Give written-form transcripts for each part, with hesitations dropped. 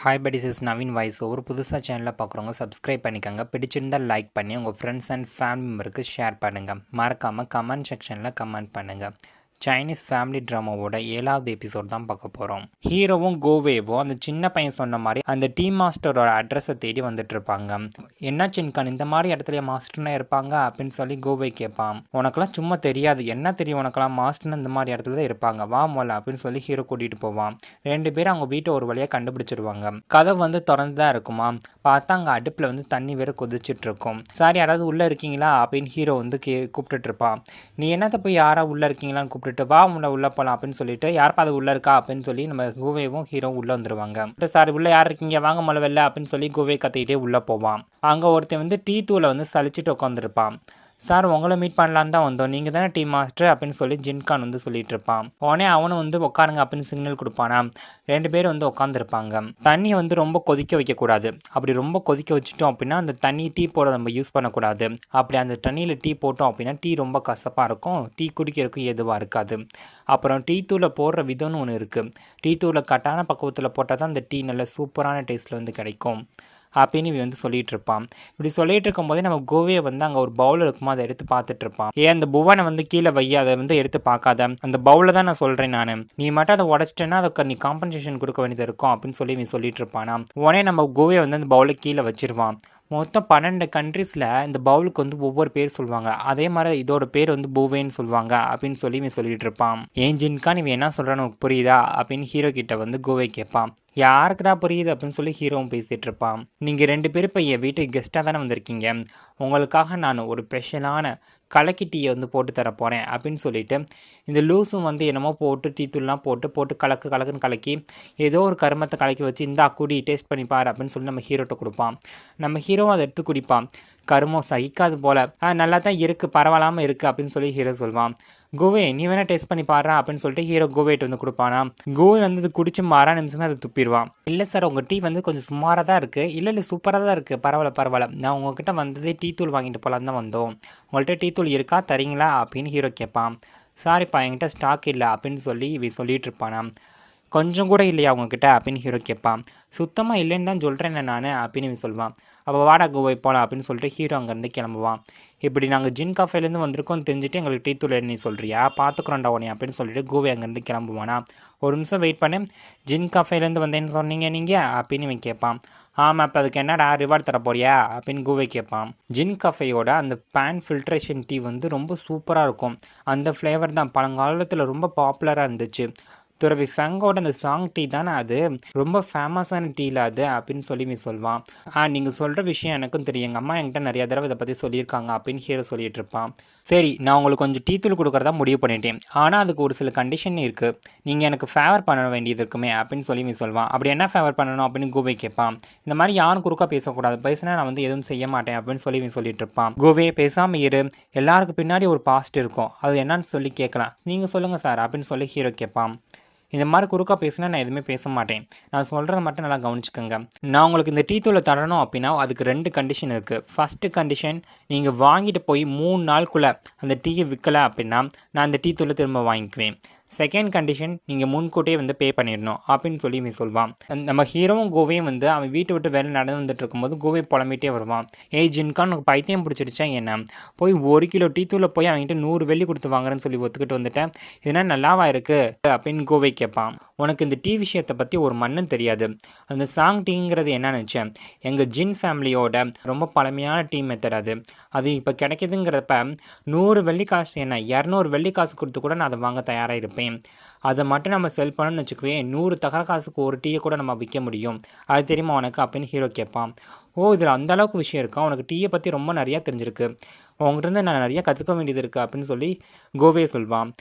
Hi buddies, is Naveen voice. ஒரு புதுசாக சேனலில் பார்க்குறவங்க சப்ஸ்கிரைப் பண்ணிக்கோங்க. பிடிச்சிருந்தால் லைக் பண்ணி உங்கள் ஃப்ரெண்ட்ஸ் அண்ட் ஃபேமிலி மெம்பருக்கு ஷேர் பண்ணுங்கள். மறக்காமல் கமெண்ட் செக்ஷனில் கமெண்ட் பண்ணுங்கள். சைனீஸ் ஃபேமிலி ட்ராமாவோட 7வது எபிசோட் தான் பார்க்க போகிறோம். ஹீரோவும் கோவேவும் அந்த சின்ன பையன் சொன்ன மாதிரி அந்த டீ மாஸ்டரோட அட்ரஸை தேடி வந்துட்டு இருப்பாங்க. என்ன சின்கான், இந்த மாதிரி இடத்துல மாஸ்டர்னா இருப்பாங்க அப்படின்னு சொல்லி கோவே கேட்பான். உனக்கெல்லாம் சும்மா தெரியாது, என்ன தெரியும் உனக்கெல்லாம், மாஸ்டர்னு இந்த மாதிரி இடத்துல தான் இருப்பாங்க, வா மோல அப்படின்னு சொல்லி ஹீரோ கூட்டிகிட்டு போவான். 2 பேரும் அவங்க வீட்டை ஒரு வழியாக கண்டுபிடிச்சிருவாங்க. கதவு திறந்து தான் இருக்குமா, பார்த்தா அங்கே அடுப்பில் தண்ணி வேற கொதிச்சுட்டு இருக்கும். சாரி, யாராவது உள்ளே இருக்கீங்களா அப்படின்னு ஹீரோ கூப்பிட்டுட்டு இருப்பான். நீ என்னத்தை போய் யாரா உள்ளே இருக்கீங்களான்னு கூப்பிட்டு வா உள்ளே போகலாம் அப்படின்னு சொல்லிட்டு, யாருப்பா அது உள்ளே இருக்கா அப்படின்னு சொல்லி நம்ம கோவேவும் ஹீரோ உள்ளே வந்துருவாங்க. சார் உள்ளே யார் இருக்கீங்க, வாங்க மொழ வெளில அப்படின்னு சொல்லி கோவே கத்திக்கிட்டே உள்ளே போவான். அங்கே ஒருத்தன் டீ தூளை சலிச்சுட்டு உட்காந்துருப்பான். சார் உங்களை மீட் பண்ணலான்னு தான் வந்தோம், நீங்கள் தானே டீ மாஸ்டர் அப்படின்னு சொல்லி ஜின்கான் சொல்லிட்டு இருப்பான். உடனே அவனும் உட்காருங்க அப்படின்னு சிக்னல் கொடுப்பானா. 2 பேரும் உட்காந்துருப்பாங்க. தண்ணியை ரொம்ப கொதிக்க வைக்கக்கூடாது. அப்படி ரொம்ப கொதிக்க வச்சுட்டோம் அப்படின்னா அந்த தண்ணி டீ போட நம்ம யூஸ் பண்ணக்கூடாது. அப்படி அந்த தண்ணியில் டீ போட்டோம் அப்படின்னா டீ ரொம்ப கசப்பாக இருக்கும், டீ குடிக்கிறதுக்கும் எதுவாக இருக்காது. அப்புறம் டீ தூளை போடுற விதம்னு ஒன்று இருக்குது. டீ தூளை கட்டான பக்குவத்தில் போட்டால் தான் அந்த டீ நல்ல சூப்பரான டேஸ்ட்டில் கிடைக்கும் அப்படின்னு இவன் சொல்லிட்டு இருப்பான். இப்படி சொல்லிட்டு இருக்கும் போதே நம்ம கோவையை அங்கே ஒரு பவுல் இருக்குமோ அதை எடுத்து பார்த்துட்டு இருப்பான். ஏன் அந்த புவனை கீழே வை, அதை எடுத்து பார்க்காத, அந்த பவுலை தான் நான் சொல்கிறேன் நான், நீ மட்டும் அதை உடச்சிட்டேன்னா அதுக்கு நீ காம்பன்சேஷன் கொடுக்க வேண்டியது இருக்கும் அப்படின்னு சொல்லி இவன் சொல்லிட்டு இருப்பானா. உடனே நம்ம கோவையை அந்த பவுலை கீழே வச்சிருவான். மொத்தம் 12 கண்ட்ரீஸில் இந்த பவுலுக்கு ஒவ்வொரு பேர் சொல்லுவாங்க. அதே மாதிரி இதோட பேர் பூவேன்னு சொல்லுவாங்க அப்படின்னு சொல்லி இவன் சொல்லிட்டு இருப்பான். ஏன் ஜின்கான், இவன் என்ன சொல்கிறான்னு புரியுதா அப்படின்னு ஹீரோ கிட்ட கோவை கேட்பான். யாருக்குடா புரியுது அப்படின்னு சொல்லி ஹீரோவும் பேசிகிட்டு இருப்பான். நீங்கள் 2 பேரும் இப்போ என் வீட்டுக்கு கெஸ்ட்டாக தானே வந்திருக்கீங்க, உங்களுக்காக நான் ஒரு ஸ்பெஷலான கலக்கி டீயை போட்டு தர போகிறேன் அப்படின்னு சொல்லிட்டு இந்த லூஸும் என்னமோ போட்டு டீ தூள்லாம் போட்டு கலக்குன்னு கலக்கி ஏதோ ஒரு கருமத்தை கலக்கி வச்சு இந்த குடி டேஸ்ட் பண்ணிப்பார் அப்படின்னு சொல்லி நம்ம ஹீரோட்ட கொடுப்பான். நம்ம ஹீரோவும் அதை எடுத்து குடிப்பான். கருமம் சகிக்காது போல், நல்லா தான் இருக்குது, பரவாயில்லாமல் இருக்குது அப்படின்னு சொல்லி ஹீரோ சொல்வான். கோவே நீ வேணால் டேஸ்ட் பண்ணி பாடுறா அப்படின்னு சொல்லிட்டு ஹீரோ கோவேட்டு கொடுப்பானா. கோவே இது குடிச்சு மாறா நிமிஷமே அதை துப்பிடுவான். இல்லை சார் உங்கள் டீ கொஞ்சம் சுமாராக தான் இருக்குது, இல்லை சூப்பராக தான் இருக்குது, பரவாயில்ல, நான் உங்ககிட்ட வந்ததே டீ தூள் வாங்கிட்டு போகலான்னு தான் வந்தோம், உங்கள்கிட்ட டீ தூள் இருக்கா தரீங்களா அப்படின்னு ஹீரோ கேட்பான். சாரிப்பா என்கிட்ட ஸ்டாக் இல்லை அப்படின்னு சொல்லி இவன் சொல்லிட்டு இருப்பானா. கொஞ்சம் கூட இல்லையா அவங்கக்கிட்ட அப்படின்னு ஹீரோ கேட்பான். சுத்தமாக இல்லைன்னு தான் சொல்கிறேன் நான் அப்படின்னு இவன் சொல்லுவான். அப்போ வாடா கோவை போகலாம் அப்படின்னு சொல்லிட்டு ஹீரோ அங்கேருந்து கிளம்புவான். இப்படி நாங்கள் ஜின் காஃபேலேருந்து வந்திருக்கோம் தெரிஞ்சுட்டு எங்களுக்கு டீ தூள் நீ சொல்கிறியா, பார்த்துக்குறோண்டா உடனே அப்படின்னு சொல்லிட்டு கோவை அங்கேருந்து கிளம்புவானா. ஒரு நிமிஷம் வெயிட் பண்ணு, ஜின் காஃபேலேருந்து வந்தேன்னு சொன்னீங்க நீங்கள் அப்படின்னு இவன் கேட்பான். ஆமாம், இப்போ அதுக்கு என்னடா ரிவார்ட் தர போறியா அப்படின்னு கோவை கேட்பான். ஜின் கஃபேயோட அந்த பேன் ஃபில்ட்ரேஷன் டீ ரொம்ப சூப்பராக இருக்கும். அந்த ஃப்ளேவர் தான் பழங்காலத்தில் ரொம்ப பாப்புலராக இருந்துச்சு. துறவி ஃபெங்கோட அந்த சாங் டீ தானே அது, ரொம்ப ஃபேமஸான டீல அது அப்படின்னு சொல்லி சொல்வான். நீங்கள் சொல்கிற விஷயம் எனக்கும் தெரியும், எங்கள் அம்மா என்கிட்ட நிறையா தடவை இதை பற்றி சொல்லியிருக்காங்க அப்படின்னு ஹீரோ சொல்லிட்டு இருப்பான். சரி, நான் உங்களுக்கு கொஞ்சம் டீ தூள் கொடுக்குறதா முடிவு பண்ணிட்டேன், ஆனால் அதுக்கு ஒரு சில கண்டிஷன் இருக்குது, நீங்கள் எனக்கு ஃபேவர் பண்ண வேண்டியது இருக்குமே அப்படின்னு சொல்லி சொல்வான். அப்படி என்ன ஃபேவர் பண்ணணும் அப்படின்னு கோவை கேட்பான். இந்த மாதிரி யாரும் குறுக்கா பேசக்கூடாது, பேசினா நான் எதுவும் செய்ய மாட்டேன் அப்படின்னு சொல்லி சொல்லிட்டு இருப்பான். கோவே பேசாமல் இரு, எல்லாருக்கு பின்னாடி ஒரு பாஸ்ட் இருக்கும், அது என்னன்னு சொல்லி கேட்கலாம், நீங்கள் சொல்லுங்கள் சார் அப்படின்னு சொல்லி ஹீரோ கேட்பான். இந்த மாதிரி குறுக்கா பேசினா நான் எதுவுமே பேச மாட்டேன், நான் சொல்கிறத மட்டும் நல்லா கவனிச்சுக்கோங்க. நான் உங்களுக்கு இந்த டீ தூளை தரணும் அப்படின்னா அதுக்கு 2 கண்டிஷன் இருக்குது. ஃபஸ்ட்டு கண்டிஷன், நீங்கள் வாங்கிட்டு போய் 3 நாளுக்குள்ளே அந்த டீயை விற்கலை அப்படின்னா நான் அந்த டீ தூளை திரும்ப வாங்கிக்குவேன். செகண்ட் கண்டிஷன், நீங்கள் முன்கூட்டியே பே பண்ணிடணும் அப்படின்னு சொல்லி இவன் சொல்வான். நம்ம ஹீரோவும் கோவையும் அவன் வீட்டை விட்டு வேலை நடந்து வந்துட்டு இருக்கும்போது கோவை புலம்பிட்டே வருவான். ஏய் ஜின்கான், உனக்கு பைத்தியம் பிடிச்சிருச்சா என்ன, போய் 1 கிலோ டீ தூளை போய் அவன்கிட்ட 100 வெள்ளி கொடுத்து வாங்குறேன்னு சொல்லி ஒத்துக்கிட்டு வந்துட்டேன், இதனால் நல்லாவா இருக்குது அப்படின்னு கோவை கேட்பான். உனக்கு இந்த டீ விஷயத்தை பற்றி ஒரு மண்ணும் தெரியாது, அந்த சாங் டீங்கிறது என்னன்னு வச்சேன், எங்கள் ஜின் ஃபேமிலியோட ரொம்ப பழமையான டீ மெத்தட் அது இப்போ கிடைக்கிதுங்கிறப்ப 100 வெள்ளிக்காசு என்ன 200 வெள்ளிக்காசு கொடுத்து கூட நான் அதை வாங்க தயாராக இருப்பேன். அதை மட்டும் நம்ம செல் பண்ணணும்னு வச்சுக்குவே 100 தகர காசுக்கு ஒரு டீயை கூட நம்ம விற்க முடியும், அது தெரியுமா உனக்கு அப்படின்னு ஹீரோ கேட்பான். ஓ, இதில் அந்தளவுக்கு விஷயம் இருக்கா, உனக்கு டீயை பற்றி ரொம்ப நிறையா தெரிஞ்சிருக்கு, உங்கள்கிட்ட நான் நிறையா கற்றுக்க வேண்டியது இருக்குது அப்படின்னு சொல்லி கோவே சொல்வான்.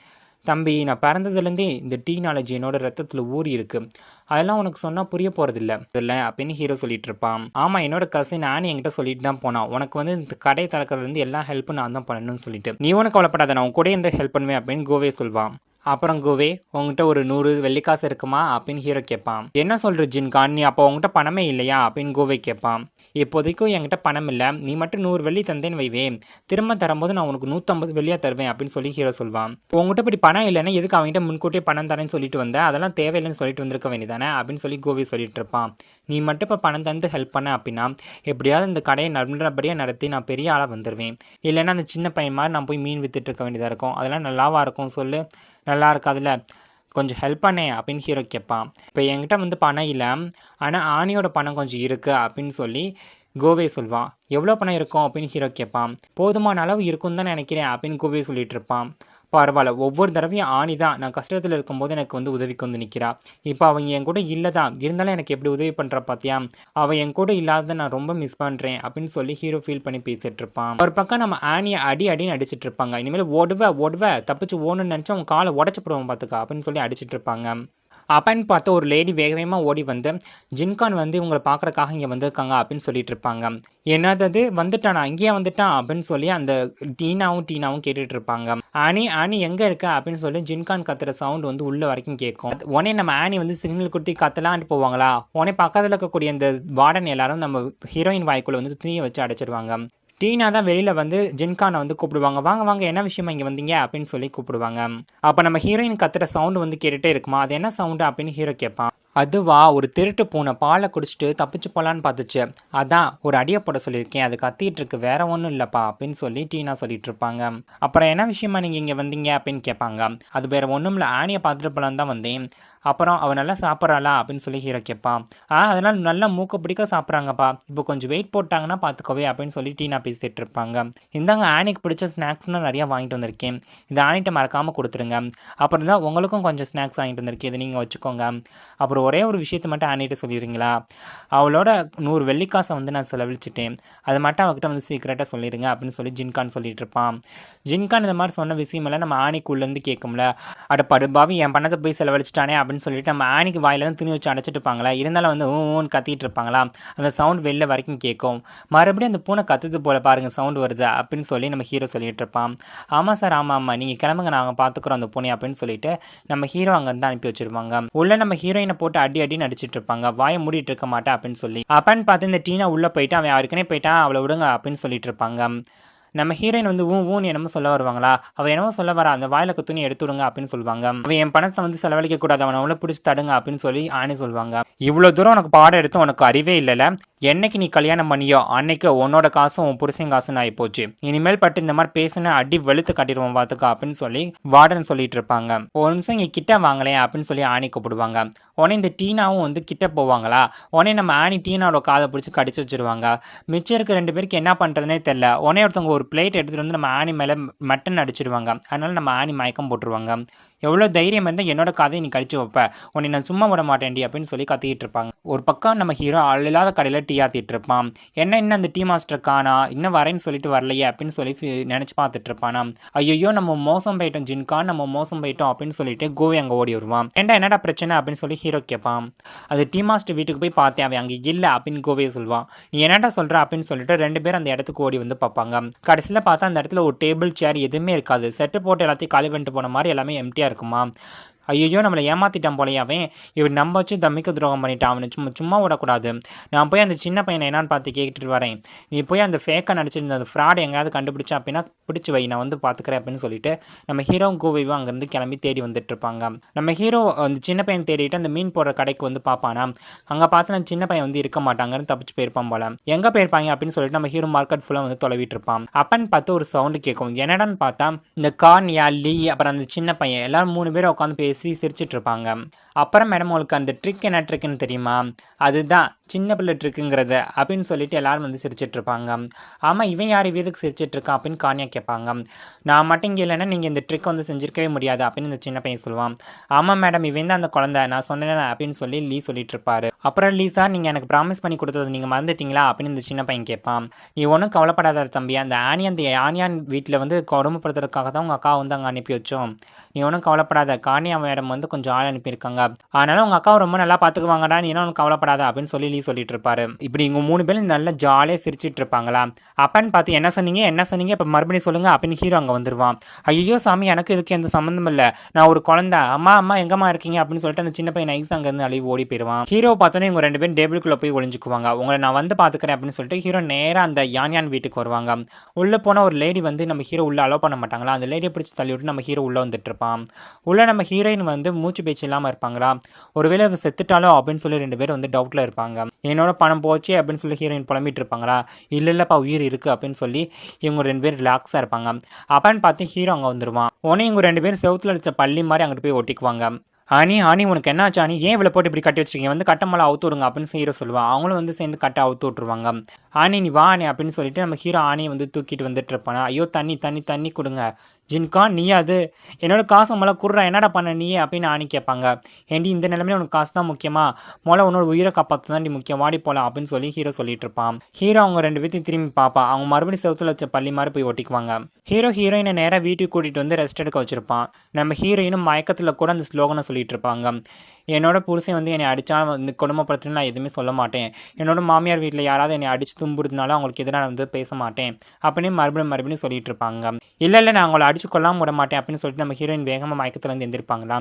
தம்பி, நான் பிறந்ததுலேருந்தே இந்த டீ நாலேஜ் என்னோட ரத்தத்தில் ஊறி இருக்குது, அதெல்லாம் உனக்கு சொன்னால் புரிய போகிறதில்ல இல்லை அப்படின்னு ஹீரோ சொல்லிட்டு இருப்பான். ஆமாம், என்னோட கசின் நானே என்கிட்ட சொல்லிட்டு தான் போனான், உனக்கு இந்த கடை திறக்கிறதுலேருந்து எல்லா ஹெல்ப்பும் நான் தான் பண்ணணும்னு சொல்லிட்டு, நீ உனக்கு கவலைப்படாத, நான் உன் கூட ஹெல்ப் பண்ணுவேன் அப்படின்னு கோவே சொல்வான். அப்புறம் கோவே உங்ககிட்ட ஒரு 100 வெள்ளிக்காசு இருக்குமா அப்படின்னு ஹீரோ கேட்பான். என்ன சொல்கிற ஜின்கான், நீ அப்போ உங்ககிட்ட பணமே இல்லையா அப்படின்னு கோவை கேட்பான். இப்போதைக்கும் என்கிட்ட பணம் இல்லை, நீ மட்டும் 100 வெள்ளி தந்தேன்னு வைவே, திரும்ப தரும்போது நான் உனக்கு 150 வெள்ளியாக தருவேன் அப்படின்னு சொல்லி ஹீரோ சொல்வான். உங்ககிட்ட இப்படி பணம் இல்லைன்னா எதுக்கு அவங்ககிட்ட முன்கூட்டியே பணம் தரேன்னு சொல்லிட்டு வந்தேன், அதெல்லாம் தேவையில்லைன்னு சொல்லிட்டு வந்திருக்க வேண்டியதானே அப்படின்னு சொல்லி கோவை சொல்லிட்டு இருப்பான். நீ மட்டும் இப்போ பணம் தந்து ஹெல்ப் பண்ண அப்படின்னா எப்படியாவது இந்த கடையை நல்லபடியாக நடத்தி நான் பெரிய ஆளாக வந்துடுவேன், இல்லைன்னா அந்த சின்ன பையன் மாதிரி நான் போய் மீன் வித்துட்டு இருக்க வேண்டியதாக இருக்கும், அதெல்லாம் நல்லாவா இருக்கும் சொல்லு, நல்லா இருக்காதுல்ல, கொஞ்சம் ஹெல்ப் பண்ணே அப்படின்னு ஹீரோ கேட்பான். இப்போ என்கிட்ட வந்து பணம் இல்லை, ஆனால் ஆனியோட பணம் கொஞ்சம் இருக்குது அப்படின்னு சொல்லி கோவே சொல்வான். எவ்வளோ பணம் இருக்கும் அப்படின்னு ஹீரோ கேட்பான். போதுமான அளவு இருக்குன்னு தான் நினைக்கிறேன் அப்படின்னு கோவே சொல்லிட்டு இருப்பான். பரவாயில்ல, ஒவ்வொரு தடவையும் ஆணி தான் நான் கஷ்டத்தில் இருக்கும்போது எனக்கு வந்து உதவிக்கு வந்து நிற்கிறா, இப்போ அவங்க என் கூட இல்லை தான் இருந்தாலும் எனக்கு எப்படி உதவி பண்ணுறா பார்த்தியா, அவள் என் கூட இல்லாத நான் ரொம்ப மிஸ் பண்ணுறேன் அப்படின்னு சொல்லி ஹீரோ ஃபீல் பண்ணி பேசிகிட்டு இருப்பான். ஒரு பக்கம் நம்ம ஆனியை அடின்னு அடிச்சிட்டு இருப்பாங்க. இனிமேல் ஓடுவ தப்பிச்சு ஓடணும்னு நினச்சா அவங்க காலை உடச்சி போடுவோம் பார்த்துக்கா அப்படின்னு சொல்லி அடிச்சிட்டு இருப்பாங்க. அப்பன்னு பார்த்து ஒரு லேடி வேகமாக ஓடி வந்து ஜின்கான் வந்து இவங்களை பார்க்குறக்காக இங்கே வந்திருக்காங்க அப்படின்னு சொல்லிட்டு இருப்பாங்க. என்னது வந்துட்டானா, இங்கேயே வந்துட்டான் அப்படின்னு சொல்லி அந்த டீனாவும் கேட்டுட்டு இருப்பாங்க. ஆனி எங்கே இருக்க அப்படின்னு சொல்லி ஜின்கான் கத்துற சவுண்ட் வந்து உள்ள வரைக்கும் கேட்கும். உடனே நம்ம ஆனி வந்து சிக்னல் கொடுத்து கத்தலான்ட்டு போவாங்களா, உடனே பக்கத்தில் இருக்கக்கூடிய இந்த வார்டன் எல்லாரும் நம்ம ஹீரோயின் வாய்க்குள்ள வந்து துணியை வச்சு அடைச்சிடுவாங்க. டீனா தான் வெளியில் வந்து ஜின்கானை வந்து கூப்பிடுவாங்க. வாங்க என்ன விஷயமா இங்கே வந்தீங்க அப்படின்னு சொல்லி கூப்பிடுவாங்க. அப்போ நம்ம ஹீரோயின் கத்துற சவுண்டு வந்து கேட்டுகிட்டே இருக்குமா, அது என்ன சவுண்டு அப்படின்னு ஹீரோ கேட்பான். அதுவா, ஒரு திருட்டு பூனை பாலை குடிச்சிட்டு தப்பிச்சு போகலான்னு பார்த்துச்சு, அதான் ஒரு அடியை போட சொல்லியிருக்கேன், அது கத்திட்டு இருக்கு, வேற ஒன்றும் இல்லைப்பா அப்படின்னு சொல்லி டீனா சொல்லிட்டு இருப்பாங்க. அப்புறம் என்ன விஷயமா நீங்கள் இங்கே வந்தீங்க அப்படின்னு கேட்பாங்க. அது வேற ஒன்றும் இல்லை, ஆனியை பார்த்துட்டு போகலான்னு தான் வந்தேன். அப்புறம் அவள் நல்லா சாப்பிட்றாளா அப்படின்னு சொல்லி ஹீரோ கேட்பான். அதனால் நல்லா மூக்க பிடிக்க சாப்பிட்றாங்கப்பா, இப்போ கொஞ்சம் வெயிட் போட்டாங்கன்னா பார்த்துக்கோவே அப்படின்னு சொல்லி டீனா பேசிட்டு இருப்பாங்க. இந்தாங்க ஆனிக்கு பிடிச்ச ஸ்நாக்ஸ்லாம் நிறையா வாங்கிட்டு வந்திருக்கேன், இந்த ஆனிட்ட மறக்காமல் கொடுத்துருங்க. அப்புறம் தான் உங்களுக்கும் கொஞ்சம் ஸ்நாக்ஸ் வாங்கிட்டு வந்திருக்கேன், இதை நீங்கள் வச்சுக்கோங்க. அப்புறம் ஒரே ஒரு விஷயத்தை மட்டும் ஆனிட்ட சொல்லிடுறீங்களா, அவளோட 100 வெள்ளிக்காசை வந்து நான் செலவழிச்சிட்டேன், அதை மட்டும் அவகிட்ட வந்து சீக்கிரட்டாக சொல்லிடுங்க அப்படின்னு சொல்லி ஜின்கான் சொல்லிட்டு இருப்பான். ஜின்கான் இந்த மாதிரி சொன்ன விஷயமெல்லாம் நம்ம ஆனிக்குள்ளேருந்து கேட்கும்ல, அட படுபாவி என் பணத்தை போய் செலவழிச்சிட்டானே அப்படின்னு சொல்லிட்டு நம்ம ஆனிக்கு வாயிலேருந்து துணி வச்சு அடைச்சிட்டு இருப்பாங்களா, இருந்தாலும் வந்து ஊன்னு கத்திட்டு இருப்பாங்களா, அந்த சவுண்ட் வெளில வரைக்கும் கேட்கும். மறுபடியும் அந்த பூனை கத்துது போல பாருங்கள் சவுண்ட் வருது அப்படின்னு சொல்லி நம்ம ஹீரோ சொல்லிட்டு இருப்பான். ஆமாம் சார் ஆமாம் நீங்கள் கிளம்புங்க, நாங்கள் பார்த்துக்குறோம் அந்த பூனை அப்படின்னு சொல்லிட்டு நம்ம ஹீரோ அங்கேருந்து அனுப்பி வச்சிருவாங்க. உள்ள நம்ம ஹீரோயினை போட்டு அடின்னு அடிச்சிட்டு இருப்பாங்க, வாயை மூடிட்டு இருக்க மாட்டேன் அப்படின்னு சொல்லி. அப்பன்னு பார்த்து இந்த டீனா உள்ளே போயிட்டு அவன் யாருக்குனே போயிட்டான், அவளை விடுங்க அப்படின்னு சொல்லிட்டு இருப்பாங்க. நம்ம ஹீரோயின் வந்து ஊன்னு என்னமோ சொல்ல வருவாங்களா, அவள் என்னமோ சொல்ல வரா, அந்த வாயிலக்கு துணி எடுத்து விடுங்க அப்படின்னு சொல்லுவாங்க. அவன் என் பணத்தை வந்து செலவழிக்க கூடாது, அவனை அவ்வளோ பிடிச்சி தடுங்க அப்படின்னு சொல்லி ஆனி சொல்லுவாங்க. இவ்வளோ தூரம் உனக்கு பாடம் எடுத்து உனக்கு அறிவே இல்லைல்ல, என்னைக்கு நீ கல்யாணம் பண்ணியோ அன்னைக்கு உன்னோட காசும் உன் புருஷன் காசுன்னு ஆகி போச்சு, இனிமேல் பட்டு இந்த மாதிரி பேசுன அடி வெளுத்து கட்டிடுவோம் பார்த்துக்கா அப்படின்னு சொல்லி வார்டன் சொல்லிட்டு இருப்பாங்க. ஒரு நிமிஷம் இங்கே கிட்ட வாங்கலேன் அப்படின்னு சொல்லி ஆனி கூப்பிடுவாங்க. உடனே இந்த டீனாவும் வந்து கிட்ட போவாங்களா, உடனே நம்ம ஆனி டீனாவோட காதை பிடிச்சி கடிச்சு வச்சிருவாங்க. மிச்சம் இருக்க 2 பேருக்கு என்ன பண்ணுறதுனே தெரில. உடனே ஒருத்தவங்க ஒரு பிளேட் எடுத்துகிட்டு வந்து நம்ம ஆனி மேலே மட்டன் அடிச்சிடுவாங்க. அதனால நம்ம ஆனி மயக்கம் போட்டுருவாங்க. எவ்வளோ தைரியம் இருந்தால் என்னோட கதையை நீ கடிச்சு வைப்ப, உன்னை நான் சும்மா விட மாட்டேன்டி அப்படின்னு சொல்லி கத்திக்கிட்டு இருப்பாங்க. ஒரு பக்கம் நம்ம ஹீரோ ஆள் இல்லாத கடையில் டீ ஆற்றிட்டு இருப்பான். இன்னும் அந்த டீ மாஸ்டர் காணா, இன்னும் வரேன்னு சொல்லிட்டு வரலையே அப்படின்னு சொல்லி நினச்சி பார்த்துட்டு இருப்பானா. ஐயோ நம்ம மோசம் போயிட்டோம் ஜின்கான், நம்ம மோசம் போயிட்டோம் அப்படின்னு சொல்லிட்டு கோவை அங்கே ஓடி வருவான். என்னடா பிரச்சனை அப்படின்னு சொல்லி ஹீரோ கேட்பான். அது டீ மாஸ்டர் வீட்டுக்கு போய் பார்த்தேன், அவன் அங்கே இல்லை அப்படின்னு கோவையை சொல்லுவான். நீ என்னடா சொல்கிற அப்படின்னு சொல்லிட்டு 2 பேரும் அந்த இடத்துக்கு ஓடி வந்து பார்ப்பாங்க. கடைசியில் பார்த்தா அந்த இடத்துல ஒரு டேபிள் சேர் எதுவுமே இருக்காது, செட்டு போட்டு எல்லாத்தையும் காலி பண்ணிட்டு போன மாதிரி எல்லாமே எம்டியாக இருக்குமா. ஐயோ நம்மளை ஏமாற்றிட்டான் போலையாவே, இவன் நம்ம வச்சு தம்மிக்கு துரோகம் பண்ணிட்டான், அவனை சும்மா விடக்கூடாது, நான் போய் அந்த சின்ன பையனை என்னான்னு பார்த்து கேட்டுட்டு வரேன், நீ போய் அந்த ஃபேக்காக நடிச்சிருந்த அந்த ஃப்ராட் எங்கேயாவது கண்டுபிடிச்சா அப்படின்னா பிடிச்சி வை, நான் வந்து பார்த்துக்கிறேன் அப்படின்னு சொல்லிட்டு நம்ம ஹீரோ கோவையும் அங்கேருந்து கிளம்பி தேடி வந்துட்டு இருப்பாங்க. நம்ம ஹீரோ அந்த சின்ன பையன் தேடிட்டு அந்த மீன் போடுற கடைக்கு வந்து பார்ப்பானா, அங்கே பார்த்து அந்த சின்ன பையன் வந்து இருக்க மாட்டாங்கன்னு தப்பிச்சு போயிருப்பான் போல. எங்கே போயிருப்பாங்க அப்படின்னு சொல்லிட்டு நம்ம ஹீரோ மார்க்கெட் ஃபுல்லாக வந்து தொலைவிட்டு இருப்பான். அப்பன்னு பார்த்து ஒரு சவுண்டு கேட்கும். என்னடான்னு பார்த்தா இந்த கார்னியா லீ அப்புறம் அந்த சின்ன பையன் எல்லாரும் 3 பேரும் உட்காந்து பேசி சிரிச்சிட்டு இருப்பாங்க. அப்புறம் மேடம் உங்களுக்கு அந்த ட்ரிக் என்ன ட்ரிக்குன்னு தெரியுமா, அதுதான் சின்ன பிள்ளை ட்ரிக்குங்கிறது அப்படின்னு சொல்லிட்டு எல்லாரும் வந்து சிரிச்சிட்டு இருப்பாங்க. ஆமாம் இவன் யார் வீதுக்கு சிரிச்சிட்டு இருக்கான் அப்படின்னு கார்னியா கேட்பாங்க. நான் மட்டும் இங்கே இல்லைன்னா நீங்கள் இந்த ட்ரிக் வந்து செஞ்சிருக்கவே முடியாது அப்படின்னு இந்த சின்ன பையன் சொல்லுவான். ஆமாம் மேடம் இவன் தான் அந்த குழந்தை, நான் சொன்னேன் அப்படின்னு சொல்லி லீ சொல்லிட்டு இருப்பாரு. அப்புறம் லீசா நீங்கள் எனக்கு ப்ராமிஸ் பண்ணி கொடுத்தது நீங்கள் மறந்துட்டீங்களா அப்படின்னு இந்த சின்ன பையன் கேட்பான். நீ ஒன்றும் கவலைப்படாத தம்பி, அந்த ஆனியான் வீட்டில் வந்து கொடுமைப்படுத்துறதுக்காக தான் உங்கள் அக்கா வந்து அங்கே அனுப்பி வச்சோம். நீ ஒன்றும் கவலைப்படாத, காணியா மேடம் வந்து கொஞ்சம் ஆள் அனுப்பியிருக்காங்க, அதனால உங்கள் அக்காவை ரொம்ப நல்லா பார்த்துக்குவாங்கடா, நீ ஒன்றும் கவலைப்படாத அப்படின்னு சொல்லி லீ சொல்லிட்டு இருப்பாரு. இப்படி இவங்க 3 பேரும் நல்லா ஜாலியாக சிரிச்சிட்டு இருப்பாங்களா. அப்பன்னு பார்த்து என்ன சொன்னீங்க என்ன சொன்னீங்க இப்போ மறுபடியும் சொல்லுங்கள் அப்படின்னு ஹீரோ அங்கே வந்துடுவான். ஐயோ சாமி, எனக்கு இதுக்கு எந்த சம்மந்தம் இல்லை, நான் ஒரு குழந்தை, அம்மா அம்மா எங்கம்மா இருக்கீங்க அப்படின்னு சொல்லிட்டு அந்த சின்ன பையன் நைஸ் அங்கேருந்து அழிவு ஓடி போயிடுவான். ஹீரோ பார்த்தோன்னே இவங்க 2 பேரும் டேபிளுக்குள்ளே போய் ஒளிஞ்சுக்குவாங்க. உங்களை நான் வந்து பார்த்துக்கிறேன் அப்படின்னு சொல்லிட்டு ஹீரோ நேராக அந்த யான் வீட்டுக்கு வருவாங்க. உள்ளே போனால் ஒரு லேடி வந்து நம்ம ஹீரோ உள்ளே அலோவ் பண்ண மாட்டாங்களா, அந்த லேடியை பிடிச்சி தள்ளி விட்டு நம்ம ஹீரோ உள்ளே வந்துட்டு இருப்பான். உள்ளே நம்ம ஹீரோயின் வந்து மூச்சு பேச்சு இல்லாமல் இருப்பாங்களா, ஒருவேளை செத்துட்டாலோ அப்படின்னு சொல்லி 2 பேரும் வந்து டவுட்டில் இருப்பாங்க. என்னோட பணம் போச்சு அப்படின்னு சொல்லி ஹீரோயின் புலம்பிட்டு இருப்பாங்களா, இல்லைப்பா உயிர் இருக்குது அப்படின்னு சொல்லி இவங்க 2 பேர் ரிலாக்ஸாக இருப்பாங்க. அப்பன்னு பார்த்து ஹீரோ அங்கே வந்துடுவான். உடனே இவங்க 2 பேரும் செவுத்துல அடிச்ச பள்ளி மாதிரி அங்கிட்டு போய் ஒட்டிக்குவாங்க. ஆனி உனக்கு என்ன ஆச்சு ஆனி, ஏன் இவ்வளோ போட்டு இப்படி கட்டி வச்சிருக்கீங்க, வந்து கட்டமெல்லாம் அவுத்து விடுங்க அப்படின்னு ஹீரோ சொல்லுவான். அவங்களும் வந்து சேர்ந்து கட்டை அவுத்து விட்ருவாங்க. ஆனி நீ வா ஆனி அப்படின்னு சொல்லிட்டு நம்ம ஹீரோ ஆனியை வந்து தூக்கிட்டு வந்துட்டு இருப்பானா. ஐயோ தண்ணி தண்ணி தண்ணி கொடுங்க, ஜின்கான் நீ அது என்னோட காசு முதல்ல குடுறா, என்னடா பண்ண நீ அப்படின்னு ஆனி கேட்பாங்க. ஏண்டி இந்த நிலைமையில உனக்கு காசு தான் முக்கியமா, முதல்ல உன்னோட உயிரை காப்பாற்று தான் முக்கியம், வாடி போகலாம் அப்படின்னு சொல்லி ஹீரோ சொல்லிட்டு இருப்பான். ஹீரோ அவங்க 2 பேர்த்தையும் திரும்பி பார்ப்பா. அவங்க மறுபடியும் செவுத்துல வச்ச பள்ளி மாதிரி போய் ஒட்டிக்குவாங்க. ஹீரோயினை நேராக வீட்டுக்கு கூட்டிகிட்டு வந்து ரெஸ்ட் எடுக்க வச்சிருப்பான். நம்ம ஹீரோயினும் மயக்கத்தில் கூட அந்த ஸ்லோகனை சொல்லிட்டு இருப்பாங்க. என்னோட புருஷன் வந்து என்னை அடித்தா வந்து கொடுமைப்படுத்தினா நான் எதுவுமே சொல்ல மாட்டேன், என்னோட மாமியார் வீட்டில் யாராவது என்னை அடித்து தும்புறதுனால அவங்களுக்கு எதிராக நான் வந்து பேச மாட்டேன் அப்படின்னு மறுபடியும் சொல்லிட்டு இருப்பாங்க. இல்லை நான் அவங்கள அடித்து கொல்லாமல் விட மாட்டேன் அப்படின்னு சொல்லிட்டு நம்ம ஹீரோயின் வேகமாக மயக்கத்துலேருந்து எந்திருப்பாங்களா.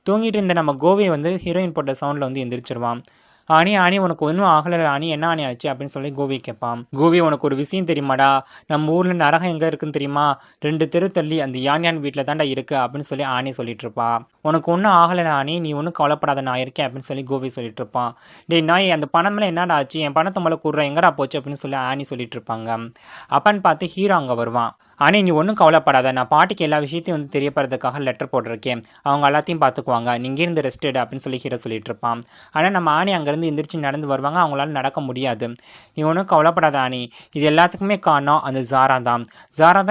தூங்கிட்டு இருந்த நம்ம கோவியை வந்து ஹீரோயின் போட்ட சவுண்டில் வந்து எந்திரிச்சிருவான். ஆனி உனக்கு ஒன்றும் ஆகலை ஆனி, என்ன ஆனி ஆச்சு அப்படின்னு சொல்லி கோவி கேட்பான். கோவி உனக்கு ஒரு விஷயம் தெரியுமாடா, நம்ம ஊரில் நரகம் எங்கே இருக்குன்னு தெரியுமா, 2 தெரு தள்ளி அந்த யான் வீட்டில் தாண்டா இருக்குது அப்படின்னு சொல்லி ஆனி சொல்லிட்டு இருப்பா. உனக்கு ஒன்றும் ஆகலை ஆனி, நீ ஒன்றும் கவலைப்படாத, நான் இருக்கேன் அப்படின்னு சொல்லி கோவி சொல்லிட்டு இருப்பான். டேய் நாய், அந்த பணமெல்லாம் என்னடா ஆச்சு, என் பணத்தை மேலே கூடுறேன், எங்கடா போச்சு அப்படின்னு சொல்லி ஆனி சொல்லிட்டு இருப்பாங்க. அப்பன்னு பார்த்து ஹீரோ அங்கே வருவான். ஆனால் நீ ஒன்றும் கவலைப்படாத, நான் பாட்டிக்கு எல்லா விஷயத்தையும் வந்து தெரியப்படுறதுக்காக லெட்டர் போட்டிருக்கேன், அவங்க எல்லாத்தையும் பார்த்துக்குவாங்க, நீங்கள் இருந்து ரெஸ்ட் எடு அப்படின்னு சொல்லி ஹீரோ சொல்லிட்டு இருப்பான். ஆனால் நம்ம ஆனி அங்கேருந்து எந்திரிச்சு நடந்து வருவாங்க, அவங்களால நடக்க முடியாது. நீ ஒன்றும் கவலைப்படாத ஆனி, இது எல்லாத்துக்குமே காரணம் அந்த ஜாரா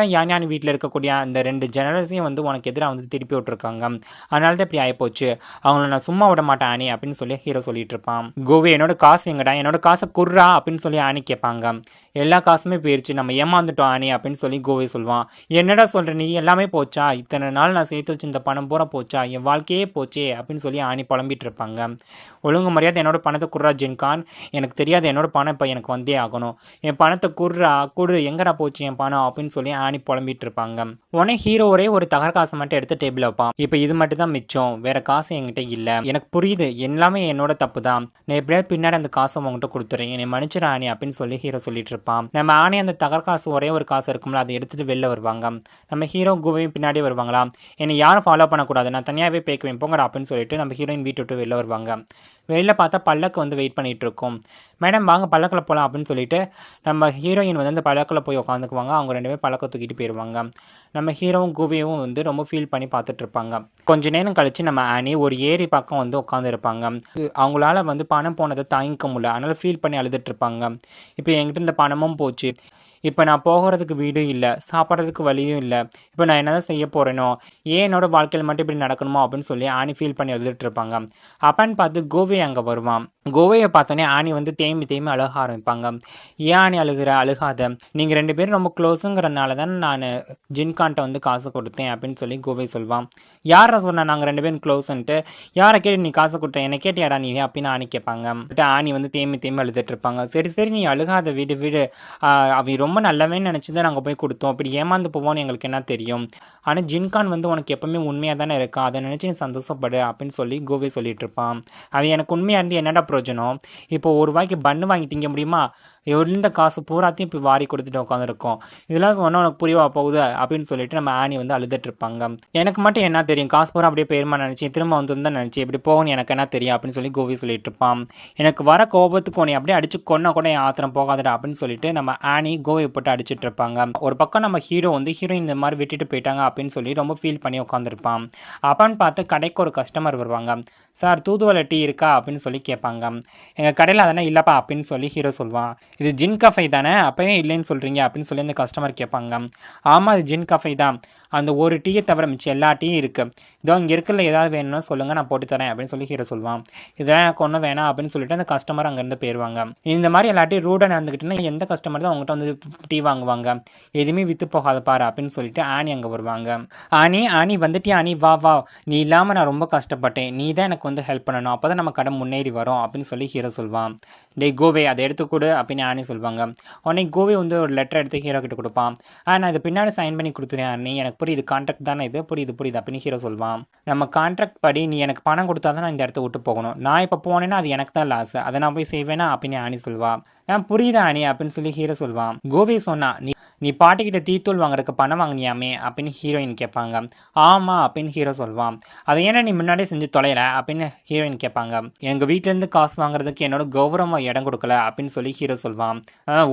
தான் யான் வீட்டில் இருக்கக்கூடிய அந்த 2 ஜெனரல்ஸையும் வந்து உனக்கு எதிராக வந்து திருப்பி விட்டுருக்காங்க, அதனால தான் இப்படி ஆகிப்போச்சு, அவங்கள நான் சும்மா விட மாட்டேன் ஆனி அப்படின்னு சொல்லி ஹீரோ சொல்லிட்டு இருப்பான். கோவி என்னோட காசு எங்கடா, என்னோட காசை குர்றா அப்படின்னு சொல்லி ஆனி கேட்பாங்க. எல்லா காசுமே போயிடுச்சு, நம்ம ஏமாந்துட்டோம் ஆனி அப்படின்னு சொல்லி கோவி சொல்லுவான். என்னடா சொல்கிற நீ, எல்லாமே போச்சா, இத்தனை நாள் நான் சேர்த்து வச்சு இந்த பணம் பூரா போச்சா, என் வாழ்க்கையே போச்சே அப்படின்னு சொல்லி ஆனி புலம்பிட்டு இருப்பாங்க. ஒழுங்கு மரியாதை என்னோட பணத்தை குர்ரா ஜின்கான், எனக்கு தெரியாது, என்னோட பணம் இப்போ எனக்கு வந்தே ஆகணும், என் பணத்தை குடு, எங்கடா போச்சு என் பணம் அப்படின்னு சொல்லி ஆனி புலம்பிட்டு இருப்பாங்க. உடனே ஹீரோ ஒரே ஒரு தகர காசை மட்டும் எடுத்து டேபிள் வைப்பான். இப்போ இது மட்டும் தான் மிச்சம், வேற காசு என்கிட்ட இல்லை, எனக்கு புரியுது எல்லாமே என்னோட தப்பு தான், நான் எப்படியாவது பின்னாடி அந்த காசை உங்ககிட்ட கொடுத்துறேன், என்னை மன்னிச்சிட ஆனி அப்படின்னு சொல்லி ஹீரோ சொல்லிட்டு இருப்பான். நம்ம ஆனி அந்த தகர காசு ஒரே ஒரு காசு இருக்கும்ல, அதை எடுத்துட்டு வெளில வருவாங்க. நம்ம ஹீரோ கோவையும் பின்னாடி வருவாங்களா. என்னை யாரும் ஃபாலோ பண்ணக்கூடாது, நான் தனியாகவே பேக்குவேன் போங்கடா அப்படின்னு சொல்லிட்டு நம்ம ஹீரோயின் வீட்டு விட்டு வெளில வருவாங்க. வெளில பார்த்தா பல்லக்கு வந்து வெயிட் பண்ணிகிட்டு இருக்கோம். மேடம் வாங்க பல்லக்கில் போகலாம் அப்படின்னு சொல்லிட்டு நம்ம ஹீரோயின் வந்து அந்த பல்லக்கில் போய் உட்காந்துக்குவாங்க. அவங்க 2 பேரும் பல்லக்க தூக்கிட்டு போயிடுவாங்க. நம்ம ஹீரோவும் கோவியும் வந்து ரொம்ப ஃபீல் பண்ணி பார்த்துட்டு இருப்பாங்க. கொஞ்ச நேரம் கழித்து நம்ம ஆனி ஒரு ஏரி பக்கம் வந்து உட்காந்துருப்பாங்க. அவங்களால வந்து பணம் போனதை தாங்கிக்க முடியல, அதனால் ஃபீல் பண்ணி அழுதுட்டு இருப்பாங்க. இப்போ என்கிட்ட இந்த பணமும் போச்சு, இப்போ நான் போகிறதுக்கு வீடும் இல்லை, சாப்பிட்றதுக்கு வழியும் இல்லை, இப்போ நான் என்ன தான் செய்ய போகிறேனோ, ஏன் என்னோடய வாழ்க்கையில் மட்டும் இப்படி நடக்கணுமோ அப்படின்னு சொல்லி ஆனி ஃபீல் பண்ணி எழுதிட்டு இருப்பாங்க. அப்பன்னு பார்த்து கோவை அங்கே வருவான். கோவையை பார்த்தோன்னே ஆனி வந்து தேம்பி அழுக ஆரம்பிப்பாங்க. ஏன் ஆனி அழுகாத, நீங்கள் 2 பேரும் ரொம்ப க்ளோஸுங்கிறனால தான் நான் ஜின்கான்ட்ட வந்து காசு கொடுத்தேன் அப்படின்னு சொல்லி கோவை சொல்வான். யாரை சொன்னா நாங்கள் 2 பேரும் க்ளோஸுன்ட்டு, யாரை கேட்டு நீ காசு கொடுத்த, என்னை கேட்டியாடா நீ அப்படின்னு ஆனி கேட்பாங்க. ஆனி வந்து தேம்பி அழுதுட்டு இருப்பாங்க. சரி நீ அழுகாத, வீடு அவ ரொம்ப நல்லவேன்னு நினச்சி தான் நாங்கள் போய் கொடுத்தோம், இப்படி ஏமாந்து போவோன்னு எங்களுக்கு என்ன தெரியும், ஆனால் ஜின்கான் வந்து உனக்கு எப்பவுமே உண்மையாக தானே இருக்கா, அதை நினச்சி நீ சந்தோஷப்படு அப்படின்னு சொல்லி கோவை சொல்லிட்டு இருப்பான். அவன் எனக்கு உண்மையாக இருந்து என்னடா பிரயோஜனம், இப்போ ஒரு ரூபாய்க்கு பன்னு வாங்கி திங்க முடியுமா, இருந்த காசு பூராத்தையும் இப்போ வாரி கொடுத்துட்டு உட்காந்துருக்கோம், இதெல்லாம் சொன்னால் உனக்கு புரியவா போகுது அப்படின்னு சொல்லிட்டு நம்ம ஆனி வந்து அழுதுட்டு இருப்பாங்க. எனக்கு மட்டும் என்ன தெரியும், காசு பூரா அப்படியே போயிருமா நினச்சி திரும்ப வந்து தான் நினச்சி இப்படி போகணும் எனக்கு என்ன தெரியும் அப்படின்னு சொல்லி கோவி சொல்லிட்டு இருப்பான். எனக்கு வர கோபத்துக்கு உன்னை அப்படியே அடிச்சு கொன்னா கூட என் ஆத்திரம் போகாதடா அப்படின்னு சொல்லிட்டு நம்ம ஆனி கோவை போட்டு அடிச்சிட்டு இருப்பாங்க. ஒரு பக்கம் நம்ம ஹீரோ வந்து ஹீரோயின் இந்த மாதிரி விட்டுட்டு போயிட்டாங்க அப்படின்னு சொல்லி ரொம்ப ஃபீல் பண்ணி உட்காந்துருப்பான். அப்பன்னு பார்த்து கடைக்கு ஒரு கஸ்டமர் வருவாங்க. சார் தூதுவளை டீ இருக்கா அப்படின்னு சொல்லி கேட்பாங்க. கேட்பாங்க. எங்கள் கடையில் அதெல்லாம் இல்லைப்பா அப்படின்னு சொல்லி ஹீரோ சொல்லுவான். இது ஜின் கஃபே தானே, அப்போயே இல்லைன்னு சொல்கிறீங்க அப்படின்னு சொல்லி அந்த கஸ்டமர் கேட்பாங்க. ஆமாம், அது ஜின் கஃபே தான், அந்த ஒரு டீயை தவிர மிச்சம் எல்லா டீயும் இருக்குது, இதோ இங்கே இருக்கிற ஏதாவது வேணும்னா சொல்லுங்கள் நான் போட்டு தரேன் அப்படின்னு சொல்லி ஹீரோ சொல்லுவான். இதெல்லாம் எனக்கு ஒன்றும் வேணாம் அப்படின்னு சொல்லிட்டு அந்த கஸ்டமர் அங்கேருந்து போயிடுவாங்க. இந்த மாதிரி எல்லாட்டையும் ரூடாக நடந்துக்கிட்டுன்னா எந்த கஸ்டமர் தான் அவங்ககிட்ட வந்து டீ வாங்குவாங்க, எதுவுமே விற்று போகாத பாரு அப்படின்னு சொல்லிட்டு ஆனி அங்கே வருவாங்க. ஆனி ஆனி வந்துட்டியா ஆனி, வா வா, நீ இல்லாமல் நான் ரொம்ப கஷ்டப்பட்டேன், நீ தான் எனக்கு வந்து ஹெல்ப் பண்ணணும், அப்போ தான் நம்ம கடை முன்னேறி வரும் அப்படின்னு சொல்லி ஹீரோ சொல்வான். டே கோவே அதை எடுத்துக்கூடு அப்படின்னு ஆனி சொல்லுவாங்க. உடனே கோவே வந்து ஒரு லெட்டர் எடுத்து ஹீரோ கிட்ட கொடுப்பான். நான் இது பின்னாடி சைன் பண்ணி கொடுத்துறேன் நீ, எனக்கு புரியுது, கான்ட்ராக்ட் தானே இது, புரியுது புரியுது அப்படின்னு ஹீரோ சொல்வான். நம்ம கான்ட்ராக்ட் படி நீ எனக்கு பணம் கொடுத்தா தான் நான் இந்த இடத்த விட்டு போகணும், நான் இப்போ போனேன்னா அது எனக்கு தான் லாஸ், அதை நான் போய் செய்வேனா அப்படின்னு ஆனி சொல்வா. புரியுதா ஆனி அப்படின்னு சொல்லி ஹீரோ சொல்வான். கோவே சொன்னா, நீ பாட்டிக்கிட்ட டீத்தூள் வாங்குறதுக்கு பணம் வாங்கினியாமே அப்படின்னு ஹீரோயின் கேட்பாங்க. ஆமாம் அப்படின்னு ஹீரோ சொல்வான். அதை ஏன்னா நீ முன்னாடியே செஞ்சு தொலைல அப்படின்னு ஹீரோயின் கேட்பாங்க. எங்கள் வீட்டிலேருந்து காசு வாங்குறதுக்கு என்னோட கௌரவம் இடம் கொடுக்கல அப்படின்னு சொல்லி ஹீரோ சொல்வான்.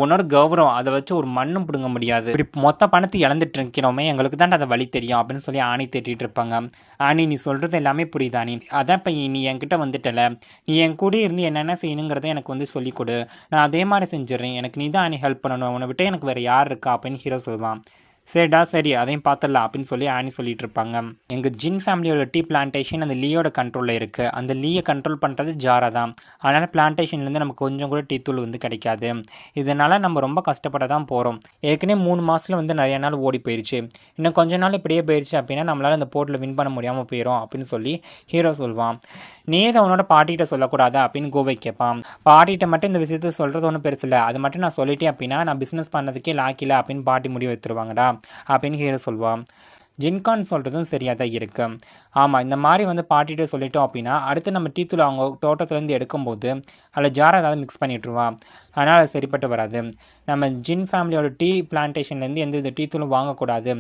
உன்னோட கௌரவம் அதை வச்சு ஒரு மண்ணும் பிடுங்க முடியாது, இப்படி மொத்த பணத்தை இழந்துட்டு இருக்கிறோமே, எங்களுக்கு தான் அதை வழி தெரியும் அப்படின்னு சொல்லி ஆணி திட்டிகிட்டு இருப்பாங்க. ஆனி நீ சொல்கிறது எல்லாமே புரியுதா நீ, அதான் இப்போ நீ என்கிட்ட வந்துட்டல, நீ என் கூட இருந்து என்னென்ன செய்யணுங்கிறத எனக்கு வந்து சொல்லிக் கொடு, நான் அதே மாதிரி செஞ்சிடறேன், எனக்கு நீ தான் ஆனி ஹெல்ப் பண்ணணும், உன்னை விட்டு எனக்கு வேறு யார் இருக்கா அப்படின்னு ஹீரோ சொல்லுவான். சரிடா சரி அதையும் பார்த்துடலாம் அப்படின்னு சொல்லி ஆனி சொல்லிட்டு இருப்பாங்க. எங்கள் ஜின் ஃபேமிலியோட டீ பிளான்டேஷன் அந்த லீயோட கண்ட்ரோலில் இருக்குது, அந்த லீயை கண்ட்ரோல் பண்ணுறது ஜாரா தான், அதனால் பிளான்டேஷன்லேருந்து நமக்கு கொஞ்சம் கூட டீ தூள் வந்து கிடைக்காது, இதனால் நம்ம ரொம்ப கஷ்டப்பட தான் போகிறோம், ஏற்கனவே 3 மாதத்தில் வந்து நிறைய நாள் ஓடி போயிடுச்சு, இன்னும் கொஞ்ச நாள் இப்படியே போயிடுச்சு அப்படின்னா நம்மளால் அந்த போர்ட்டில் வின் பண்ண முடியாமல் போயிடும் அப்படின்னு சொல்லி ஹீரோ சொல்வான். நீ ஏதோ அவனோட பாட்டிகிட்ட சொல்லக்கூடாதா அப்படின்னு கோவை கேட்பான். பாட்டிகிட்ட மட்டும் இந்த விஷயத்த சொல்கிறது ஒன்றும் பெருசு இல்லை, அது மட்டும் நான் சொல்லிட்டேன் அப்படின்னா நான் பிஸ்னஸ் பண்ணதுக்கே லாக்கில அப்படின்னு பாட்டி முடிவு எடுத்துருவாங்கடா அப்படின்னு ஹீரோ சொல்வான். ஜின்கான் சொல்கிறதும் சரியாக தான் இருக்கு. ஆமாம், இந்த மாதிரி வந்து பாட்டிகிட்ட சொல்லிட்டோம் அப்படின்னா அடுத்து நம்ம டீ தூள் அவங்க தோட்டத்துலேருந்து எடுக்கும்போது அதில் ஜாரை ஏதாவது மிக்ஸ் பண்ணிட்டுருவான், அதனால் அது சரிப்பட்டு வராது, நம்ம ஜின் ஃபேமிலியோட டீ பிளான்டேஷன்லேருந்து எந்த இந்த டீ தூளும் வாங்கக்கூடாது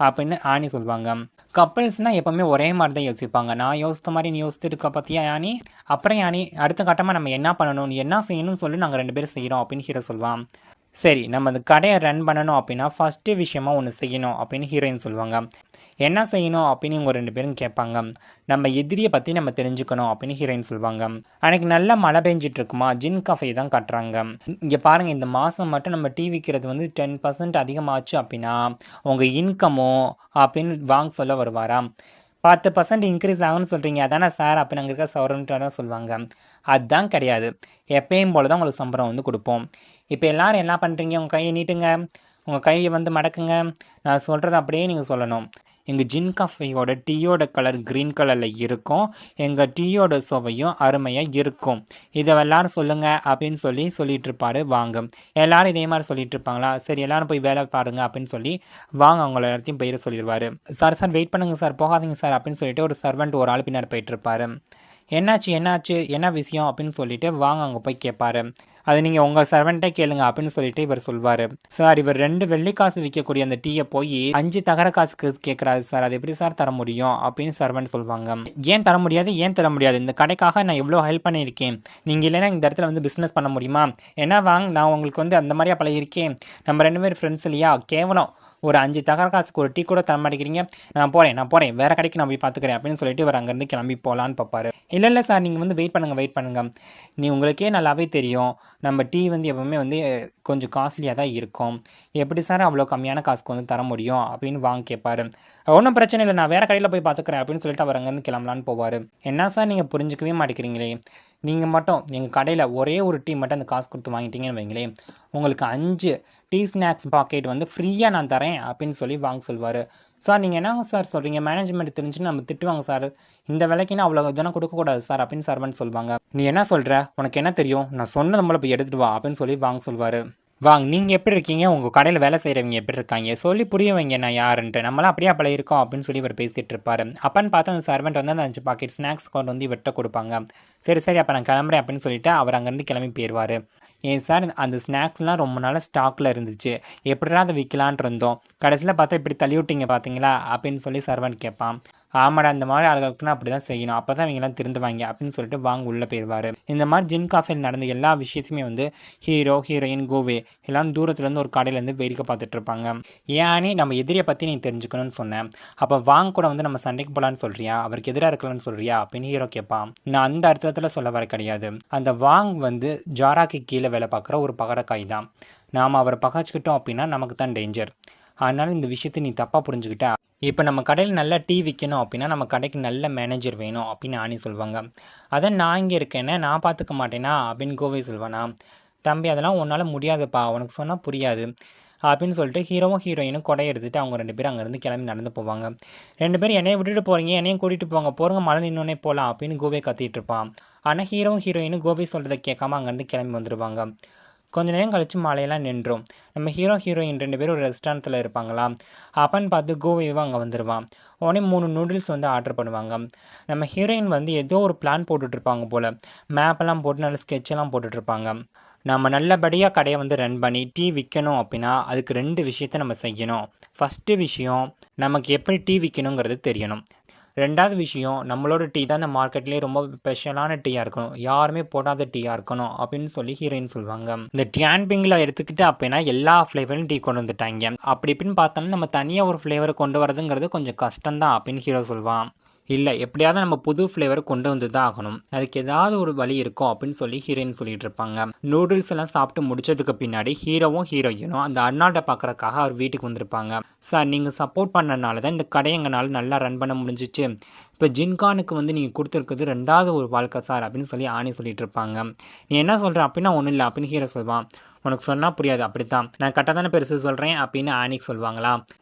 அப்படின்னு ஆனி சொல்லுவாங்க. கப்பல்ஸ்னால் எப்போவுமே ஒரே மாதிரி தான் யோசிப்பாங்க, நான் யோசித்த மாதிரி நீ யோசித்து இருக்க பார்த்தியா யானி, அப்புறம் யானி அடுத்த கட்டமாக நம்ம என்ன பண்ணணும், நீ என்ன செய்யணும்னு சொல்லி நாங்கள் 2 பேரும் செய்கிறோம் அப்படின்னு ஹீரோ சொல்லுவான். சரி, நம்ம அந்த கடையை ரன் பண்ணணும் அப்படின்னா ஃபஸ்ட்டு விஷயமா ஒன்று செய்யணும் அப்படின்னு ஹீரோயின் சொல்லுவாங்க. என்ன செய்யணும் அப்படின்னு இவங்க 2 பேரும் கேட்பாங்க. நம்ம எதிரியை பற்றி நம்ம தெரிஞ்சுக்கணும் அப்படின்னு ஹீரோயின் சொல்லுவாங்க. அன்றைக்கி நல்லா மழை பெஞ்சிட்டு இருக்குமா, ஜின் கஃபே தான் கட்டுறாங்க. இங்கே பாருங்கள், இந்த மாதம் மட்டும் நம்ம டீ விற்கிறது வந்து 10% அதிகமாச்சு அப்படின்னா உங்கள் இன்கமோ அப்படின்னு வாங்க சொல்ல வருவாராம். 10% இன்க்ரீஸ் ஆகும்னு சொல்கிறீங்க அதானே சார் அப்படின்னு அங்கே இருக்க சௌரன்ட்டு தான் சொல்லுவாங்க. அதுதான் கிடையாது, எப்பயும் போல தான் உங்களுக்கு சம்பளம் வந்து கொடுப்போம். இப்போ எல்லோரும் என்ன பண்ணுறீங்க, உங்கள் கையை நீட்டுங்க, உங்கள் கையை வந்து மடக்குங்க, நான் சொல்கிறத அப்படியே நீங்கள் சொல்லணும். எங்கள் ஜின் கஃபேயோட டீயோட கலர் க்ரீன் கலரில் இருக்கும், எங்கள் டீயோட சுவையும் அருமையாக இருக்கும், இதை எல்லோரும் சொல்லுங்கள் அப்படின்னு சொல்லிட்டு இருப்பார். வாங்க, எல்லோரும் இதே மாதிரி சொல்லிட்டு இருப்பாங்களா, சரி எல்லோரும் போய் வேலை பாருங்கள் அப்படின்னு சொல்லி வாங்க அவங்கள எல்லாத்தையும் போயிட சொல்லிடுவார். சார் சார் வெயிட் பண்ணுங்கள் சார், போகாதீங்க சார் அப்படின்னு சொல்லிட்டு ஒரு சர்வெண்ட் ஒரு ஆள் பின்னாடி போயிட்டுருப்பார். என்னாச்சு என்னாச்சு என்ன விஷயம் அப்படின்னு சொல்லிட்டு வாங்க அங்கே போய் கேட்பாரு. அது நீங்கள் உங்கள் சர்வெண்ட்டே கேளுங்க அப்படின்னு சொல்லிட்டு இவர் சொல்வார். சார் இவர் 2 வெள்ளிக்காசு விற்கக்கூடிய அந்த டீயை போய் 5 தகர காசுக்கு கேட்குறாரு சார், அது எப்படி சார் தர முடியும் அப்படின்னு சர்வெண்ட் சொல்லுவாங்க. ஏன் தர முடியாது, ஏன் தர முடியாது, இந்த கடைக்காக நான் எவ்வளோ ஹெல்ப் பண்ணியிருக்கேன், நீங்கள் இல்லைன்னா இந்த இடத்துல வந்து பிஸ்னஸ் பண்ண முடியுமா, ஏன்னா வாங்க நான் உங்களுக்கு வந்து அந்த மாதிரியா பழகிருக்கேன், நம்ம 2 பேரும் ஃப்ரெண்ட்ஸ் இல்லையா, கேவலம் ஒரு 5 தகர காசுக்கு ஒரு டீ கூட தர மாட்டேங்கிறீங்க, நான் போகிறேன் வேறு கடைக்கு நான் போய் பார்த்துக்கிறேன் அப்படின்னு சொல்லிட்டு இவர் அங்கேருந்து கிளம்பி போகலான்னு பார்ப்பாரு. இல்லை சார் நீங்கள் வந்து வெயிட் பண்ணுங்கள், நீ உங்களுக்கே நல்லாவே தெரியும் நம்ம டீ வந்து எப்போவுமே வந்து கொஞ்சம் காஸ்ட்லியாக தான் இருக்கும், எப்படி சார் அவ்வளோ கம்மியான காசுக்கு வந்து தர முடியும் அப்படின்னு வாங்க கேட்பாரு. ஒன்றும் பிரச்சனை இல்லை, நான் வேறு கடையில் போய் பார்த்துக்கிறேன் அப்படின்னு சொல்லிட்டு அவர் அங்கேருந்து கிளம்பலான்னு போவார். என்ன சார் நீங்கள் புரிஞ்சிக்கவே மாட்டேங்கிறீங்களே, நீங்கள் மட்டும் எங்கள் கடையில் ஒரே ஒரு டீ மட்டும் அந்த காசு கொடுத்து வாங்கிட்டீங்கன்னு வைங்களேன், உங்களுக்கு 5 டீ ஸ்நாக்ஸ் பாக்கெட் வந்து ஃப்ரீயாக நான் தரேன் அப்படின்னு சொல்லி வாங்க சொல்வார். சார் நீங்கள் என்னங்க சார் சொல்கிறீங்க, மேனேஜ்மெண்ட் தெரிஞ்சுன்னு நம்ம திட்டுவாங்க சார், இந்த விலைக்குன்னு அவ்வளோ இதெல்லாம் கொடுக்கக்கூடாது சார் அப்படின்னு சர்வன்ட் சொல்லுவாங்க. நீ என்ன சொல்கிற, உனக்கு என்ன தெரியும், நான் சொன்னது நம்மளை போய் எடுத்துகிட்டு வா அப்படின்னு சொல்லி வாங்க சொல்வார். வாங்க, நீங்கள் எப்படி இருக்கீங்க, உங்கள் கடையில் வேலை செய்கிறவங்க எப்படி இருக்காங்க, சொல்லி புரிய வைங்க நான் யாருன்ட்டு, நம்மளாம் அப்படியே அப்படி இருக்கோம் அப்படின்னு சொல்லி இவர் பேசிகிட்டு இருப்பார். அப்பன்னு பார்த்தா அந்த சர்வெண்ட் வந்து அந்த 5 பாக்கெட் ஸ்நாக்ஸ் கொண்டு வந்து இவர்கிட்ட கொடுப்பாங்க. சரி அப்போ நான் கிளம்புறேன் அப்படின்னு சொல்லிட்டு அவர் அங்கேருந்து கிளம்பி போயிடுவார். ஏன் சார் அந்த ஸ்நாக்ஸ்லாம் ரொம்ப நாள் ஸ்டாக்கில் இருந்துச்சு, எப்படிடா அதை விற்கலான் இருந்தோம், கடைசியில் பார்த்தா இப்படி தள்ளி விட்டீங்க பார்த்தீங்களா அப்படின்னு சொல்லி சர்வெண்ட் கேட்பான். ஆமாடா இந்த மாதிரி ஆளுகளுக்குன்னா அப்படி தான் செய்யணும், அப்போ தான் இவங்கெல்லாம் திருந்துவாங்க அப்படின்னு சொல்லிட்டு வாங்க உள்ளே போயிடுவார். இந்த மாதிரி ஜின் காஃபியில் நடந்த எல்லா விஷயத்தையுமே வந்து ஹீரோ ஹீரோயின் கோவே எல்லாம் தூரத்துலேருந்து ஒரு கடையிலேருந்து வேடிக்கை பார்த்துட்டு இருப்பாங்க. ஏன்னு நம்ம எதிரியை பற்றி நீ தெரிஞ்சுக்கணும்னு சொன்னேன், அப்போ வாங்க கூட வந்து நம்ம சண்டைக்கு போகலான்னு சொல்கிறியா, அவருக்கு எதிராக இருக்கலாம்னு சொல்கிறியா அப்படின்னு ஹீரோ கேட்பான். நான் அந்த அர்த்தத்தில் சொல்ல வர கிடையாது. அந்த வாங் வந்து ஜாராக்கு கீழே வேலை பார்க்குற ஒரு பகடக்காய் தான். நாம் அவரை பகாச்சிக்கிட்டோம் அப்படின்னா நமக்கு தான் டேஞ்சர். அதனால் இந்த விஷயத்தை நீ தப்பாக புரிஞ்சுக்கிட்ட. இப்போ நம்ம கடையில் நல்லா டீ விற்கணும் அப்படின்னா நம்ம கடைக்கு நல்ல மேனேஜர் வேணும் அப்படின்னு ஆனி சொல்லுவாங்க. அதான் நான் இங்கே இருக்கேனே, நான் பார்த்துக்க மாட்டேனா அப்படின்னு கோவை சொல்வானா. தம்பி அதெல்லாம் உன்னால் முடியாதுப்பா, உனக்கு சொன்னால் புரியாது அப்படின்னு சொல்லிட்டு ஹீரோவும் ஹீரோயினும் கொடையை எடுத்துகிட்டு அவங்க 2 பேரும் அங்கேருந்து கிளம்பி நடந்து போவாங்க. 2 பேரும் என்னையை விட்டுட்டு போகிறீங்க, என்னையும் கூட்டிகிட்டு போங்க, போகிறங்க மழை நின்னோடனே போகலாம் அப்படின்னு கோவை கத்திட்டு இருப்பான். ஆனால் ஹீரோவும் ஹீரோயினும் கோவை சொல்கிறத கேட்காம அங்கேருந்து கிளம்பி வந்துடுவாங்க. கொஞ்ச நேரம் கழித்து மழையெல்லாம் நின்றோம். நம்ம ஹீரோ ஹீரோயின் 2 பேரும் ஒரு ரெஸ்டாரண்ட்டில் இருப்பாங்களா. அப்பன்னு பார்த்து கோவையும் அங்கே வந்துடுவான். உடனே 3 நூடுல்ஸ் வந்து ஆர்டர் பண்ணுவாங்க. நம்ம ஹீரோயின் வந்து ஏதோ ஒரு பிளான் போட்டுட்ருப்பாங்க போல், மேப்பெல்லாம் போட்டு நல்ல ஸ்கெட்செல்லாம் போட்டுட்ருப்பாங்க. நம்ம நல்லபடியாக கடையை வந்து ரன் பண்ணி டீ விற்கணும் அப்படின்னா அதுக்கு 2 விஷயத்த நம்ம செய்யணும். ஃபஸ்ட்டு விஷயம், நமக்கு எப்படி டீ விற்கணுங்கிறது தெரியணும். 2வது விஷயம், நம்மளோட டீ தான் இந்த மார்க்கெட்லேயே ரொம்ப ஸ்பெஷலான டீயாக இருக்கணும், யாருமே போடாத டீயாக இருக்கணும் அப்படின்னு சொல்லி ஹீரோயின் சொல்லுவாங்க. இந்த டியான்பிங்கில் எடுத்துக்கிட்டு அப்படின்னா எல்லா ஃப்ளேவரும் டீ கொண்டு வந்துட்டாங்க. அப்படி இப்படின்னு பார்த்தோம்னா நம்ம தனியாக ஒரு ஃப்ளேவரை கொண்டு வரதுங்கிறது கொஞ்சம் கஷ்டம்தான் அப்படின்னு ஹீரோ சொல்லுவான். இல்லை எப்படியாவது நம்ம புது ஃப்ளேவர் கொண்டு வந்து தான் ஆகணும், அதுக்கு ஏதாவது ஒரு வழி இருக்கும் அப்படின்னு சொல்லி ஹீரோயின் சொல்லிட்டு இருப்பாங்க. நூடுல்ஸ் எல்லாம் சாப்பிட்டு முடிச்சதுக்கு பின்னாடி ஹீரோவும் ஹீரோயினும் அந்த அர்னால்டை பார்க்குறக்காக அவர் வீட்டுக்கு வந்திருப்பாங்க. சார் நீங்கள் சப்போர்ட் பண்ணனால தான் இந்த கடையை எங்களால் நல்லா ரன் பண்ண முடிஞ்சிச்சு. இப்போ ஜின்கானுக்கு வந்து நீங்கள் கொடுத்துருக்குது 2வது ஒரு வாழ்க்கை சார் அப்படின்னு சொல்லி ஆனி சொல்லிட்டு இருப்பாங்க. நீ என்ன சொல்கிற அப்படின்னா ஒன்றும் இல்லை அப்படின்னு ஹீரோ சொல்லுவான். உனக்கு சொன்னால் புரியாது, அப்படித்தான் நான் கரெக்டாக தானே பெருசு சொல்கிறேன் அப்படின்னு ஆனிக்கு சொல்லுவாங்களா.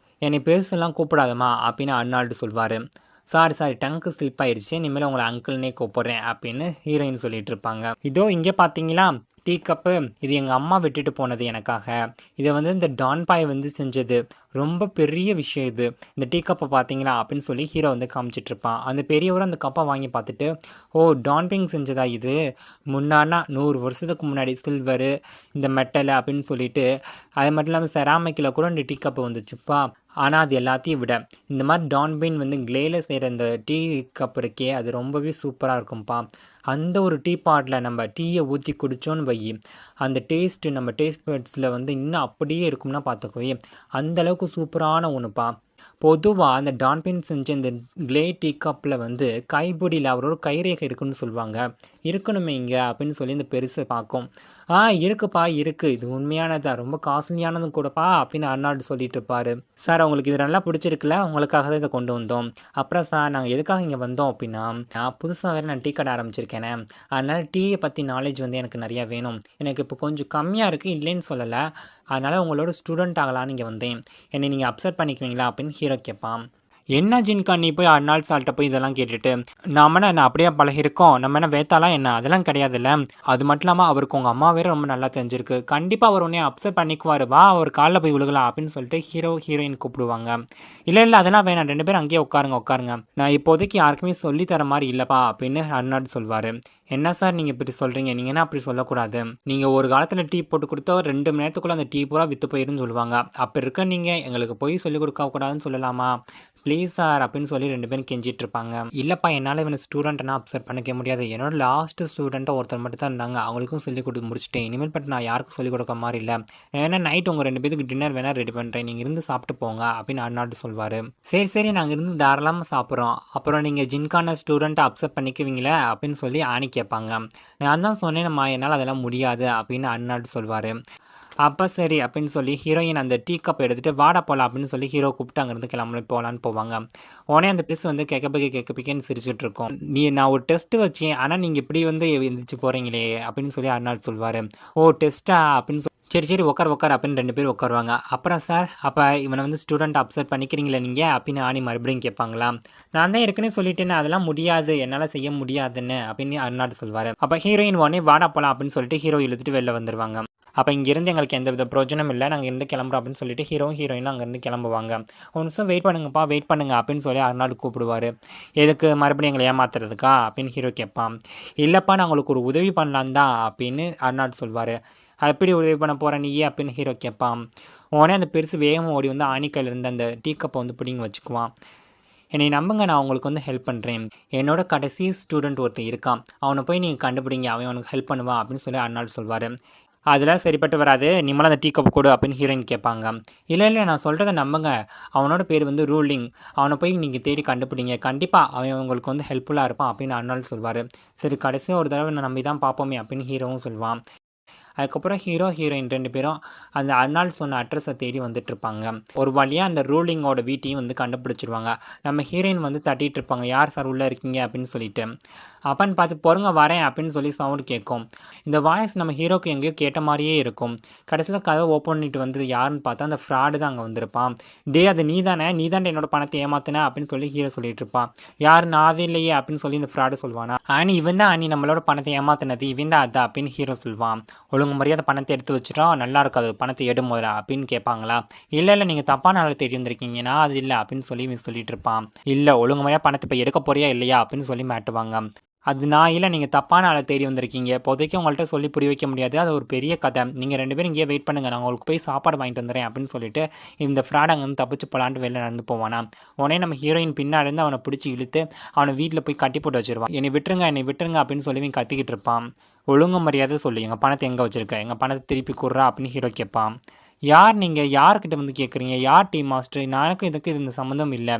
என்னை பெருசெல்லாம் கூப்பிடாதம்மா அப்படின்னு அர்னால்டு சொல்வார். சாரி டங்கு ஸ்லிப் ஆயிடுச்சு, இனிமேல் உங்களை அங்கிள்னே கூப்பிட்றேன் அப்படின்னு ஹீரோயின் சொல்லிட்டு இருப்பாங்க. இதோ இங்கே பார்த்தீங்களா டீ கப்பு, இது எங்கள் அம்மா விட்டுட்டு போனது எனக்காக. இதை வந்து இந்த டான் பாய் வந்து செஞ்சது, ரொம்ப பெரிய விஷயம் இது, இந்த டீ கப்பை பார்த்தீங்களா அப்படின்னு சொல்லி ஹீரோ வந்து காமிச்சிட்ருப்பான். அந்த பெரியவரும் அந்த கப்பை வாங்கி பார்த்துட்டு, ஓ டான்பிங் செஞ்சதா இது, முன்னாடினா 100 வருஷத்துக்கு முன்னாடி சில்வரு இந்த மெட்டலு அப்படின்னு சொல்லிட்டு, அது மட்டும் இல்லாமல் செராமிக்கில் கூட இந்த டீ கப்பு வந்துச்சுப்பா. ஆனால் அது எல்லாத்தையும் விட இந்த மாதிரி டான்பின் வந்து கிளேயில் செய்கிற இந்த டீ கப் இருக்கே அது ரொம்பவே சூப்பராக இருக்கும்ப்பா. அந்த ஒரு டீ பாட்டில் நம்ம டீயை ஊற்றி குடித்தோன்னு வை, அந்த டேஸ்ட்டு நம்ம டேஸ்ட் பட்ஸில் வந்து இன்னும் அப்படியே இருக்கும்னா பார்த்துக்கோயே, அந்தளவுக்கு சூப்பரான ஒன்றுப்பா. பொதுவாக அந்த டான்பின் செஞ்ச இந்த கிளே டீ கப்பில் வந்து கைப்பிடியில் அவரோட கைரேகை இருக்குன்னு சொல்லுவாங்க. இருக்கணுமே இங்கே அப்படின்னு சொல்லி இந்த பெருசை பார்க்கும். இருக்குப்பா இருக்குது, இது உண்மையானதா, ரொம்ப காஸ்ட்லியானதும் கூடப்பா அப்படின்னு அர்னால்டு சொல்லிட்டு இருப்பார். சார் உங்களுக்கு இது நல்லா பிடிச்சிருக்குல்ல, உங்களுக்காக தான் இதை கொண்டு வந்தோம். அப்புறம் சார் நாங்கள் எதுக்காக இங்கே வந்தோம் அப்படின்னா, நான் புதுசாக வேறு நான் டீ கடை ஆரம்பிச்சிருக்கேனே, அதனால் டீயை பற்றி நாலேஜ் வந்து எனக்கு நிறையா வேணும். எனக்கு இப்போ கொஞ்சம் கம்மியாக இருக்குது, இல்லைன்னு சொல்லலை, அதனால் உங்களோட ஸ்டூடெண்ட் ஆகலான்னு இங்கே வந்தேன். என்னை நீங்கள் அப்செட் பண்ணிக்குவீங்களா அப்படின்னு ஹீரோ கேட்பான். என்ன ஜின்கா நீ போய் அர்னால்ட் சால்கிட்ட போய் இதெல்லாம் கேட்டுட்டு, நாம என்ன அப்படியே பழகிருக்கோம், நம்ம என்ன வேத்தாலாம் என்ன, அதெல்லாம் கிடையாதுல்ல. அது மட்டும் இல்லாமல் அவருக்கு உங்கள் அம்மா வேறு ரொம்ப நல்லா தெரிஞ்சிருக்கு, கண்டிப்பாக அவர் உடனே அப்செட் பண்ணிக்குவார், வா அவர் காலில் போய் விழுகலாம் அப்படின்னு சொல்லிட்டு ஹீரோ ஹீரோயின் கூப்பிடுவாங்க. இல்லை அதெல்லாம் வேணாம், 2 பேரும் அங்கேயே உட்காருங்க, நான் இப்போதைக்கு யாருக்குமே சொல்லித்தர மாதிரி இல்லைப்பா அப்படின்னு அர்னால்ட் சொல்வார். என்ன சார் நீங்கள் இப்படி சொல்கிறீங்க, நீங்கள் என்ன அப்படி சொல்லக்கூடாது, நீங்கள் ஒரு காலத்தில் டீ போட்டு கொடுத்தா ஒரு 2 மணி நேரத்துக்குள்ளே அந்த டீ பூரா விற்று போயிருன்னு சொல்லுவாங்க. அப்போ இருக்க நீங்கள் எங்களுக்கு போய் சொல்லிக் கொடுக்கக்கூடாதுன்னு சொல்லலாமா ப்ளீஸ் சார் அப்படின்னு சொல்லி 2 பேரும் கெஞ்சிட்டு இருப்பாங்க. இல்லைப்பா என்னால் இவனை ஸ்டூடெண்ட்னா அப்செட் பண்ணிக்க முடியாது, என்னோட லாஸ்ட் ஸ்டூடெண்ட்டாக ஒருத்தர் மட்டும் தான் இருந்தாங்க, அவங்களுக்கும் சொல்லிக் கொடுத்து முடிச்சிட்டேன், இனிமேல் பட் நான் யாருக்கும் சொல்லிக் கொடுக்க மாதிரி இல்லை, ஏன்னா நைட் உங்கள் 2 பேருக்கு டின்னர் வேணால் ரெடி பண்ணுறேன், நீங்கள் இருந்து சாப்பிட்டு போங்க அப்படின்னு அர்னால்டு சொல்வார். சரி நாங்கள் இருந்து தாராளமாக சாப்பிட்றோம், அப்புறம் நீங்கள் ஜின்கான ஸ்டூடெண்ட்டை அப்செட் பண்ணிக்குவீங்களே அப்படின்னு சொல்லி ஆனி கேட்பாங்க. நான் தான் சொன்னேன்மா என்னால் அதெல்லாம் முடியாது அப்படின்னு அர்னால்டு சொல்வார். அப்போ சரி அப்படின்னு சொல்லி ஹீரோயின் அந்த டீ கப் எடுத்துகிட்டு வாடா போகலாம் அப்படின்னு சொல்லி ஹீரோ கூப்பிட்டு அங்கேருந்து கிளம்பி போகலான்னு போவாங்க. உடனே அந்த பிளேஸ் வந்து கேட்க சிரிச்சுட்டு இருக்கோம். நான் ஒரு டெஸ்ட் வச்சேன், ஆனால் நீங்கள் இப்படி வந்து எந்திரிச்சு போகிறீங்களே அப்படின்னு சொல்லி அர்னால்டு சொல்வார். ஓ டெஸ்ட்டா அப்படின்னு சரி உட்கார் அப்படின்னு 2 பேர் உட்காருவாங்க. அப்புறம் சார் அப்போ இவனை வந்து ஸ்டூடெண்ட் அப்செட் பண்ணிக்கிறீங்களே நீங்கள் அப்படின்னு ஆனி மறுபடியும் கேட்பாங்களா. நான் தான் ஏற்கனவே சொல்லிட்டேன்னு அதெல்லாம் முடியாது, என்னால் செய்ய முடியாதுன்னு அப்படின்னு அர்னால்டு சொல்வார். அப்போ ஹீரோயின் உடனே வாடா போகலாம் அப்படின்னு சொல்லிட்டு ஹீரோ இழுத்துட்டு வெளில வந்துடுவாங்க. அப்போ இங்கேருந்து எங்களுக்கு எந்த வித பிரயோஜனம் இல்லை, நாங்கள் இருந்து கிளம்புறோம் அப்படின்னு சொல்லிட்டு ஹீரோயினும் அங்கேருந்து கிளம்புவாங்க. ஒரு நிமிஷம் வெயிட் பண்ணுங்க அப்படின்னு சொல்லி அர்னால்டு கூப்பிடுவார். எதுக்கு மறுபடியும் எங்களை ஏமாத்துறதுக்கா அப்படின்னு ஹீரோ கேட்பான். இல்லைப்பா நான் உங்களுக்கு ஒரு உதவி பண்ணலான் தான் அப்படின்னு அர்னால்டு சொல்வார். எப்படி உதவி பண்ண போகிறேன் நீயே அப்படின்னு ஹீரோ கேட்பான். உடனே அந்த பெருசு வேகமாக ஓடி வந்து ஆணிக்கையில் இருந்த அந்த டீ கப்பை வந்து பிடிங்கி வச்சுக்குவான். என்னை நம்புங்க, நான் உங்களுக்கு வந்து ஹெல்ப் பண்ணுறேன். என்னோட கடைசி ஸ்டூடெண்ட் ஒருத்தன் இருக்கான். அவனை போய் நீங்கள் கண்டுபிடிங்க. அவன் உனக்கு ஹெல்ப் பண்ணுவான் அப்படின்னு சொல்லி அர்னால்டு சொல்வார். அதெல்லாம் சரிப்பட்டு வராது. நீங்களும் அந்த டீ கப் கொடு அப்படின்னு ஹீரோயின் கேட்பாங்க. இல்லை இல்லை, நான் சொல்கிறத நம்புங்க. அவனோட பேர் வந்து ரூலிங். அவனை போய் நீங்கள் தேடி கண்டுபிடிங்க. கண்டிப்பாக அவன் உங்களுக்கு வந்து ஹெல்ப்ஃபுல்லாக இருப்பான் அப்படின்னு அர்னால்டு சொல்வார். சரி, கடைசியாக ஒரு தடவை நான் நம்பி தான் பார்ப்போமே அப்படின்னு ஹீரோவும் சொல்வான். அதுக்கப்புறம் ஹீரோ ஹீரோயின் 2 பேரும் அந்த அர்னால்டு சொன்ன அட்ரஸை தேடி வந்துட்டுருப்பாங்க. ஒரு வழியாக அந்த ரூலிங்கோட வீட்டையும் வந்து கண்டுபிடிச்சிருவாங்க. நம்ம ஹீரோயின் வந்து தட்டிகிட்டு இருப்பாங்க, யார் சார் உள்ளே இருக்கீங்க அப்படின்னு சொல்லிட்டு. அப்பன்னு பார்த்து பொறுங்க வரேன் அப்படின்னு சொல்லி சவுண்டு கேட்கும். இந்த வாய்ஸ் நம்ம ஹீரோக்கு எங்கேயோ கேட்ட மாதிரியே இருக்கும். கடைசியில் கதை ஓப்பன் பண்ணிட்டு வந்தது யாருன்னு பார்த்தா அந்த ஃப்ராடு தான் அங்கே வந்திருப்பான். டே, அது நீ தானே என்னோட பணத்தை ஏமாத்தின அப்படின்னு சொல்லி ஹீரோ சொல்லிட்டு இருப்பான். யார், நான் அது இல்லையே அப்படின்னு சொல்லி இந்த ஃப்ராடு சொல்வானா. ஆனி, இவன் தான் ஆனி நம்மளோட பணத்தை ஏமாத்தினது, இவன் தான் அதான் அப்படின்னு ஹீரோ சொல்வான். ஒழுங்கு மரியாதை பணத்தை எடுத்து வச்சுட்டா நல்லா இருக்காது, பணத்தை எடு முதல்ல அப்படின்னு கேட்பாங்களா. இல்லை இல்லை, நீங்கள் தப்பான ஆளை தேடி வந்திருக்கீங்க, நான் அது இல்லை அப்படின்னு சொல்லி இவன் சொல்லிட்டு இருப்பான். இல்லை, ஒழுங்கு மரியாதை பணத்தை இப்போ எடுக்க போறியா இல்லையா அப்படின்னு சொல்லி மாட்டுவாங்க. அது நான் இல்லை, நீங்கள் தப்பான ஆளை தேடி வந்திருக்கீங்க, இப்போதைக்கு உங்கள்கிட்ட சொல்லி புரிய வைக்க முடியாது, அது ஒரு பெரிய கதை, நீங்கள் 2 பேரும் இங்கேயே வெயிட் பண்ணுங்கள், நான் உங்களுக்கு போய் சாப்பாடு வாங்கிட்டு வந்துடுறேன் அப்படின்னு சொல்லிட்டு இந்த ஃப்ராட் அங்கே வந்து தப்பிச்சு போலான்ட்டு வெளில நடந்து போவானா. உடனே நம்ம ஹீரோயின் பின்னாடி இருந்து அவனை பிடிச்சி இழுத்து அவனை வீட்டில் போய் கட்டி போட்டு வச்சிருவான். என்னை விட்டுருங்க அப்படின்னு சொல்லி இவன் கத்திக்கிட்டு இருப்பான். ஒழுங்கு மரியாதை சொல்லி எங்கள் பணத்தை எங்கே வச்சுருக்க, எங்கள் பணத்தை திருப்பி கொடுறா அப்படின்னு ஹீரோ கேட்பான். யார் நீங்கள், யார்கிட்ட வந்து கேட்குறீங்க, யார் டீ மாஸ்டர், எனக்கு இதுக்கு இந்த சம்மந்தம் இல்லை,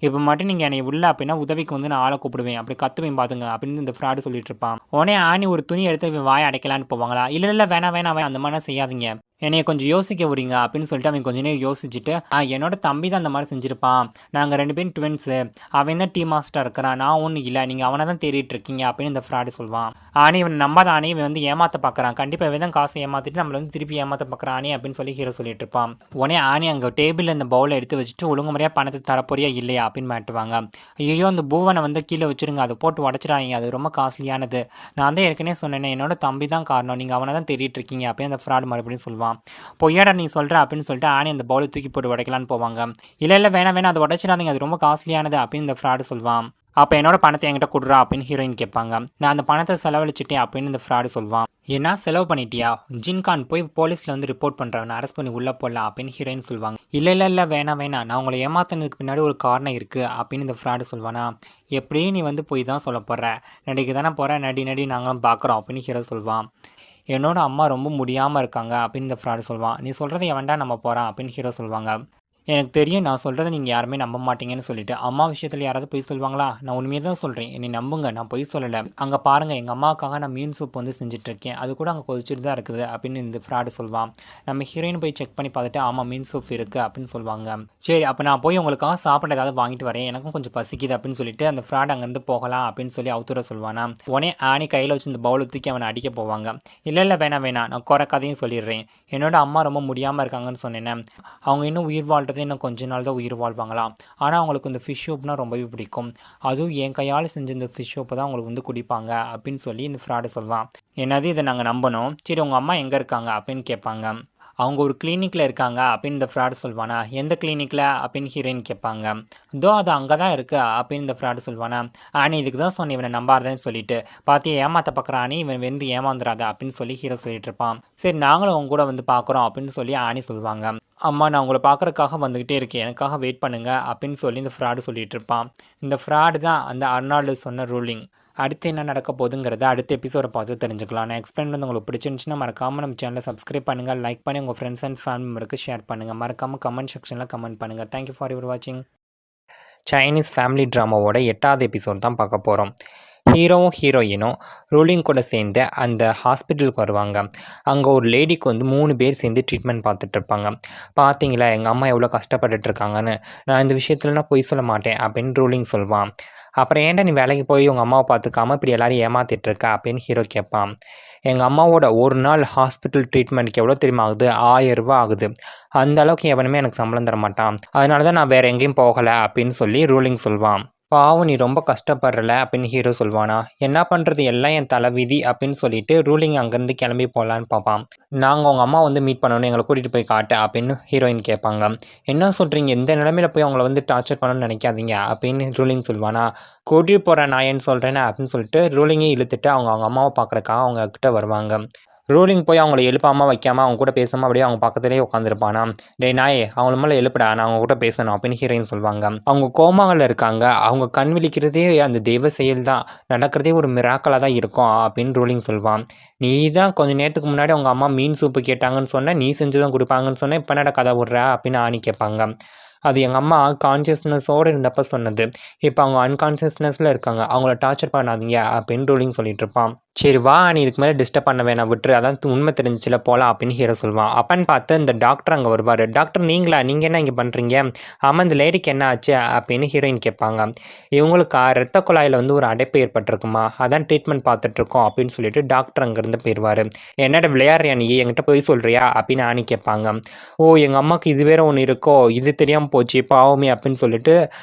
இப்போ மட்டும் நீங்கள் என்னை உள்ள அப்படின்னா உதவிக்கு வந்து நான் ஆளை கூப்பிடுவேன், அப்படி கத்துவேன் பார்த்துங்க அப்படின்னு இந்த ஃப்ராடு சொல்லிட்டு இருப்பான். உடனே ஆனி ஒரு துணி எடுத்து இவன் வாயை அடைக்கலான்னு போவாங்களா. இல்லை இல்லை, வேணாம் அந்த மாதிரிலாம் செய்யாதீங்க, என்னைய கொஞ்சம் யோசிக்க விடுங்க அப்படின்னு சொல்லிட்டு அவன் கொஞ்ச நேரம் யோசிச்சுட்டு, என்னோட தம்பி தான் அந்த மாதிரி செஞ்சுருப்பான், நாங்கள் 2 பேரும் ட்வின்ஸு, அவன் தான் டீ மாஸ்டர் இருக்கிறான், நான் ஒன்றும் இல்லை, நீங்கள் அவனை தான் தேடிட்டு இருக்கீங்க அப்படின்னு இந்த ஃப்ராடு சொல்வான். ஆனி, இவன் நம்பாத ஆனி, இவன் வந்து ஏமாற்ற பார்க்குறான், கண்டிப்பாக இவன் தான் காசை ஏமாற்றிட்டு நம்மளை வந்து திருப்பி ஏமாற்ற பார்க்குறான் ஆனி அப்படின்னு சொல்லி ஹீரோ சொல்லிட்டு இருப்பான். உடனே ஆனி அங்கே டேபிளில் இந்த பவுலை எடுத்து வச்சுட்டு ஒழுங்கு முறையாக பணத்தை தரப்போறியா இல்லையா அப்படின்னு மாட்டுவாங்க. ஐயோ, அந்த பூவனை வந்து கீழே வச்சுருங்க, அதை போட்டு உடச்சிடாங்க, அது ரொம்ப காஸ்ட்லியானது, நான் தான் ஏற்கனவே சொன்னேன் என்னோட தம்பி தான் காரணம், நீங்கள் அவனை தான் தேடிட்டு இருக்கீங்க அப்படின்னு அந்த ஃப்ராடு மறுபடியும் சொல்வான். பொய்யாடா நீ சொல்கிற அப்படின்னு சொல்லிட்டு ஆனி அந்த பவுலை தூக்கி போட்டு உடைக்கலான்னு போவாங்க. இல்லை இல்லை, வேணாம் அதை உடைச்சிடாதீங்க, அது ரொம்ப காஸ்ட்லியானது அப்படின்னு இந்த ஃப்ராடு சொல்வான். அப்போ என்னோட பணத்தை என்கிட்ட கொடுறா அப்படின்னு ஹீரோயின் கேட்பாங்க. நான் அந்த பணத்தை செலவழிச்சிட்டேன் அப்படின்னு இந்த ஃப்ராடு சொல்வான். ஏன்னா செலவு பண்ணிட்டியா, ஜின்கான் போய் போலீஸில் வந்து ரிப்போர்ட் பண்ணுறவன் அரெஸ்ட் பண்ணி உள்ளே போடலாம் அப்படின்னு ஹீரோயின் சொல்லுவாங்க. இல்லை வேணாம், நான் உங்களை ஏமாத்தினதுக்கு பின்னாடி ஒரு காரணம் இருக்குது அப்படின்னு இந்த ஃப்ராடு சொல்வானா. எப்படியும் நீ வந்து போய் தான் சொல்ல போகிற, நடிக்க தானே போகிற, நடி நாங்களும் பார்க்குறோம் அப்படின்னு ஹீரோ சொல்வான். என்னோட அம்மா ரொம்ப முடியாமல் இருக்காங்க அப்படின்னு இந்த ஃப்ராடு சொல்வான். நீ சொல்கிறத எவன்டா நம்ம போகிறான் அப்படின்னு ஹீரோ சொல்லுவாங்க. எனக்கு தெரியும், நான் சொல்கிறத நீங்கள் யாருமே நம்ப மாட்டீங்கன்னு சொல்லிட்டு. அம்மா விஷயத்தில் யாராவது பொய் சொல்லுவாங்களா, நான் உண்மையை தான் சொல்கிறேன், என்னை நம்புங்க, நான் பொய் சொல்லலை, அங்கே பாருங்கள் எங்கள் அம்மாவுக்காக நான் மீன் சூப் வந்து செஞ்சிட்ருக்கேன், அது கூட அங்கே கொதிச்சுட்டு தான் இருக்குது அப்படின்னு இந்த ஃப்ராடு சொல்வான். நம்ம ஹீரோயின் போய் செக் பண்ணி பார்த்துட்டு ஆமாம் மீன் சூப் இருக்குது அப்படின்னு சொல்லுவாங்க. சரி, அப்போ நான் போய் உங்களுக்காக சாப்பிட ஏதாவது வாங்கிட்டு வரேன், எனக்கும் கொஞ்சம் பசிக்குது அப்படின்னு சொல்லிட்டு அந்த ஃப்ராடு அங்கேருந்து போகலாம் அப்படின்னு சொல்லி அவுத்துற சொல்வானா. உடனே ஆனி கையில் வச்சு இந்த பவுலை தூக்கி அவனை அடிக்க போவாங்க. இல்லை வேணாம், நான் குறை கதையும் சொல்லிடுறேன், என்னோட அம்மா ரொம்ப முடியாமல் இருக்காங்கன்னு சொன்னேன், அவங்க இன்னும் உயிர் வாழ்றது இன்னும் கொஞ்ச நாள் தான் உயிர் வாழ்வாங்களாம், ஆனால் அவங்களுக்கு இந்த ஃபிஷ் சூப்னால் ரொம்பவே பிடிக்கும், அதுவும் என் கையால் செஞ்ச இந்த ஃபிஷ் சூப்பை தான் அவங்களுக்கு வந்து குடிப்பாங்க அப்படின்னு சொல்லி இந்த ஃப்ராடு சொல்வான். என்னது, இதை நாங்கள் நம்பணும், சரி உங்கள் அம்மா எங்கே இருக்காங்க அப்படின்னு கேட்பாங்க. அவங்க ஒரு கிளினிக்கில் இருக்காங்க அப்படின்னு இந்த ஃப்ராடு சொல்வானா. எந்த கிளினிக்கில் அப்படின்னு ஹீரோயின் கேட்பாங்க. இதோ அது அங்கே தான் இருக்குது அப்படின்னு இந்த ஃப்ராடு சொல்வானா. ஆனி, இதுக்கு தான் சொன்னேன் இவனை நம்பாதேன்னு சொல்லிட்டு, பார்த்தியா ஏமாற்ற பார்க்குற ஆனி, இவன் வந்து ஏமாந்துடாத அப்படின்னு சொல்லி ஹீரோ சொல்லிட்டு இருப்பான். சரி, நாங்களும் அவங்க கூட வந்து பார்க்குறோம் அப்படின்னு சொல்லி ஆனி சொல்லுவாங்க. அம்மா, நான் உங்களை பார்க்குறதுக்காக வந்துக்கிட்டே இருக்கேன், எனக்காக வெயிட் பண்ணுங்கள் அப்படின்னு சொல்லி இந்த ஃப்ராடு சொல்லிட்டு இருப்பான். இந்த ஃப்ராடு தான் அந்த அர்னால்டு சொன்ன ரூலிங். அடுத்து என்ன நடக்க போகுதுங்கிறத அடுத்த எபிசோடை பார்த்து தெரிஞ்சுக்கலாம். நான் எக்ஸ்பிளைன் பண்ணி உங்களுக்கு பிடிச்சிருந்துச்சுன்னா மறக்காமல் நம்ம சேனலை சப்ஸ்கிரைப் பண்ணுங்கள், லைக் பண்ணி உங்கள் ஃப்ரெண்ட்ஸ் அண்ட் ஃபேமிலி மெம்பருக்கு ஷேர் பண்ணுங்கள், மறக்காமல் கமெண்ட் செக்ஷனில் கமெண்ட் பண்ணுங்கள். தேங்க்யூ ஃபார் யுவர் வாட்சிங். சைனீஸ் ஃபேமிலி ட்ராமாவோட 8வது எபிசோட் தான் பார்க்க போகிறோம். ஹீரோவும் ஹீரோயினும் ரூலிங் கூட சேர்ந்து அந்த ஹாஸ்பிட்டலுக்கு வருவாங்க. அங்கே ஒரு லேடிக்கு வந்து 3 பேர் சேர்ந்து ட்ரீட்மெண்ட் பார்த்துட்ருப்பாங்க. பார்த்தீங்களா எங்கள் அம்மா எவ்வளோ கஷ்டப்பட்டுட்ருக்காங்கன்னு, நான் இந்த விஷயத்துலலாம் பொய் சொல்ல மாட்டேன் அப்படின்னு ரூலிங் சொல்வான். அப்புறம் ஏன்டா நீ வேலைக்கு போய் உங்கள் அம்மாவை பார்த்துக்காம இப்படி எல்லாரும் ஏமாற்றிட்டுருக்க அப்படின்னு ஹீரோ கேட்பான். எங்கள் அம்மாவோட ஒரு நாள் ஹாஸ்பிட்டல் ட்ரீட்மெண்ட்டுக்கு எவ்வளோ தெரியுமா ஆகுது, 1000 ரூபா ஆகுது, அந்த அளவுக்கு எவனுமே எனக்கு சம்பளம் தர மாட்டான், அதனால தான் நான் வேறு எங்கேயும் போகலை அப்படின்னு சொல்லி ரூலிங் சொல்வான். பாவம், நீ ரொம்ப கஷ்டப்படுறல அப்படின்னு ஹீரோ சொல்வானா. என்ன பண்ணுறது, எல்லாம் என் தலைவிதி அப்படின்னு சொல்லிட்டு ரூலிங் அங்கேருந்து கிளம்பி போகலான்னு பார்ப்பான். நாங்கள் உங்கள் அம்மா வந்து மீட் பண்ணணும், எங்களை கூட்டிகிட்டு போய் காட்டு அப்படின்னு ஹீரோயின் கேட்பாங்க. என்ன சொல்கிறீங்க, இந்த நிலமையில போய் அவங்கள வந்து டார்ச்சர் பண்ணணும்னு நினைக்காதீங்க அப்படின்னு ரூலிங் சொல்வானா. கூட்டிகிட்டு போகிற நான் ஏன்னு சொல்கிறேன்னு அப்படின்னு சொல்லிட்டு ரூலிங்கே இழுத்துட்டு அவங்க அம்மாவை பார்க்குறக்காக அவங்க கிட்ட வருவாங்க. ரூலிங் போய் அவங்கள எழுப்பாமல் வைக்காமல் அவங்க கூட பேசாமல் அப்படியே அவங்க பக்கத்துலேயே உட்காந்துருப்பானா. டேய் நாயே அவங்கள மேலே எழுப்புடா, நான் அவங்க கூட பேசணும் அப்படின்னு ஹீரோயின் சொல்லுவாங்க. அவங்க கோமாவில் இருக்காங்க, அவங்க கண் விழிக்கிறதே அந்த தெய்வ செயல் தான், நடக்கிறதே ஒரு மிராக்கலாக தான் இருக்கும் அப்படின்னு ரூலிங் சொல்லுவான். நீ தான் கொஞ்சம் நேரத்துக்கு முன்னாடி அவங்க அம்மா மீன் சூப்பு கேட்டாங்கன்னு சொன்ன, நீ செஞ்சு தான் கொடுப்பாங்கன்னு சொன்ன, இப்போ என்னடா கதை விட்ற அப்படின்னு ஆணி கேட்பாங்க. அது எங்கள் அம்மா கான்ஷியஸ்னஸோடு இருந்தப்போ சொன்னது, இப்போ அவங்க அன்கான்ஷியஸ்னஸில் இருக்காங்க, அவங்கள டார்ச்சர் பண்ணாதீங்க அப்படின்னு ரூலிங் சொல்லிட்டு இருப்பான். சரி வா, நீ இதுக்கு மேலே டிஸ்டர்ப் பண்ண வேணாம் விட்டுரு, அதான் உண்மை தெரிஞ்சிச்சில போகலாம் அப்படின்னு ஹீரோ சொல்லுவான். அப்பன்னு பார்த்து இந்த டாக்டர் அங்கே வருவார். டாக்டர் நீங்களா, நீங்கள் என்ன இங்கே பண்ணுறீங்க? ஆமாம், இந்த லேடிக்கு என்ன ஆச்சு அப்படின்னு ஹீரோயின் கேட்பாங்க. இவங்களுக்கு ரத்த குழாயில் வந்து ஒரு அடைப்பு ஏற்பட்டிருக்குமா, அதான் ட்ரீட்மெண்ட் பார்த்துட்ருக்கோம் அப்படின்னு சொல்லிட்டு டாக்டர் அங்கேருந்து போயிடுவார். என்னடா விளையாடுறியா நீ, என்கிட்ட போய் சொல்கிறியா அப்படின்னு ஆணி கேட்பாங்க. ஓ எங்கள் அம்மாவுக்கு இது வேறு ஒன்று இருக்கோ, இது தெரியாமல் போச்சு பாவமே அப்படின்னு சொல்லிட்டு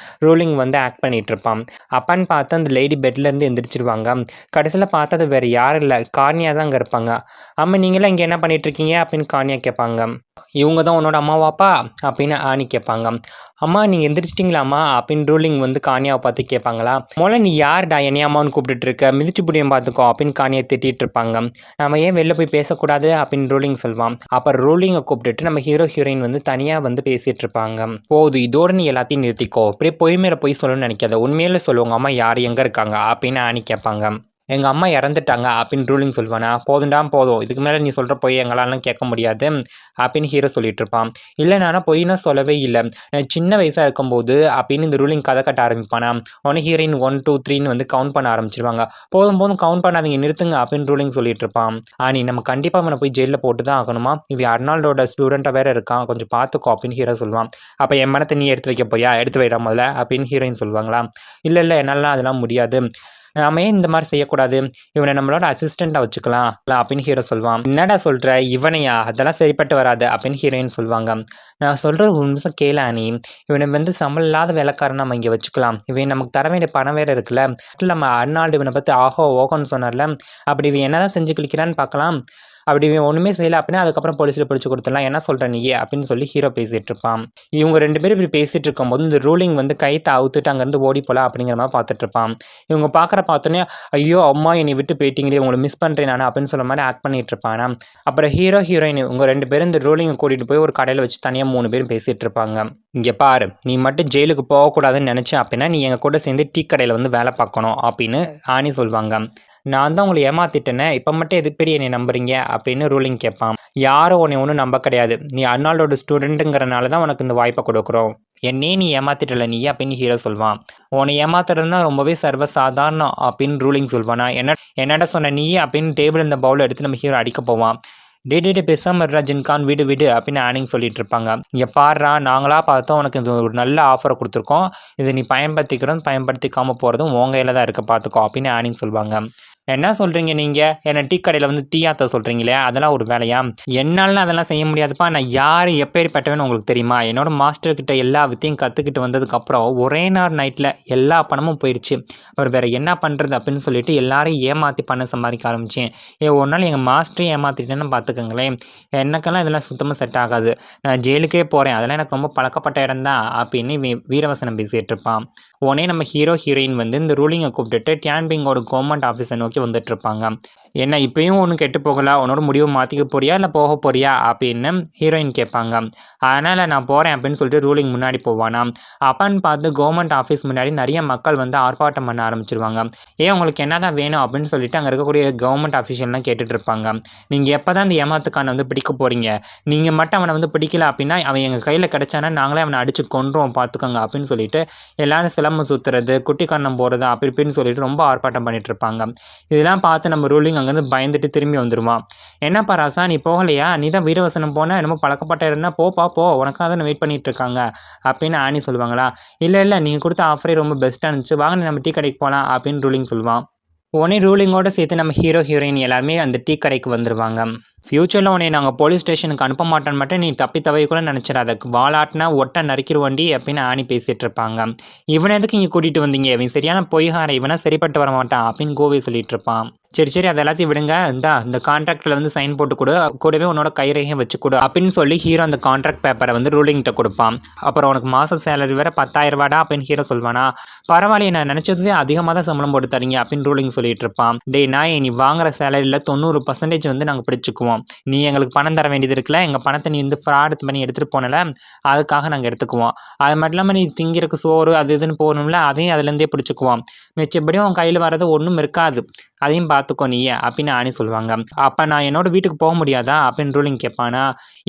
ரூலிங் வந்து ஆக்ட் பண்ணிகிட்டு இருப்பான். அப்பன்னு பார்த்து அந்த லேடி பெட்லேருந்து எந்திரிச்சிருவாங்க. கடைசியில் பார்த்தா அது வேறு யாரும் இல்லை, கார்னியா தான் அங்கே இருப்பாங்க. ஆமாம் நீங்களாம் இங்கே என்ன பண்ணிகிட்ருக்கீங்க அப்படின்னு கார்னியா கேட்பாங்க. இவங்க தான் உன்னோட அம்மாவாப்பா அப்படின்னு ஆணி கேட்பாங்க. அம்மா நீங்கள் எந்திரிச்சிட்டிங்களாம்மா அப்படின்னு ரூலிங் வந்து கார்னியாவை பார்த்து கேட்பாங்களா. முதல்ல நீ யார்டா என்னைய அம்மான்னு கூப்பிட்டுட்டு இருக்க, மிதிச்சு புடியும் பார்த்துக்கோ அப்படின்னு கார்னியா திட்டிகிட்டு இருப்பாங்க. நம்ம ஏன் வெளில போய் பேசக்கூடாது அப்படின்னு ரூலிங் சொல்லுவான். அப்புறம் ரூலிங்கை கூப்பிட்டுட்டு நம்ம ஹீரோ ஹீரோயின் வந்து தனியாக வந்து பேசிகிட்டு இருப்பாங்க. போதும் இதோடு நீ எல்லாத்தையும் நிறுத்திக்கோ, அப்படியே பொய் மேலே போய் சொல்லணும்னு நினைக்காத, உண்மையில சொல்லுவாங்க அம்மா யார் எங்கே இருக்காங்க அப்படின்னு ஆணி கேட்பாங்க. எங்கள் அம்மா இறந்துட்டாங்க அப்படின்னு ரூலிங் சொல்லுவானா. போதுண்டா போதும், இதுக்கு மேலே நீ சொல்கிற பொய் எங்களாலாம் கேட்க முடியாது அப்படின்னு ஹீரோ சொல்லிட்டு இருப்பான். இல்லை நானும் பொய்னா சொல்லவே இல்லை, நான் சின்ன வயசாக இருக்கும்போது அப்படின்னு இந்த ரூலிங் கதை கட்ட ஆரம்பிப்பானா. உடனே ஹீரோயின் 1 2 3 வந்து கவுண்ட் பண்ண ஆரம்பிச்சிருவாங்க. போதும் போதும் கவுண்ட் பண்ணாதீங்க நிறுத்துங்க அப்படின்னு ரூலிங் சொல்லிட்டு இருப்பான். நீ நம்ம கண்டிப்பாக அவனை போய் ஜெயிலில் போட்டு தான் ஆகணுமா, இவன் அர்னால்டோட ஸ்டூடெண்ட்டாக வேறு இருக்கான், கொஞ்சம் பார்த்துக்கோ அப்படின்னு ஹீரோ சொல்லுவான். அப்போ என் மனத்தை நீ எடுத்து வைக்க போறியா, எடுத்து வைடா முதல்ல அப்படின்னு ஹீரோயின் சொல்லுவாங்களா. இல்லை இல்லை என்னாலாம் அதெல்லாம் முடியாது, நாம ஏன் இந்த மாதிரி செய்யக்கூடாது, இவனை நம்மளோட அசிஸ்டண்ட்டாக வச்சுக்கலாம் அப்படின்னு ஹீரோ சொல்லுவான். என்னடா சொல்கிற, இவனையா, அதெல்லாம் சரிப்பட்டு வராது அப்படின்னு ஹீரோயின் சொல்லுவாங்க. நான் சொல்கிறது ஒரு நிமிஷம் கேளு அனி, இவனை வந்து சம்பளம் இல்லாத வேலைக்காரன் நம்ம இங்கே வச்சுக்கலாம், இவன் நமக்கு தர வேண்டிய பணம் வேறு இருக்குல்ல, நம்ம அர்னால்டு இவனை பற்றி ஆஹோ ஓகோன்னு சொன்னார்ல, அப்படி இவன் என்ன தான் செஞ்சு கிளிக்கிறான்னு பார்க்கலாம், அப்படி இவன் ஒன்றுமே செய்யலை அப்படின்னா அதுக்கப்புறம் போலீஸில் பிடிச்சி கொடுத்துடலாம், என்ன சொல்கிற நீயே அப்படின்னு சொல்லி ஹீரோ பேசிகிட்டு இருப்பான். இவங்க 2 பேரும் இப்படி பேசிகிட்டு இருக்கும்போது இந்த ரூலிங் வந்து கைத்தை அவுத்துட்டு அங்கேருந்து ஓடி போகலாம் அப்படிங்கிற மாதிரி பார்த்துட்டு இருப்பான். இவங்க பார்த்தோன்னே ஐயோ அம்மா என்னை விட்டு போயிட்டீங்களே, உங்களை மிஸ் பண்ணுறேன் நான் அப்படின்னு சொல்ல மாதிரி ஆக்ட் பண்ணிட்டு இருப்பானா. அப்புறம் ஹீரோ ஹீரோயின் இவங்க 2 பேரும் இந்த ரூலிங்கை கூட்டிகிட்டு போய் ஒரு கடையில் வச்சு தனியாக 3 பேரும் பேசிகிட்டு இருப்பாங்க. இங்கே பாரு, நீ மட்டும் ஜெயிலுக்கு போகக்கூடாதுன்னு நினச்சேன் அப்படின்னா நீ எங்கள் கூட சேர்ந்து டீ கடையில் வந்து வேலை பார்க்கணும் அப்படின்னு ஆணி சொல்லுவாங்க. நான் தான் உங்களை ஏமாத்திட்டேனே, இப்போ மட்டும் எதுக்கு பெரிய என்னை நம்புறீங்க அப்படின்னு ரூலிங் கேட்பான். யாரும் உன்னை ஒன்றும் நம்ப கிடையாது, நீ அர்னால்டோட ஸ்டூடெண்ட்டுங்கிறனால தான் உனக்கு இந்த வாய்ப்பை கொடுக்குறோம், என்னையே நீ ஏமாத்திட்டல நீ அப்படின்னு ஹீரோ சொல்வான். உன்னை ஏமாத்துறதுனா ரொம்பவே சர்வசாதாரணம் அப்படின்னு ரூலிங் சொல்வானா. என்னடா சொன்ன நீ அப்படின்னு டேபிள் இந்த பவுல் எடுத்து நம்ம ஹீரோ அடிக்க போவான். டே பேசாமல் இருடா ஜின்கான், வீடு வீடு அப்படின்னு ஆனிங் சொல்லிட்டு இருப்பாங்க. இங்கே பாடுறா, நாங்களாக பார்த்தோம் உனக்கு இது ஒரு நல்ல ஆஃபரை கொடுத்துருக்கோம், இதை நீ பயன்படுத்திக்காமல் போகிறதும் உன் கையில் தான் இருக்க பார்த்துக்கோ அப்படின்னு ஆனிங் சொல்லுவாங்க. என்ன சொல்கிறீங்க நீங்கள், என்னை டீ கடையில் வந்து டீயாத்த சொல்கிறீங்களே, அதெல்லாம் ஒரு வேலையா, என்னாலும் அதெல்லாம் செய்ய முடியாதுப்பா, நான் யார் எப்பேற்பட்டவன்னு உங்களுக்கு தெரியுமா, என்னோட மாஸ்டர்கிட்ட எல்லா வித்தையும் கற்றுக்கிட்டு வந்ததுக்கப்புறம் ஒரே நாள் நைட்டில் எல்லா பணமும் போயிடுச்சு, அப்புறம் வேறு என்ன பண்ணுறது அப்படின்னு சொல்லிட்டு எல்லாரையும் ஏமாற்றி பண்ண சம்பாதிக்க ஆரம்பித்தேன். ஒரு நாள் எங்கள் மாஸ்டரையும் ஏமாற்றிட்டேன்னு பார்த்துக்கங்களேன், எனக்கெல்லாம் இதெல்லாம் சுத்தமாக செட் ஆகாது, நான் ஜெயிலுக்கே போகிறேன், அதெல்லாம் எனக்கு ரொம்ப பழக்கப்பட்ட இடம் தான் அப்படின்னு வீரவசனம் பேசிகிட்டு இருப்பான். உடனே நம்ம ஹீரோ ஹீரோயின் வந்து இந்த ரூலிங்கை கூப்பிட்டுட்டு டியான்பிங்கோட கவர்மெண்ட் ஆஃபீஸை நோக்கி வந்துட்டு இருப்பாங்க. என்ன இப்பயும் ஒன்றும் கெட்டு போகலாம், உன்னோட முடிவை மாற்றிக்க போறியா இல்லை போக போறியா அப்படின்னு ஹீரோயின் கேட்பாங்க. அதனால் நான் போகிறேன் அப்படின்னு சொல்லிட்டு ரூலிங் முன்னாடி போவானா. அப்பான்னு பார்த்து கவர்மெண்ட் ஆஃபீஸ் முன்னாடி நிறைய மக்கள் வந்து ஆர்ப்பாட்டம் பண்ண ஆரம்பிச்சிருவாங்க. உங்களுக்கு என்ன தான் வேணும் அப்படின்னு சொல்லிட்டு அங்கே இருக்கக்கூடிய கவர்மெண்ட் ஆஃபீஷியல்லாம் கேட்டுட்டு இருப்பாங்க. நீங்கள் எப்போ தான் இந்த ஏமாத்துக்கான வந்து பிடிக்க போகிறீங்க, நீங்கள் மட்டும் அவனை வந்து பிடிக்கல அப்படின்னா அவன் எங்கள் கையில் கிடச்சானா நாங்களே அவனை அடித்து கொன்றுவோம் பார்த்துக்கோங்க அப்படின்னு சொல்லிட்டு எல்லாரும் சிலம்பு சுற்றுறது குட்டி கண்ணம் போகிறது அப்படி இப்படின்னு சொல்லிட்டு ரொம்ப ஆர்ப்பாட்டம் பண்ணிட்டு இருப்பாங்க. இதெல்லாம் பார்த்து நம்ம ரூலிங் அங்கேருந்து பயந்துட்டு திரும்பி வந்துடுவான். என்னப்பா ராசா நீ போகலையா, நீ தான் வீரவசனம் போன, என்னமோ பழக்கப்பட்ட இருந்தா போப்பா போ, உனக்காக தான் வெயிட் பண்ணிட்டு இருக்காங்க அப்படின்னு ஆனி சொல்லுவாங்களா. இல்லை நீங்கள் கொடுத்த ஆஃபரே ரொம்ப பெஸ்ட்டாக இருந்துச்சு, வாங்க நம்ம டீ கடைக்கு போகலாம் அப்படின்னு ரூலிங் சொல்லுவான். உடனே ரூலிங்கோடு சேர்த்து நம்ம ஹீரோ ஹீரோயின் எல்லாருமே அந்த டீ கடைக்கு வந்துடுவாங்க. ஃப்யூச்சரில் உன்னை நாங்கள் போலீஸ் ஸ்டேஷனுக்கு அனுப்ப மாட்டோன்னு மட்டும் நீ தப்பி தவைய கூட நினச்சிடாத, வாலாட்டினா ஒட்ட நறுக்கிடுவண்டி அப்படின்னு ஆணி பேசிகிட்டு இருப்பாங்க. இவனை எதுக்கு இங்கே கூட்டிகிட்டு வந்தீங்க, இவன் சரியான பொய்கார, இவனா சரிப்பட்டு வர மாட்டான் அப்படின்னு கோவை சொல்லிட்டு இருப்பான். சரி அது எல்லாத்தையும் விடுங்க, இந்த கான்ட்ராக்டில் வந்து சைன் போட்டு கொடு, கூடவே உன்னோட கைரேகையும் வச்சு கொடு அப்படின்னு சொல்லி ஹீரோ அந்த கான்ட்ராக்ட் பேப்பரை வந்து ரூலிங்கிட்ட கொடுப்பான். அப்புறம் உனக்கு மாதம் சேலரி வேறு 10,000 ரூபாடா அப்படின்னு ஹீரோ சொல்வானா. பரவாயில்லையே, நான் நினச்சதே அதிகமாக தான் சம்பளம் போட்டு தரீங்க அப்படின்னு ரூலிங் சொல்லிட்டு இருப்பான். டே நாய், நீ வாங்குற சேலரியில் 90% வந்து நாங்கள் பிடிச்சிக்குவோம், நீ எங்களுக்கு பணம் தர வேண்டியது இருக்குல்ல, எங்கள் பணத்தை நீ வந்து ஃப்ராட் பண்ணி எடுத்துகிட்டு போனல, அதுக்காக நாங்கள் எடுத்துக்குவோம். அது மட்டும் இல்லாமல் நீ திங்கிறக்கு சோறு அது இதுன்னு போகணும்ல, அதையும் அதுலேருந்தே பிடிச்சிக்குவோம். மிச்சப்படியும் உன் கையில் வர்றது ஒன்றும் இருக்காது, அதையும் பார்த்துக்கோ நீ அப்படின்னு ஆணி சொல்லுவாங்க. அப்போ நான் என்னோட வீட்டுக்கு போக முடியாதா அப்படின்னு ரூலிங் கேட்பானா.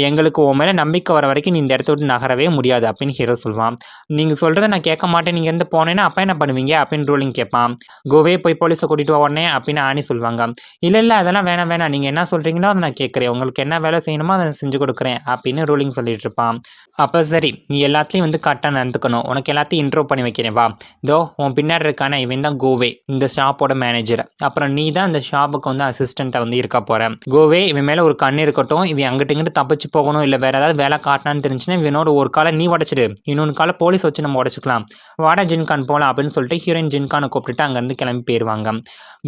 எங்களுக்கு உன் மேலே நம்பிக்கை வர வரைக்கும் நீ இந்த இடத்த விட்டு நகரவே முடியாது அப்படின்னு ஹீரோ சொல்லுவான். நீங்கள் சொல்கிறத நான் கேட்க மாட்டேன், நீங்கள் இருந்து போனேன்னா அப்போ என்ன பண்ணுவீங்க அப்படின்னு ரூலிங் கேட்பான். கோவே போய் போலீஸை கூட்டிகிட்டு உடனே அப்படின்னு ஆணி சொல்லுவாங்க. இல்லை அதெல்லாம் வேணாம், நீங்கள் என்ன சொல்கிறீங்களோ அதை நான் கேட்குறேன், உங்களுக்கு என்ன வேலை செய்யணுமோ அதை செஞ்சு கொடுக்குறேன் அப்படின்னு ரூலிங் சொல்லிட்டு இருப்பான். அப்போ சரி, நீ எல்லாத்துலேயும் வந்து கரெக்டாக நடந்துக்கணும், உனக்கு எல்லாத்தையும் இன்ட்ரோ பண்ணி வைக்கிறேன் வா. இதோ உன் பின்னாடி இருக்கான இவன் தான் கோவே, இந்த ஷாப்போட மேனேஜர். அப்புறம் நீ தான் இந்த ஷாப்புக்கு வந்து அசிஸ்டண்ட்டாக வந்து இருக்க போகிற. கோவே, இவன் மேலே ஒரு கண் இருக்கட்டும், இவன் அங்கிட்டு இங்கிட்டு தப்பிச்சு போகணும், இல்லை வேறு ஏதாவது வேலை காட்டினான்னு தெரிஞ்சுன்னா இவனோட ஒரு காலை நீ உடச்சிடு, இன்னொன்று காலை போலீஸ் வச்சு நம்ம உடச்சிக்கலாம், வாடா ஜின்கான் போகலாம் அப்படின்னு சொல்லிட்டு ஹீரோயின் ஜின்கானை கூப்பிட்டுட்டு அங்கேருந்து கிளம்பி போயிடுவாங்க.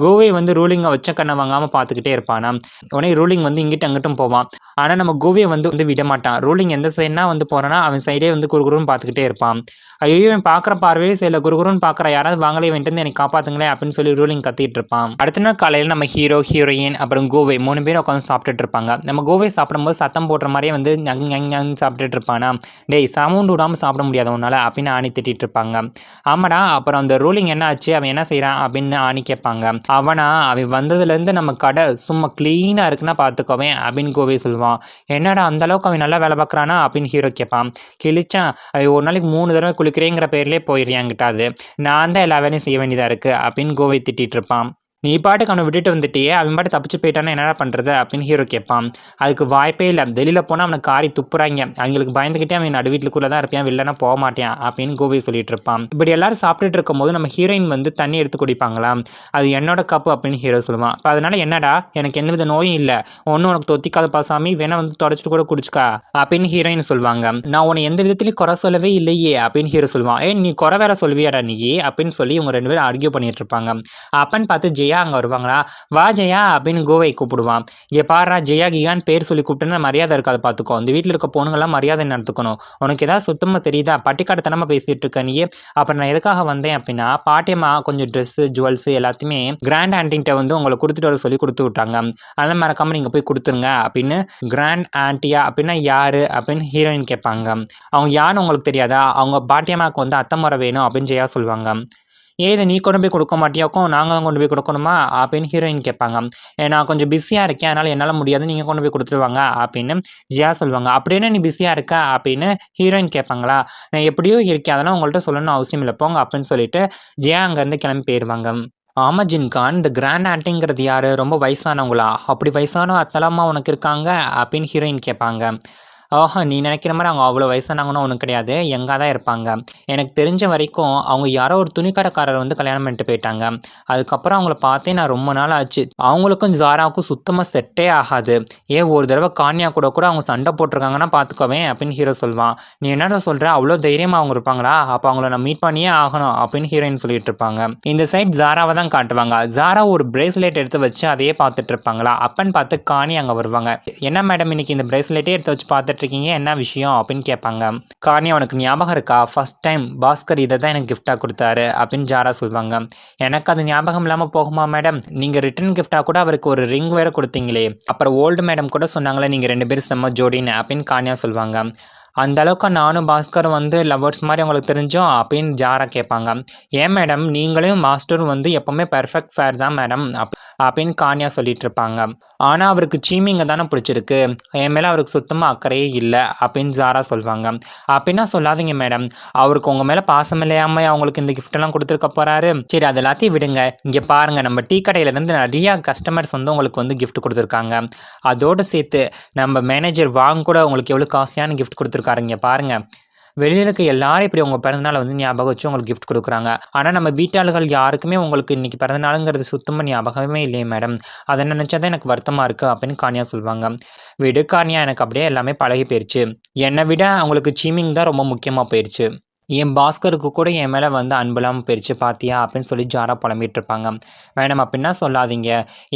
கோவை வந்து ரூலிங்கை வச்ச கண்ணை வாங்காமல் பார்த்துக்கிட்டே இருப்பானா. உடனே ரூலிங் வந்து இங்கிட்ட அங்கிட்டும் போவான். ஆனால் நம்ம கோவையை வந்து விட மாட்டான். ரூலிங் எந்த சைடுனா வந்து போகிறான்னா அவன் சைடே வந்து குறுகுறுன்னு பார்த்துக்கிட்டே இருப்பான். ஐயோ, இவன் பார்க்குற பார்வையே சில குறுகுறுன்னு பார்க்குற, யாராவது வாங்கலே வந்துட்டு எனக்கு காப்பாற்றுங்களேன் அப்படின்னு சொல்லி ரூலிங் கத்திட்டு இருப்பான். அடுத்த நாள் காலையில் நம்ம ஹீரோ ஹீரோயின் அப்புறம் கோவை 3 பேரும் உட்காந்து சாப்பிட்டுட்டு இருப்பாங்க. நம்ம கோவை சாப்பிடும்போது சத்தம் போடுற மாதிரியே வந்து சாப்பிட்டுட்டு இருப்பானா. டேய், சவுண்ட் விடாமல் சாப்பிட முடியாத உன்னால அப்படின்னு ஆணி திட்டிட்டு இருப்பாங்க. ஆமாடா, அப்புறம் அந்த ரூலிங் என்ன ஆச்சு, அவன் என்ன செய்கிறான் அப்படின்னு ஆணி கேட்பாங்க. அவன் வந்ததுலேருந்து நம்ம கடை சும்மா க்ளீனாக இருக்குன்னா பார்த்துக்கோவேன் அப்படின்னு கோவை சொல்லுவான். என்னடா அந்த அளவுக்கு அவன் நல்லா வேலை பார்க்குறானா அப்படின்னு ஹீரோ கேட்பான். கிழிச்சான், அவன் ஒரு நாளைக்கு 3 தடவை குளிக்கிறேங்கிற பேர்லேயே போயிடுறியாங்கிட்ட, அது நான் தான் எல்லா வேலையும் செய்ய வேண்டியதாக இருக்குது அப்படின்னு கோவை திட்டிகிட்டு இருப்பான். நீ பாட்டுக்கு அவனை விட்டுட்டு வந்துட்டியே, அவன் பாட்டு தப்பிச்சு போயிட்டானா என்னடா பண்ணுறது அப்படின்னு ஹீரோ கேட்பான். அதுக்கு வாய்ப்பே இல்லை, வெளியில் போனால் அவனை காரி துப்புறாங்க, அவங்களுக்கு பயந்துக்கிட்டே அவன் நடு வீட்டுக்குள்ளே தான் இருப்பான், வெளிலனா போக மாட்டான் அப்படின்னு கோவை சொல்லிட்டு இருப்பான். இப்படி எல்லாரும் சாப்பிட்டுட்டு இருக்கும் போது நம்ம ஹீரோயின் வந்து தண்ணி எடுத்து குடிப்பாங்களா. அது என்னோட கப்பு அப்படின்னு ஹீரோ சொல்லுவான். இப்போ அதனால என்னடா, எனக்கு எந்த வித நோயும் இல்லை, ஒன்றும் உனக்கு தொத்திக்காத பாசாமி, வேணா வந்து தொடச்சிட்டு கூட குடிச்சுக்கா அப்படின்னு ஹீரோயின் சொல்லுவாங்க. நான் உன்னை எந்த விதத்துலையும் குறை சொல்லவே இல்லையே அப்படின்னு ஹீரோ சொல்லுவான். நீ குறை வேற சொல்வியாடா நீ அப்படின்னு சொல்லி இவங்க 2 பேரும் ஆர்கியூ பண்ணிட்டு இருப்பாங்க. அப்பன்னு பார்த்து ஜெயா அங்கே வருவாங்களா. வா ஜெயா அப்படின்னு கோவை கூப்பிடுவான். இங்கே பாடுறா, ஜெயா கியான்னு பேர் சொல்லி கூப்பிட்டுன்னா மரியாதை இருக்காது பார்த்துக்கோ, இந்த வீட்டில் இருக்க பொண்ணுங்கள்லாம் மரியாதை நடத்துக்கணும், உனக்கு ஏதாவது சுத்தமாக தெரியுதா, பட்டிக்காட்டுத்தனமாக பேசிகிட்டு இருக்க நீ. அப்புறம் நான் எதுக்காக வந்தேன் அப்படின்னா, பாட்டியம்மா கொஞ்சம் ட்ரெஸ்ஸு ஜுவல்ஸு எல்லாத்தையுமே கிராண்ட் ஆண்டிகிட்ட வந்து உங்களை கொடுத்துட்டு வர சொல்லி கொடுத்து விட்டாங்க, அதெல்லாம் மறக்காமல் நீங்கள் போய் கொடுத்துருங்க அப்படின்னு. கிராண்ட் ஆண்டியா அப்படின்னா யார் அப்படின்னு ஹீரோயின் கேட்பாங்க. அவங்க யாருன்னு உங்களுக்கு தெரியாதா, அவங்க பாட்டியம்மாவுக்கு வந்து அத்தை முறை வேணும் அப்படின்னு ஜெயா சொல்லுவாங்க. இதை நீ கொண்டு போய் கொடுக்க மாட்டியாக்கும், நாங்கள் கொண்டு போய் கொடுக்கணுமா அப்படின்னு ஹீரோயின் கேட்பாங்க. நான் கொஞ்சம் பிஸியாக இருக்கேன், அதனால் என்னால் முடியாது, நீங்கள் கொண்டு போய் கொடுத்துருவாங்க அப்படின்னு ஜியா சொல்லுவாங்க. அப்படின்னா நீ பிஸியாக இருக்க அப்படின்னு ஹீரோயின் கேட்பாங்களா. நான் எப்படியோ இருக்கேன், அதெல்லாம் உங்கள்கிட்ட சொல்லணும்னு அவசியம் இல்லை போங்க அப்படின்னு சொல்லிட்டு ஜியா அங்கேருந்து கிளம்பி போயிடுவாங்க. ஆமாம் ஜின்கான், இந்த கிராண்ட் ஆண்டிங்கிறது யார், ரொம்ப வயசானவங்களா, அப்படி வயசான அத்தலமாக உனக்கு இருக்காங்க அப்படின்னு ஹீரோயின் கேட்பாங்க. நீ நினைக்கிற மாதிரி அவங்க அவ்வளோ வயசானாங்கன்னா ஒன்றும் கிடையாது, எங்கே தான் இருப்பாங்க. எனக்கு தெரிஞ்ச வரைக்கும் அவங்க யாரோ ஒரு துணிக்கடைக்காரர் வந்து கல்யாணம் பண்ணிட்டு போயிட்டாங்க. அதுக்கப்புறம் அவங்கள பார்த்தே நான் ரொம்ப நாள் ஆச்சு. அவங்களுக்கும் ஜாராவுக்கும் சுத்தமாக செட்டே ஆகாது. ஒரு தடவை கான்யா கூட அவங்க சண்டை போட்டிருக்காங்கன்னா பார்த்துக்கோவேன் அப்படின்னு ஹீரோ சொல்லுவான். நீ என்னடா சொல்கிற, அவ்வளோ தைரியமாக அவங்க இருப்பாங்களா, அப்போ அவங்கள நான் மீட் பண்ணியே ஆகணும் அப்படின்னு ஹீரோயின் சொல்லிட்டு இருப்பாங்க. இந்த சைட் ஜாராவை தான் காட்டுவாங்க. ஜாரா ஒரு பிரேஸ்லெட் எடுத்து வச்சு அதையே பார்த்துட்டு இருப்பாங்களா. அப்பன்னு பார்த்து காணி அங்கே வருவாங்க. என்ன மேடம், இன்னைக்கு இந்த பிரேஸ்லெட்டே எடுத்து வச்சு பார்த்துட்டு இருக்கீங்க, என்ன விஷயம் அப்படின்னு கேட்பாங்க. கார்னி, அவனுக்கு ஞாபகம் இருக்கா, ஃபர்ஸ்ட் டைம் பாஸ்கர் இதை தான் எனக்கு கிஃப்டாக கொடுத்தாரு அப்படின்னு ஜாரா சொல்லுவாங்க. எனக்கு அது ஞாபகம் இல்லாமல் போகுமா மேடம், நீங்கள் ரிட்டன் கிஃப்டாக கூட அவருக்கு ஒரு ரிங் வேற கொடுத்தீங்களே, அப்புறம் ஓல்டு மேடம் கூட சொன்னாங்களே நீங்கள் 2 பேரும் செம்ம ஜோடின்னு அப்படின்னு கார்னியா சொல்லுவாங்க. அந்த அளவுக்கு நானும் பாஸ்கரும் வந்து லவ்வர்ஸ் மாதிரி உங்களுக்கு தெரிஞ்சோம் அப்படின்னு ஜாரா கேட்பாங்க. ஏன் மேடம், நீங்களும் மாஸ்டரும் வந்து எப்போவுமே பெர்ஃபெக்ட் ஃபேர் தான் மேடம் அப்படின்னு கான்யா சொல்லிட்டு இருப்பாங்க. ஆனால் அவருக்கு சீமிங்க தானே பிடிச்சிருக்கு, என் மேலே அவருக்கு சுத்தமாக அக்கறையே இல்லை அப்படின்னு ஜாரா சொல்லுவாங்க. அப்படின்னா சொல்லாதீங்க மேடம், அவருக்கு உங்கள் மேலே பாசம் இல்லையாமல் அவங்களுக்கு இந்த கிஃப்டெல்லாம் கொடுத்துருக்க போகிறாரு. சரி, அது எல்லாத்தையும் விடுங்க, இங்கே பாருங்கள், நம்ம டீ கடையிலேருந்து நிறையா கஸ்டமர்ஸ் வந்து உங்களுக்கு வந்து கிஃப்ட் கொடுத்துருக்காங்க. அதோடு சேர்த்து நம்ம மேனேஜர் வாங்க கூட உங்களுக்கு எவ்வளோ காஸ்ட்லியான கிஃப்ட் கொடுத்துருக்காருங்க பாருங்கள். வெளியில இருக்க எல்லாரும் இப்படி உங்க பிறந்தநாள வந்து ஞாபகம் வச்சு உங்களுக்கு கிஃப்ட் குடுக்குறாங்க. ஆனா நம்ம வீட்டாளுகள் யாருக்குமே உங்களுக்கு இன்னைக்கு பிறந்தநாளுங்கிறது சுத்தமா ஞாபகமே இல்லையே மேடம். அத நினைச்சா தான் எனக்கு வருத்தமா இருக்கு அப்படின்னு கானியா சொல்லுவாங்க. விடு கானியா எனக்கு அப்படியே எல்லாமே பழகி போயிருச்சு. என்ன விட அவங்களுக்கு சீமிங் தான் ரொம்ப முக்கியமா போயிருச்சு. என் பாஸ்கருக்கு கூட என் மேல வந்து அன்பு இல்லாம போயிருச்சு பாத்தியா? அப்படின்னு சொல்லி ஜாரா புலம்பிட்டு இருப்பாங்க. மேடம் அப்படிலாம் சொல்லாதீங்க.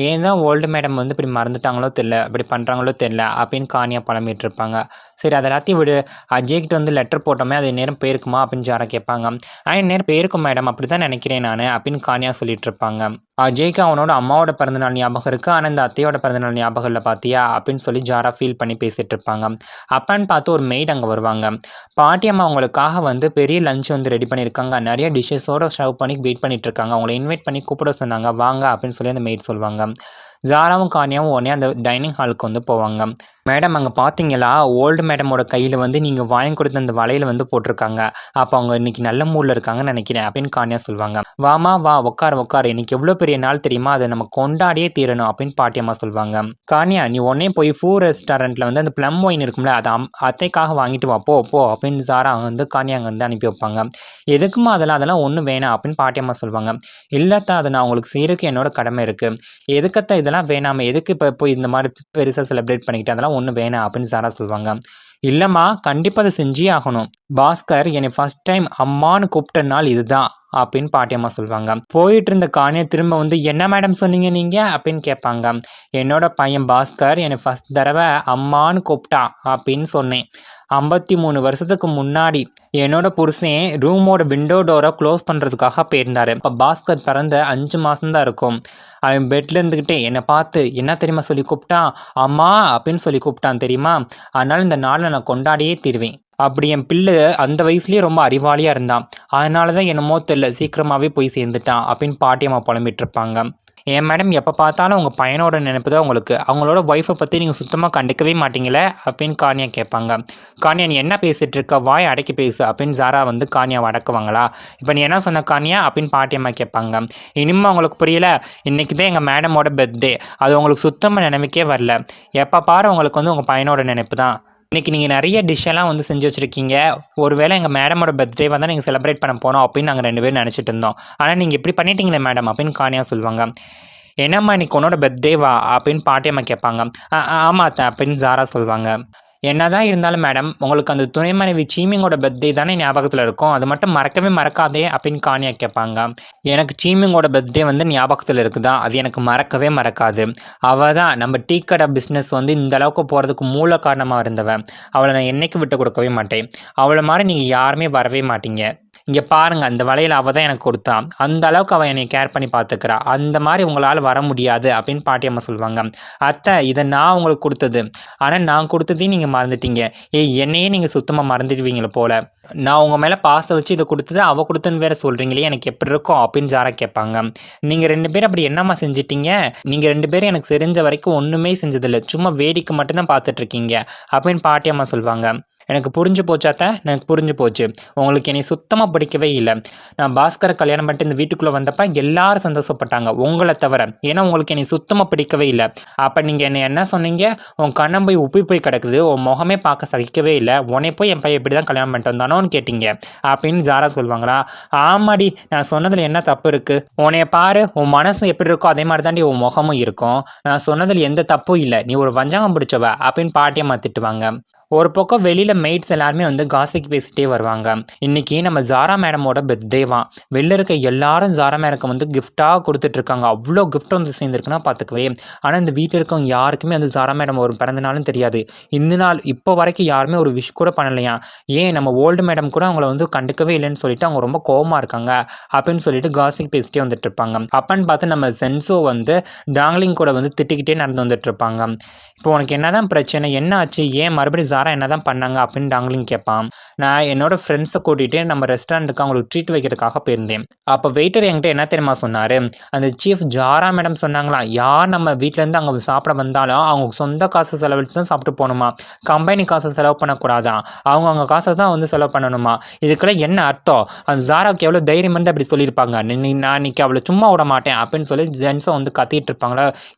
ஏன் தான் ஓல்டு மேடம் வந்து இப்படி மறந்துட்டாங்களோ தெர்ல. இப்படி பண்றாங்களோ தெர்ல. அப்படின்னு கானியா புலம்பிட்டு இருப்பாங்க. சரி அத எல்லாத்தையும் விடு. அஜய் கிட்ட வந்து லெட்டர் போட்டோமே அது இந்நேரம் போயிருக்குமா? அப்படின்னு ஜாரா கேட்பாங்க. இந்நேரம் போயிருக்கும் மேடம். அப்படிதான் நினைக்கிறேன் நானு. அப்படின்னு கானியா சொல்லிட்டு இருப்பாங்க. அஜய்க்கு அவனோட அம்மாவோட பிறந்தநாள் ஞாபகம் இருக்கு. ஆனா இந்த அத்தையோட பிறந்தநாள் ஞாபகம் இல்ல பாத்தியா? அப்படின்னு சொல்லி ஜாரா ஃபீல் பண்ணி பேசிட்டு இருப்பாங்க. அப்பன்னு பார்த்து ஒரு மெய்ட் அங்க வருவாங்க. பாட்டி அம்மா உங்களுக்காக வந்து பெரிய லஞ்ச் வந்து ரெடி பண்ணியிருக்காங்க. நெறைய டிஷ்ஷஸோட சர்வ் பண்ணி வெயிட் பண்ணிட்டு இருக்காங்க. உங்கள இன்வைட் பண்ணி கூப்பிட சொன்னாங்க. வாங்க அப்படின்னு சொல்லி அந்த மெய்ட் சொல்லுவாங்க. ஜாராவும் கானியாவும் உடனே அந்த டைனிங் ஹாலுக்கு வந்து போவாங்க. மேடம் அங்க பார்த்தீங்களா? ஓல்டு மேடமோட கையில வந்து நீங்க வாங்கி கொடுத்த அந்த வளையல் வந்து போட்டிருக்காங்க. அப்ப அவங்க இன்னைக்கு நல்ல மூட்ல இருக்காங்கன்னு நெனைக்கிறேன் அப்படின்னு கானியா சொல்லுவாங்க. வாம்மா வா உட்காரு உட்காரு. இன்னைக்கு எவ்வளோ பெரிய நாள் தெரியுமா? அத நம்ம கொண்டாடியே தீரணும் அப்படின்னு பாட்டியம்மா சொல்லுவாங்க. கானியா நீ உடனே போய் ரெஸ்டாரண்ட்ல வந்து அந்த ப்ளம் ஒயின் இருக்கும்ல அத அத்தைக்காக வாங்கிட்டு வா போ போ அப்படின்னு ஜாரா வந்து கானியா அங்க வந்து அனுப்பி வைப்பாங்க. எதுக்கும்மா அதெல்லாம் ஒண்ணும் வேணாம் அப்படின்னு பாட்டியம்மா சொல்லுவாங்க. இல்ல அத்த அத நான் உங்களுக்கு செய்றதுக்கு என்னோட கடமை இருக்கு. எதுக்கு இதெல்லாம் வேணாமே? எதுக்கு இப்ப போய் இந்த மாரி பெருசா செலிப்ரேட் பண்ணிக்கிட்டு அதெல்லாம் ஒண்ணும் வேணாம் அப்படின்னு சாரா சொல்லுவாங்க. இல்லம்மா கண்டிப்பா அத செஞ்சே ஆகணும். பாஸ்கர் என்னை ஃபர்ஸ்ட் டைம் அம்மான்னு கூப்பிட்ட நாள் இதுதான் அப்படின்னு பாட்டியம்மா சொல்லுவாங்க. போயிட்டு இருந்த கானியா திரும்ப வந்து என்ன மேடம் சொன்னீங்க நீங்க அப்படின்னு கேட்பாங்க. என்னோட பையன் பாஸ்கர் என்னை ஃபர்ஸ்ட் தடவை அம்மான்னு கூப்பிட்டான் அப்படின்னு சொன்னேன். 53 வருஷத்துக்கு முன்னாடி என்னோட புருஷன் ரூமோட விண்டோ டோரை க்ளோஸ் பண்றதுக்காக போயிருந்தாரு. அப்ப பாஸ்கர் பிறந்த 5 மாசம் தான் இருக்கும். அவன் பெட்ல இருந்துகிட்டே என்னை பார்த்து என்ன தெரியுமா சொல்லி கூப்பிட்டான்? அம்மா அப்படின்னு சொல்லி கூப்பிட்டான் தெரியுமா? அதனால இந்த நாளை நான் கொண்டாடியே தீருவேன். அப்படி என் பிள்ளை அந்த வயசுலயே ரொம்ப அறிவாளியா இருந்தான். அதனால தான் என்னமோ தெரியல சீக்கிரமாவே போய் சேர்ந்துட்டான் அப்படின்னு பாட்டியம்மா புலம்பிட்டு இருப்பாங்க. ஏன் மேடம் எப்போ பார்த்தாலும் உங்கள் பையனோட நினைப்பு தான் உங்களுக்கு. அவங்களோட ஒய்ஃபை பற்றி நீங்கள் சுத்தமாக கண்டுக்கவே மாட்டீங்களே அப்படின்னு கானியா கேட்பாங்க. கானியா நீ என்ன பேசிட்டு இருக்க? வாய் அடக்கி பேசு அப்படின்னு ஜாரா வந்து கானியாவை அடக்குவாங்களா? இப்போ நீ என்ன சொன்ன கானியா அப்படின்னு பாட்டியம்மா கேட்பாங்க. இனிமே உங்களுக்கு புரியல? இன்னைக்கு தான் எங்கள் மேடமோட பர்த்டே. அது உங்களுக்கு சுத்தமாக நினைவுக்கே வரல. எப்போ பாரு உங்களுக்கு வந்து உங்கள் பையனோட நினைப்பு தான். இன்னைக்கு நீங்கள் நிறைய டிஷ்ஷெல்லாம் வந்து செஞ்சு வச்சுருக்கீங்க. ஒருவேளை எங்கள் மேடமோட பர்த்டே தான் நீங்கள் செலிப்ரேட் பண்ண போனோம் அப்படின்னு நாங்கள் 2 பேரும் நினச்சிட்டு இருந்தோம். ஆனால் நீங்கள் இப்படி பண்ணிட்டீங்களே மேடம் அப்படின்னு கானியா சொல்லுவாங்க. என்னம்மா இன்னைக்கு உன்னோட பர்த்டேவா அப்படின்னு பாட்டியம்மா கேட்பாங்க. ஆமா அத்தை அப்படின்னு ஜாரா சொல்லுவாங்க. என்னதான் இருந்தாலும் மேடம் உங்களுக்கு அந்த துணை மனைவி சீமிங்கோட பர்த்டே தானே ஞாபகத்தில் இருக்கும். அது மட்டும் மறக்கவே மறக்காதே அப்படின்னு கானியா கேட்பாங்க. எனக்கு சீமிங்கோட பர்த்டே வந்து ஞாபகத்தில் இருக்குதா? அது எனக்கு மறக்கவே மறக்காது. அவள் தான் நம்ம டீ கடை பிஸ்னஸ் வந்து இந்த அளவுக்கு போகிறதுக்கு மூல காரணமாக இருந்தவன். அவளை நான் என்னைக்கு விட்டு கொடுக்கவே மாட்டேன். அவளை மாதிரி நீங்கள் யாருமே வரவே மாட்டீங்க. இங்கே பாருங்க அந்த வளையல் அவள் தான் எனக்கு கொடுத்தான். அந்த அளவுக்கு அவள் என்னை கேர் பண்ணி பார்த்துக்கிறா. அந்த மாதிரி உங்களால் வர முடியாது அப்படின்னு பாட்டியம்மா சொல்லுவாங்க. அத்தை இதை நான் உங்களுக்கு கொடுத்தது. ஆனால் நான் கொடுத்ததையும் நீங்கள் மறந்துட்டீங்க. என்னையே நீங்கள் சுத்தமாக மறந்துடுவீங்களே போல. நான் உங்கள் மேலே பாசத்தை வச்சு இதை கொடுத்தது அவள் கொடுத்தன்னு வேற சொல்கிறீங்களே எனக்கு எப்படி இருக்கும் அப்படின்னு ஜாரா கேட்பாங்க. நீங்கள் 2 பேரும் அப்படி என்னம்மா செஞ்சிட்டீங்க? நீங்கள் 2 பேரும் எனக்கு தெரிஞ்ச வரைக்கும் ஒன்றுமே செஞ்சதில்லை. சும்மா வேடிக்கை மட்டும்தான் பார்த்துட்ருக்கீங்க அப்படின்னு பாட்டியம்மா சொல்லுவாங்க. எனக்கு புரிஞ்சு போச்சாத்த? எனக்கு புரிஞ்சு போச்சு. உங்களுக்கு என்னை சுத்தமாக பிடிக்கவே இல்லை. நான் பாஸ்கரை கல்யாணம் பண்ணிட்டு இந்த வீட்டுக்குள்ளே வந்தப்போ எல்லாரும் சந்தோஷப்பட்டாங்க உங்களை தவிர. ஏன்னா உங்களுக்கு என்னை சுத்தமாக பிடிக்கவே இல்லை. அப்போ நீங்கள் என்னை என்ன சொன்னீங்க? உன் கண்ணம் போய் உப்பி போய் கிடக்குது. உன் முகமே பார்க்க சகிக்கவே இல்லை. உன்னை போய் என் பையன் எப்படி தான் கல்யாணம் பண்ணிட்டு வந்தானோன்னு கேட்டீங்க அப்படின்னு ஜாரா சொல்லுவாங்களா? ஆமாடி நான் சொன்னதில் என்ன தப்பு இருக்குது? உன்னைய பாரு உன் மனசு எப்படி இருக்கோ அதே மாதிரி தாண்டி உன் முகமும் இருக்கும். நான் சொன்னதில் எந்த தப்பும் இல்லை. நீ ஒரு வஞ்சகம் பிடிச்சவ அப்படின்னு பாட்டியம்மா திட்டுவாங்க. ஒரு பக்கம் வெளியில் மெய்ட்ஸ் எல்லாருமே வந்து காசிக்கு பேசிட்டே வருவாங்க. இன்னைக்கு நம்ம ஜாரா மேடமோட பர்த்டேவா. வெளில இருக்க எல்லாரும் ஜாரா மேடம்க்கு வந்து கிஃப்டாக கொடுத்துட்ருக்காங்க. அவ்வளோ கிஃப்ட் வந்து சேர்ந்துருக்குன்னா பார்த்துக்கவே. ஆனால் இந்த வீட்டில் இருக்கவங்க யாருக்குமே வந்து ஜாரா மேடம் ஒரு பிறந்தநாளும் தெரியாது. இந்த நாள் இப்போ வரைக்கும் யாருமே ஒரு விஷ் கூட பண்ணலையா. ஏன் நம்ம ஓல்டு மேடம் கூட அவங்கள வந்து கண்டுக்கவே இல்லைன்னு சொல்லிட்டு அவங்க ரொம்ப கோவமாக இருக்காங்க அப்படின்னு சொல்லிட்டு காசிக்கு பேசிட்டே வந்துட்டு இருப்பாங்க. அப்பன்னு பார்த்து நம்ம சென்சோ வந்து டாங்லிங் கூட வந்து திட்டிக்கிட்டே நடந்து வந்துட்டு இருப்பாங்க. இப்போ உனக்கு என்னதான் பிரச்சனை? என்ன ஆச்சு? ஏன் மறுபடியும் ஜாரா என்னதான் பண்ணாங்க அப்படின்னு டாங்லிங் கேட்பான். நான் என்னோட ஃப்ரெண்ட்ஸை கூட்டிகிட்டு நம்ம ரெஸ்டாரண்ட்டுக்கு அவங்களுக்கு ட்ரீட் வைக்கிறதுக்காக போயிருந்தேன். அப்போ வெயிட்டர் என்கிட்ட என்ன தெரியுமா சொன்னார்? அந்த சீஃப் ஜாரா மேடம் சொன்னாங்களா, யார் நம்ம வீட்டிலேருந்து அங்கே சாப்பிட வந்தாலும் அவங்க சொந்த காசு செலவழித்து தான் சாப்பிட்டு போகணுமா. கம்பெனி காசை செலவு பண்ணக்கூடாதான். அவங்க காசை தான் வந்து செலவு பண்ணணுமா. இதுக்கெல்லாம் என்ன அர்த்தம்? அந்த ஜாராவுக்கு எவ்வளோ தைரியம் வந்து அப்படி சொல்லியிருப்பாங்க. நான் இன்னைக்கு அவளை சும்மா விட மாட்டேன் அப்படின்னு சொல்லி ஜென்ஸை வந்து கத்திட்டு இருப்பாங்களா.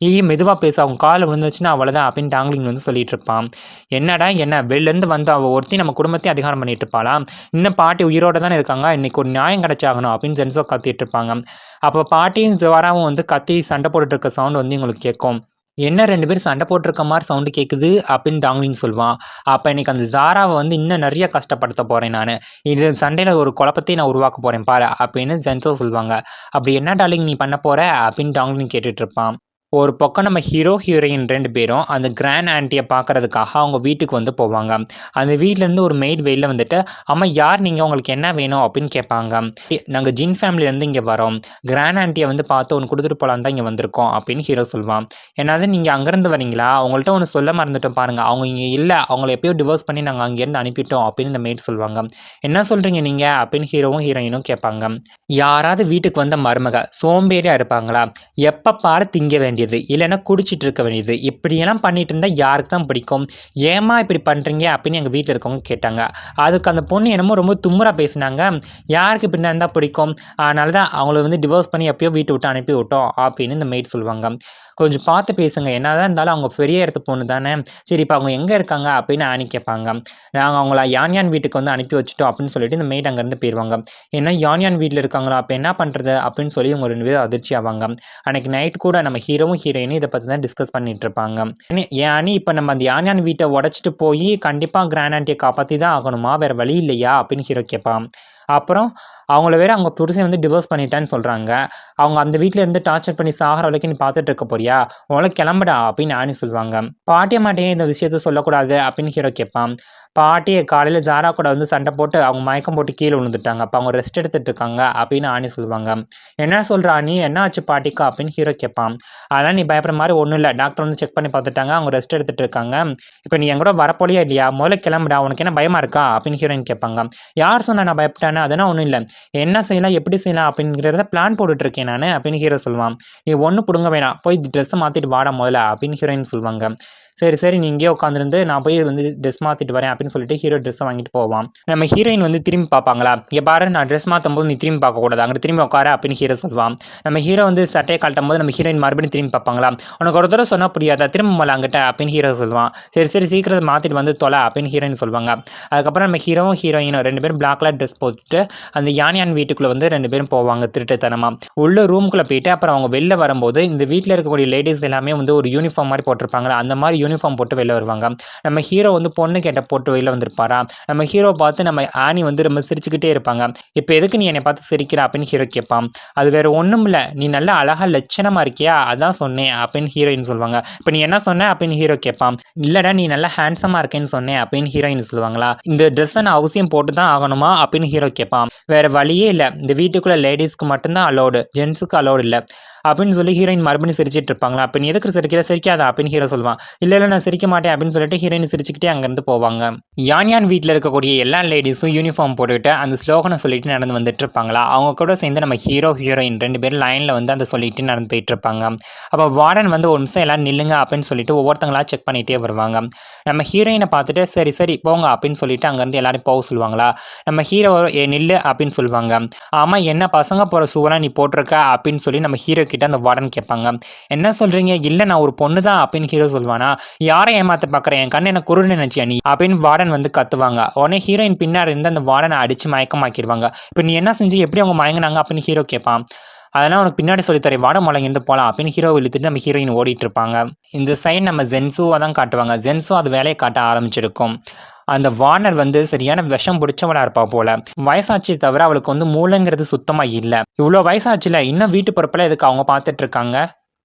மெதுவாக பேச அவங்க காலில் விழுந்துச்சுன்னா அவ்வளோதான் அப்படின்னு டாங்லிங் வந்து சொல்லிட்டு இருப்பான். என்னடா என்ன என்ன வெளிலேருந்து வந்து அவள் ஒருத்தி நம்ம குடும்பத்தையும் அதிகாரம் பண்ணிட்டு இருப்பாளா? இன்னும் பாட்டி உயிரோட தானே இருக்காங்க, இன்னைக்கு ஒரு நியாயம் கிடைச்சாகணும் அப்படின்னு ஜென்சோ கத்திட்டு இருப்பாங்க. அப்போ பாட்டியும் ஜாராவும் வந்து கத்தி சண்டை போட்டுட்டு இருக்க சவுண்ட் வந்து உங்களுக்கு கேட்கும். என்ன 2 பேரும் சண்டை போட்டுருக்க மாரி சவுண்டு கேட்குது அப்படின்னு டாங்லின் சொல்வான். அப்ப இன்னைக்கு அந்த ஜாராவ வந்து இன்னும் நெறைய கஷ்டப்படுத்த போறேன் நானு. இது சண்டையில ஒரு குழப்பத்தையும் நான் உருவாக்க போறேன் பாரு அப்படின்னு ஜென்சோ சொல்வாங்க. அப்படி என்ன டார்லிங் நீ பண்ண போற? அப்படின்னு டாங்லின் கேட்டுட்டு இருப்பான். ஒரு பக்கம் நம்ம ஹீரோ, ஹீரோயின் 2 பேரும் அந்த கிராண்ட் ஆன்ட்டிய பார்க்கறதுக்காக அவங்க வீட்டுக்கு வந்து போவாங்க. அந்த வீட்லேருந்து ஒரு மெய்ட் வெளில வந்துட்டு, "அம்மா யார் நீங்க? உங்களுக்கு என்ன வேணும்?" அப்படின்னு கேட்பாங்க. "நாங்க ஜின் ஃபேமிலிலேருந்து இங்க வரோம். கிராண்ட் ஆன்ட்டிய வந்து பார்த்து ஒண்ணு குடுத்துட்டு போலான்னு தான் இங்க வந்திருக்கோம்." அப்படின்னு ஹீரோ சொல்வான். "என்னது நீங்க அங்கேருந்து வரீங்களா? உங்கள்ட்ட ஒண்ணு சொல்ல மறந்துட்டோம் பாருங்க. அவங்க இங்க இல்ல. அவங்கள எப்பயோ டிவோர்ஸ் பண்ணி நாங்க அங்கேருந்து அனுப்பிட்டோம்." அப்படின்னு இந்த மெய்ட் சொல்வாங்க. "என்ன சொல்றீங்க நீங்க?" அப்படின்னு ஹீரோவும், ஹீரோயினும் கேட்பாங்க. யாராவது வீட்டுக்கு வந்த மருமக சோம்பேறியா இருப்பாங்களா? எப்ப பாரு திங்க வேண்டியது, இல்லன்னா குடிச்சிட்டு இருக்க வேண்டியது. இப்படியெல்லாம் பண்ணிட்டு இருந்தா யாருக்கு தான் பிடிக்கும்? ஏம்மா இப்படி பண்றீங்க? அப்படின்னு எங்க வீட்ல இருக்கவங்க கேட்டாங்க. அதுக்கு அந்த பொண்ணு என்னமோ ரொம்ப திமிரா பேசுனாங்க. யாருக்கு இப்படி இருந்தா பிடிக்கும்? அதனால தான் அவங்கள வந்து டிவோர்ஸ் பண்ணி எப்பயோ வீட்ட விட்டு அனுப்பி விட்டோம் அப்படின்னு இந்த மெய்ட் சொல்லுவாங்க. கொஞ்சம் பார்த்து பேசுங்க. என்னதான் இருந்தாலும் அவங்க பெரிய இடத்து பொண்ணு தானே. சரி இப்ப அவங்க எங்க இருக்காங்க? அப்படின்னு ஆனி கேட்பாங்க. நாங்க அவங்கள யான் யான் வீட்டுக்கு வந்து அனுப்பி வச்சுட்டோம் அப்படின்னு சொல்லிட்டு இந்த மெய்ட் அங்கேருந்து போயிருவாங்க. என்ன யான் யான் வீட்ல இருக்காங்களா? அப்ப என்ன பண்றது? அப்படின்னு சொல்லி இவங்க 2 பேரும் அதிர்ச்சி ஆவாங்க. அன்னைக்கு நைட் கூட நம்ம ஹீரோவும், ஹீரோயினும் இத பத்தி தான் டிஸ்கஸ் பண்ணிட்டு இருப்பாங்க. "ஏன் அனி இப்ப நம்ம அந்த யான் யான் வீட்ட உடைச்சுட்டு போயி கண்டிப்பா கிராண்ட் ஆன்ட்டிய காப்பாத்தி தான் ஆகணுமா? வேற வழி இல்லையா?" அப்படின்னு ஹீரோ கேட்பான். அப்புறம் அவங்கள வேற அவங்க புருஷன் வந்து டிவோர்ஸ் பண்ணிட்டான்னு சொல்றாங்க. அவங்க அந்த வீட்ல இருந்து டார்ச்சர் பண்ணி சாகுற வரைக்கும் நீ பார்த்துட்டு இருக்க போறியா? முதல்ல கிளம்புடா அப்படின்னு ஆனி சொல்லுவாங்க. பாட்டியம்மாட்ட ஏன் இந்த விஷயத்த சொல்லக்கூடாது? அப்படின்னு ஹீரோ கேட்பான். பாட்டி காலையில ஜாரா கூட வந்து சண்டை போட்டு அவங்க மயக்கம் போட்டு கீழ விழுந்துட்டாங்க. அப்ப அவங்க ரெஸ்ட் எடுத்துட்டு இருக்காங்க அப்படின்னு ஆனி சொல்லுவாங்க. என்ன சொல்ற ஆனி? என்ன ஆச்சு பாட்டிக்கு? அப்படின்னு ஹீரோ கேட்பான். அதெல்லாம் நீ பயப்படுற மாரி ஒண்ணும் இல்ல. டாக்டர் வந்து செக் பண்ணி பார்த்துட்டாங்க. அவங்க ரெஸ்ட் எடுத்துட்டு இருக்காங்க. இப்ப நீ என் கூட வரப்போலியா இல்லையா? முதல்ல கிளம்புடா. உனக்கு என்ன பயமா இருக்கா? அப்படின்னு ஹீரோயின் கேட்பாங்க. யார் சொன்னா நான் பயப்பட்டேன்னு? அதெல்லாம் ஒண்ணும் இல்ல. என்ன செய்யலாம்? எப்படி செய்யலாம்? அப்படிங்கிறத பிளான் போட்டுட்டு இருக்கேன் நானு அப்படின்னு ஹீரோ சொல்லுவான். நீ ஒண்ணும் புடுங்க வேணாம். போய் ட்ரெஸ்ஸ மாத்திட்டு வாடா முதல்ல அப்படின்னு ஹீரோயின் சொல்லுவாங்க. சரி, சரி நீ இங்கேயே உட்காந்துருந்து நான் போய் வந்து ட்ரெஸ் மாத்திட்டு வரேன் அப்படின்னு சொல்லிட்டு ஹீரோ ட்ரெஸ்ஸ வாங்கிட்டு போவான். நம்ம ஹீரோயின் வந்து திரும்பி பார்ப்பாங்களா? இங்க பாரு நான் ட்ரெஸ் மாத்தும்போது நீ திரும்பி பார்க்கக்கூடாது. அங்கிட்டு திரும்பி உட்காரு அப்படின்னு ஹீரோ சொல்லுவான். நம்ம ஹீரோ வந்து சட்டைய கழட்டும்போது நம்ம ஹீரோயின் மறுபடியும் திரும்பி பார்ப்பாங்களா? உனக்கு ஒரு தடவ சொன்னா புரியாதா? திரும்ப முதல்ல அங்கிட்ட அப்படின்னு ஹீரோ சொல்லுவான். சரி, சரி சீக்கிரம் மாத்திட்டு வந்து தொலை அப்படின்னு ஹீரோயின் சொல்லுவாங்க. அதுக்கப்புறம் நம்ம ஹீரோவும், ஹீரோயினும் 2 பேரும் பிளாக் கலர் ட்ரெஸ் போட்டுட்டு அந்த யான் யான் வீட்டுக்குள்ள வந்து 2 பேரும் போவாங்க திருட்டுத்தனமா. உள்ள ரூம்குள்ள போயிட்டு அப்புறம் அவங்க வெளில வரும்போது இந்த வீட்ல இருக்கக்கூடிய லேடீஸ் எல்லாமே வந்து ஒரு யூனிஃபார்ம் மாரி போட்டிருப்பாங்கல்ல, அந்த மாரி யூனிஃபார்ம் போட்டு வெளில வருவாங்க. நம்ம ஹீரோ வந்து பொண்ணு கெட்டப் போட்டு வெளில வந்திருப்பாரா? நம்ம ஹீரோ பார்த்து நம்ம ஆனி வந்து ரொம்ப சிரிச்சுக்கிட்டே இருப்பாங்க. "இப்ப எதுக்கு நீ என்னைய பார்த்து சிரிக்கிற?" அப்படின்னு ஹீரோ கேட்பான். "அது வேற ஒண்ணும் இல்ல. நீ நல்லா அழகா லட்சணமா இருக்கியா? அதான் சொன்னேன்." அப்படின்னு ஹீரோயின் சொல்லுவாங்க. "இப்ப நீ என்ன சொன்ன?" அப்படின்னு ஹீரோ கேட்பான். "இல்லடா நீ நல்லா ஹேண்ட்ஸமா இருக்கேன்னு சொன்னேன்." அப்படின்னு ஹீரோயின் சொல்லுவாங்களா? "இந்த ட்ரெஸ்ஸ நான் அவசியம் போட்டு தான் ஆகணுமா?" அப்படின்னு ஹீரோ கேட்பான். "வேற வழியே இல்ல. இந்த வீட்டுக்குள்ள லேடீஸ்க்கு மட்டும் தான் அலோவ்டு. ஜென்ட்ஸுக்கு அலோவ்டு இல்ல." அப்படின்னு சொல்லி ஹீரோயின் மறுபடியும் சிரிச்சிட்டு இருப்பாங்களா? "அப்ப நீ எதுக்கு சிரிக்கிற? சிரிக்காத." அப்படின்னு ஹீரோ சொல்லுவான். "இல்ல, இல்ல நான் சிரிக்க மாட்டேன்." அப்படின்னு சொல்லிட்டு ஹீரோயின் சிரிச்சுக்கிட்டே அங்கேருந்து போவாங்க. யான் யான் வீட்ல இருக்கக்கூடிய எல்லா லேடீஸும் யூனிஃபார்ம் போட்டுக்கிட்டு அந்த ஸ்லோகன சொல்லிட்டு நடந்து வந்துட்டு இருப்பாங்களா? அவங்க கூட சேர்ந்து நம்ம ஹீரோ, ஹீரோயின் 2 பேரும் லைன்ல வந்து அத சொல்லிட்டு நடந்து போயிட்டு இருப்பாங்க. அப்ப வார்டன் வந்து "ஒரு நிமிஷம் எல்லாரும் நில்லுங்க" அப்படின்னு சொல்லிட்டு ஒவ்வொருத்தங்களா செக் பண்ணிட்டே வருவாங்க. நம்ம ஹீரோயின பார்த்துட்டு "சரி, சரி போங்க" அப்படின்னு சொல்லிட்டு அங்கேருந்து எல்லாரையும் போக சொல்லுவாங்களா? நம்ம ஹீரோ நில்லு" அப்படின்னு சொல்லுவாங்க. "ஆமா என்ன பசங்க போற ஷூவெல்லாம் நீ போட்டிருக்க?" அப்படின்னு சொல்லி நம்ம ஹீரோ கிட்ட அந்த வார்டன் கேட்பாங்க. "என்ன சொல்றீங்க?" "இல்ல நான் ஒரு பொண்ணு தான்" அப்படின்னு ஹீரோ சொல்வானா? "யார ஏமாத்த பார்க்குற? என் கண்ணு என்ன குருடுன்னு நினைச்சியா நீ?" அப்படின்னு வார்டன் வந்து கத்துவாங்க. உடனே ஹீரோயின் பின்னாடி இருந்து அந்த வார்டன அடிச்சு மயக்கமாக்கிருவாங்க. "இப்ப நீ என்ன செஞ்சு? எப்படி அவங்க மயங்குனாங்க?" அப்படின்னு ஹீரோ கேட்பான். "அதெல்லாம் உனக்கு பின்னாடி சொல்லி தரேன். வாடா மொதல்ல இங்கேருந்து போலாம்" அப்படின்னு ஹீரோவ இழுத்துட்டு நம்ம ஹீரோயின் ஓடிட்டு இருப்பாங்க. இந்த சைடு நம்ம ஜென்ஸுவ தான் காட்டுவாங்க. ஜென்ஸும் அது வேலைய காட்ட ஆரம்பிச்சிருக்கும். அந்த வார்னர் வந்து சரியான விஷம் பிடிச்சவளா இருப்பா போல. வயசாச்சே தவிர அவளுக்கு வந்து மூளைங்கிறது சுத்தமா இல்ல. "இவ்ளோ வயசாச்சுல, இன்னும் வீட்டு பொறுப்பெல்லாம் எதுக்கு அவங்க பார்த்துட்டு இருக்காங்க?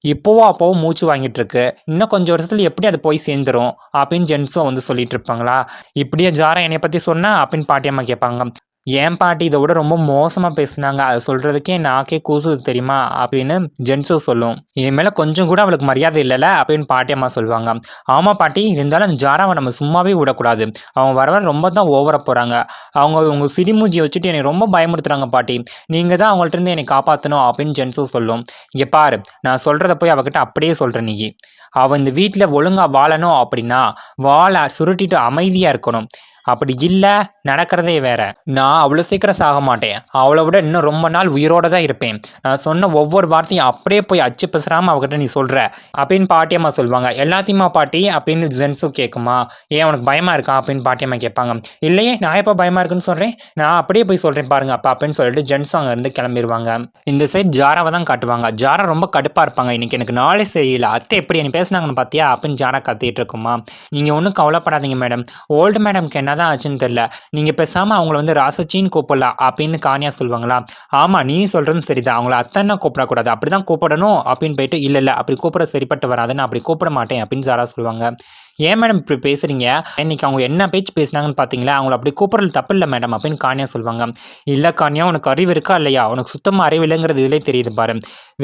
இப்போவோ அப்போவோ மூச்சு வாங்கிட்டு இருக்கு. இன்னும் கொஞ்சம் வருஷத்துல எப்படி அது போய் சேர்ந்துரும்?" அப்படின்னு ஜென்ஸும் வந்து சொல்லிட்டு இருப்பாங்களா? "இப்படியே ஜாரா என்னைய பத்தி சொன்னா?" அப்படின்னு பாட்டியம்மா கேட்பாங்க. "ஏன் பாட்டி இத விட ரொம்ப மோசமா பேசுனாங்க. அத சொல்றதுக்கே நாக்கே கூசுது தெரியுமா?" அப்படின்னு ஜென்ஸும் சொல்லும். "என் மேல கொஞ்சம் கூட அவளுக்கு மரியாதை இல்லல" அப்படின்னு பாட்டியம்மா சொல்லுவாங்க. "ஆமா பாட்டி, இருந்தாலும் அந்த ஜாராவ நம்ம சும்மாவே விடக்கூடாது. அவங்க வர வர ரொம்ப தான் ஓவரா போறாங்க. அவங்க உங்க சிடுமூஞ்சிய வச்சுட்டு என்னைய ரொம்ப பயமுறுத்துறாங்க பாட்டி. நீங்க தான் அவங்கள்ட்ட இருந்து என்னைய காப்பாத்தணும்" அப்படின்னு ஜென்ஸும் சொல்லும். "இங்க பாரு, நான் சொல்றத போய் அவகிட்ட அப்படியே சொல்ற நீயி. அவ இந்த வீட்ல ஒழுங்கா வாழணும் அப்படின்னா, வால சுருட்டிட்டு அமைதியா இருக்கணும். அப்படி இல்லை நடக்கிறதே வேற. நான் அவ்வளோ சீக்கிரம் சாக மாட்டேன், அவளை விட இன்னும் ரொம்ப நாள் உயிரோட தான் இருப்பேன். நான் சொன்ன ஒவ்வொரு வார்த்தையும் அப்படியே போய் அச்சு பேசுறாம அவகிட்ட நீ சொல்ற அப்படின்னு பாட்டியம்மா சொல்லுவாங்க. எல்லாத்தையுமா பாட்டி அப்படின்னு ஜென்ஸும் கேட்குமா. ஏன் உனக்கு பயமா இருக்கா அப்படின்னு பாட்டியம்மா கேட்பாங்க. இல்லையே, நான் எப்போ பயமா இருக்குன்னு சொல்றேன், நான் அப்படியே போய் சொல்றேன் பாருங்க அப்பா அப்படின்னு சொல்லிட்டு ஜென்ஸும் அங்க இருந்து கிளம்பிடுவாங்க. இந்த சைட் ஜாராவை தான் காட்டுவாங்க. ஜாரா ரொம்ப கடுப்பா இருப்பாங்க. இன்னைக்கு எனக்கு நாளே சரியில்லை, அத்தை எப்படி என்ன பேசினாங்கன்னு பார்த்தியா அப்படின்னு ஜாரா கத்திட்டு இருக்குமா. நீங்க ஒன்றும் கவலைப்படாதீங்க மேடம், ஓல்டு மேடம்க்கு என்னதான் ஆச்சுன்னு தெரியல, நீங்க பேசாம அவங்கள வந்து ராசச்சின்னு கூப்பிடலாம் அப்படின்னு கானியா சொல்லுவாங்களா. ஆமா நீ சொல்றதும் சரிதான், அவங்கள அத்தனை கூப்பிடக்கூடாது, அப்படிதான் கூப்பிடணும் அப்படின்னு போயிட்டு இல்ல அப்படி கூப்பிட சரிப்பட்டு வராது, நான் அப்படி கூப்பிட மாட்டேன் அப்படின்னு ஜாரா சொல்லுவாங்க. ஏன் மேடம் இப்படி பேசுறீங்க, இன்னைக்கு அவங்க என்ன பேச்சு பேசினாங்கன்னு பார்த்தீங்களா, அவங்கள அப்படி கூப்பிடுறது தப்பு இல்லை மேடம் அப்படின்னு கானியா சொல்லுவாங்க. இல்லை கானியா, உனக்கு அறிவு இருக்கா இல்லையா, உனக்கு சுத்தமாக அறிவு இல்லைங்கிறது இதிலே தெரியுது பாரு,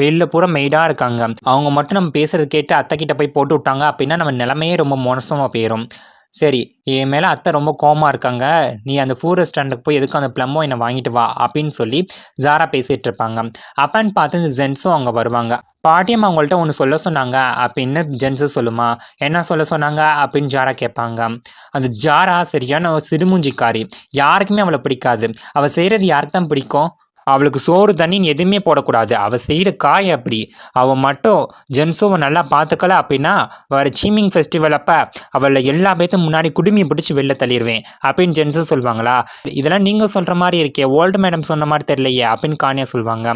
வெளில பூரா மெய்டாக இருக்காங்க, அவங்க மட்டும் நம்ம பேசுறது கேட்டு அத்தை கிட்ட போய் போட்டு விட்டாங்க அப்படின்னா நம்ம நிலைமையே ரொம்ப மோசமாக போயிடும். சரி, என் மேலே அத்தை ரொம்ப கோவமாக இருக்காங்க, நீ அந்த ஃபூட் ரெஸ்டாரண்ட்டுக்கு போய் எதுக்கும் அந்த ப்ளம்மோ என்னை வாங்கிட்டு வா அப்படின்னு சொல்லி ஜாரா பேசிகிட்டு இருப்பாங்க. அப்பன்னு பார்த்து இந்த ஜென்ஸும் அங்கே வருவாங்க. பாட்டியம்மா அவங்கள்ட்ட ஒன்று சொல்ல சொன்னாங்க அப்படின்னு ஜென்ஸும் சொல்லுமா. என்ன சொல்ல சொன்னாங்க அப்படின்னு ஜாரா கேட்பாங்க. அந்த ஜாரா சரியான ஒரு சிடுமூஞ்சிக்காரி, யாருக்குமே அவளை பிடிக்காது. அவள் செய்கிறது யாருக்கு தான் பிடிக்கும், அவளுக்கு சோறு தண்ணின்னு எதுவுமே போடக்கூடாது, அவள் செய்கிற காய் அப்படி. அவள் மட்டும் ஜென்ஸுவை நல்லா பார்த்துக்கல அப்படின்னா வர சீமிங் ஃபெஸ்டிவல் அப்போ அவளை எல்லா பேர்த்தும் முன்னாடி குடுமியை பிடிச்சி வெளில தள்ளிடுவேன் அப்படின்னு ஜென்ஸும் சொல்லுவாங்களா. இதெல்லாம் நீங்கள் சொல்கிற மாதிரி இருக்கே, ஓல்டு மேடம் சொன்ன மாதிரி தெரியலையே அப்படின்னு கானியா சொல்லுவாங்க.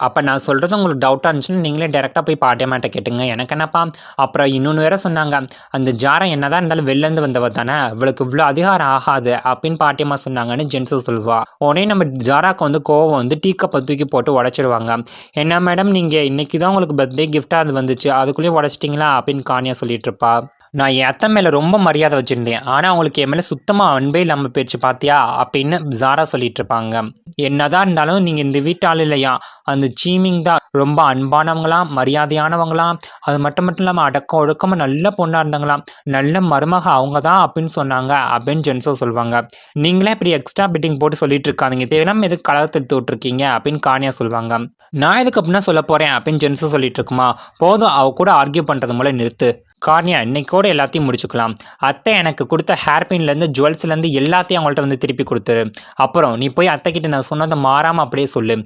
அப்போ நான் சொல்கிறது உங்களுக்கு டவுட்டாக இருந்துச்சுன்னா நீங்களே டேரெக்டாக போய் பாட்டியம்மாட்ட கேட்டுங்க, எனக்கு என்னப்பா. அப்புறம் இன்னொன்று வேற சொன்னாங்க, அந்த ஜாரா என்னதான் இருந்தாலும் வெளிலேருந்து வந்தவ தானே, இவளுக்கு இவ்வளோ அதிகாரம் ஆகாது அப்படின்னு பாட்டியம்மா சொன்னாங்கன்னு ஜென்ஸும் சொல்லுவா. உடனே நம்ம ஜாராக்கு வந்து கோவம் வந்து டீ கப்பை தூக்கி போட்டு உடச்சிடுவாங்க. என்ன மேடம் நீங்கள் இன்னைக்கு தான் உங்களுக்கு பர்த்டே கிஃப்டாக அது வந்துச்சு, அதுக்குள்ளேயே உடச்சிட்டிங்களா அப்படின்னு கானியா சொல்லிட்டு இருப்பா. நான் என் அத்தை மேலே ரொம்ப மரியாதை வச்சுருந்தேன், ஆனால் அவங்களுக்கு என் மேலே சுத்தமாக அன்பே இல்லாமல் போயிடுச்சு பார்த்தியா அப்படின்னு ஜாரா சொல்லிட்டு இருப்பாங்க. என்னதான் இருந்தாலும் நீங்கள் இந்த வீட்டு ஆள் இல்லையா, அந்த சீமிங் தான் ரொம்ப அன்பானவங்களாம், மரியாதையானவங்களாம், அது மட்டும் இல்லாமல் அடக்க ஒழுக்கமாக நல்ல பொண்ணாக இருந்தாங்களாம், நல்ல மருமக அவங்க தான் அப்படின்னு சொன்னாங்க அப்படின்னு ஜென்ஸோ சொல்லுவாங்க. நீங்களே இப்படி எக்ஸ்ட்ரா பிட்டிங் போட்டு சொல்லிட்டு இருக்காதிங்க, தேவையில்லாமல் எதுக்கு கலகத்தை விட்டுருக்கீங்க அப்படின்னு கானியா சொல்லுவாங்க. நான் எதுக்கு அப்படின்னா சொல்ல போகிறேன் அப்படின்னு ஜென்ஸோ சொல்லிட்டு இருக்குமா. போதும் அவ கூட ஆர்கியூ பண்ணுறது மூலம் நிறுத்து கார்னியா, இன்னைக்கோட எல்லாத்தையும் முடிச்சுக்கலாம். அத்தை எனக்கு கொடுத்த ஹேர்பின்லேருந்து ஜுவல்ஸ்லேருந்து எல்லாத்தையும் அவங்கள்ட்ட வந்து திருப்பி கொடுத்துரு. அப்புறம் நீ போய் அத்தைக்கிட்ட நான் சொன்னதை மாறாமல் அப்படியே சொல்லு.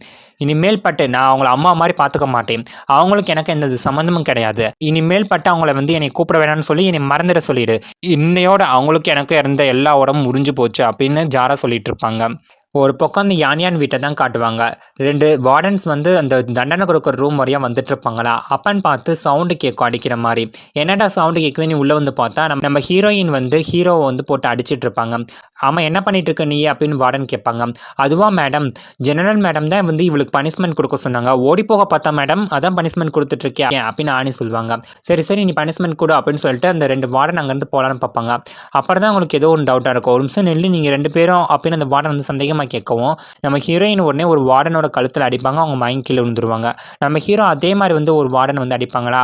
இனிமேல் பட்டு நான் அவங்கள அம்மா மாதிரி பார்த்துக்க மாட்டேன், அவங்களுக்கு எனக்கு எந்த சம்மந்தமும் கிடையாது. இனிமேல் பட்டு அவங்கள வந்து என்னை கூப்பிட வேணாம்னு சொல்லி என்னை மறந்துட சொல்லிடு. இன்னையோட அவங்களுக்கு எனக்கு இருந்த எல்லா உடம்பும் முறிஞ்சு போச்சு அப்படின்னு ஜாரா சொல்லிட்டு இருப்பாங்க. ஒரு பக்கம் அந்த யானியான் வீட்டை தான் காட்டுவாங்க. 2 வார்டன்ஸ் வந்து அந்த தண்டனை கொடுக்குற ரூம் வரையா வந்துட்டு இருப்பாங்களா. அப்பன்னு பார்த்து சவுண்டு கேட்கும் அடிக்கிற மாதிரி. என்னடா சவுண்டு கேட்குதுன்னு உள்ளே வந்து பார்த்தா நம்ம ஹீரோயின் வந்து ஹீரோவை வந்து போட்டு அடிச்சிட்டு இருப்பாங்க. ஆமாம், என்ன பண்ணிட்டு இருக்க நீ அப்படின்னு வார்டன் கேட்பாங்க. அதுவா மேடம், ஜெனரல் மேடம் தான் வந்து இவளுக்கு பனிஷ்மெண்ட் கொடுக்க சொன்னாங்க, ஓடி போக பார்த்தா மேடம், அதான் பனிஷ்மெண்ட் கொடுத்துட்டு இருக்கேன் அப்படின்னு ஆணி சொல்லுவாங்க. சரி நீ பனிஷ்மெண்ட் கொடு அப்படின்னு சொல்லிட்டு அந்த 2 வார்டன் அங்கேருந்து போகலான்னு பார்ப்பாங்க. அப்புறம் தான் உங்களுக்கு ஏதோ ஒரு டவுட்டாக இருக்கும், ஒரு நிமிஷம் நெல்லி நீங்கள் 2 பேரும் அப்படின்னு அந்த வார்டன் வந்து சந்தேகமாக கேட்கவும் நம்ம ஹீரோயின் உடனே ஒரு வார்டனோட கழுத்தில் அடிப்பாங்க, அவங்க மயங்க கீழே விழுந்துருவாங்க. நம்ம ஹீரோ அதே மாதிரி வந்து ஒரு வார்டன் வந்து அடிப்பாங்களா,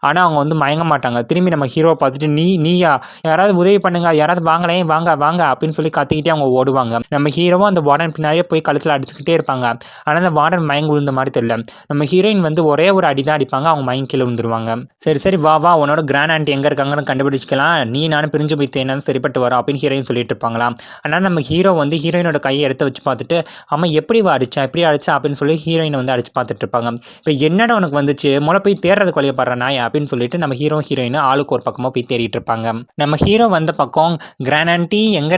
ஆனால் அவங்க வந்து மயங்க மாட்டாங்க. திரும்பி நம்ம ஹீரோவை பார்த்துட்டு நீயா, யாராவது உதவி பண்ணுங்க, யாராவது வாங்கலேன் வாங்க வாங்க அப்படின்னு சொல்லி கத்திக்கிட்டே அவங்க ஓடுவாங்க. நம்ம ஹீரோவும் அந்த வார்டன் பின்னாடியே போய் கழுத்தில் அடிச்சுக்கிட்டே இருப்பாங்க. ஆனால் அந்த வார்டன் மயங்க விழுந்த மாதிரி தெரியல. நம்ம ஹீரோயின் வந்து ஒரே ஒரு அடி தான் அடிப்பாங்க, அவங்க மயங்க கீழே விழுந்துருவாங்க. சரி வா உன்னோட கிராண்ட் ஆண்டி எங்கே இருக்காங்கன்னு கண்டுபிடிச்சிக்கலாம், நீ நானும் பிரிஞ்சு போய் தேனாலும் சரிப்பட்டு வரோம் அப்படின்னு ஹீரோயின் சொல்லிட்டு இருப்பாங்களா. ஆனால் நம்ம ஹீரோ வந்து ஹீரோயினோட கையை எடுத்து வச்சு பார்த்துட்டு அம்மா எப்படி அடிச்சா எப்படி அடிச்சா அப்படின்னு சொல்லி ஹீரோயினை வந்து அடிச்சு பார்த்துட்டு இருப்பாங்க. இப்போ என்னடா உனக்கு வந்துச்சு, முதல்ல போய் தேடுறதுக்கு வழியப்படுற நாய் அப்படின்னு சொல்லிட்டு நம்ம ஹீரோயின் ஆளுக்கு ஒரு பக்கமாக போய் தேடிட்டு இருப்பாங்க. நம்ம ஹீரோ வந்த பக்கம் கிராண்ட் ஆண்டி எங்கே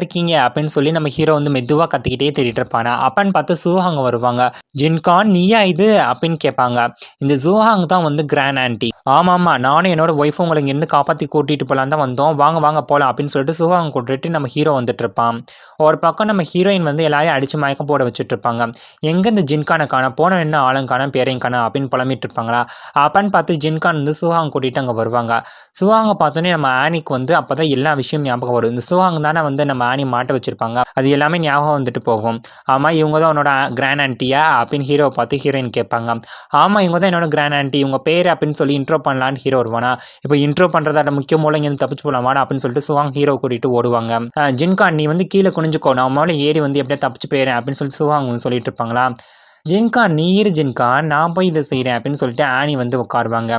இருக்கீங்க அப்படின்னு சொல்லி நம்ம ஹீரோ வந்து மெதுவாக கத்திக்கிட்டே தேடிட்டு இருப்பாங்க. அப்பன்னு பார்த்து சூஹாங் வருவாங்க. ஜின்கான் நீயா இது அப்படின்னு கேட்பாங்க. இந்த ஜூஹாங் தான் வந்து கிராண்ட் ஆண்டி. ஆமாம் நானும் என்னோட ஒய்ஃபும் உங்களை இங்கேருந்து காப்பாற்றி கூட்டிகிட்டு போகலான் தான் வந்தோம், வாங்க போகலாம் அப்படின்னு சொல்லிட்டு சூஹாங் கூட்டிட்டு நம்ம ஹீரோ வந்துட்டு இருப்பான். ஒரு பக்கம் நம்ம ஹீரோயின் வந்து எல்லாரையும் அடித்து மயக்கம் போட வச்சுட்டு இருப்பாங்க. எங்கே இந்த ஜின்கானை காண போன என்ன ஆளுங்கான பேரையும் காண அப்படின்னு புலம்பிட்டு இருப்பாங்களா. அப்பன்னு பார்த்து ஜின்கான் வந்து சூஹாங் கூட்டிகிட்டு அங்கே வருவாங்க. சூஹாங்கை பார்த்தோன்னே நம்ம ஆனிக்கு வந்து அப்போ தான் எல்லா விஷயம் ஞாபகம் வரும். இந்த சூஹாங் தானே வந்து நம்ம ஆனி மாட்ட வச்சுருப்பாங்க, அது எல்லாமே ஞாபகம் வந்துட்டு போகும். ஆமாம் இவங்க தான் உன்னோட கிராண்ட் ஆண்டியா அப்படின்னு ஹீரோவை பார்த்து ஹீரோயின் கேட்பாங்க. ஆமாம் இவங்க தான் என்னோட கிராண்ட் ஆண்டி, இவங்க பேர் அப்படின்னு சொல்லி இன்ட்ரோ பண்ணலான்னு ஹீரோ வருவானா. இப்போ இன்ட்ரோ பண்ணுறதா முக்கிய மூலம் இங்கேருந்து தப்பிச்சு போகலாம் வாடா அப்படின்னு சொல்லிட்டு சூஹாங் ஹீரோ கூட்டிகிட்டு ஓடுவாங்க. ஜின்கான் நீ வந்து கீழே குனிஞ்சுக்கோ, நான் மேலே ஏறி வந்து எப்படியா தப்பிச்சு போயிடுறேன் அப்படின்னு சொல்லி சூஹாங் சொல்லிட்டு இருப்பாங்களா. ஜின்கா நீ இரு ஜின்கா நான் போய் இதை செய்கிறேன் அப்படின்னு சொல்லிட்டு ஆனி வந்து உட்காருவாங்க.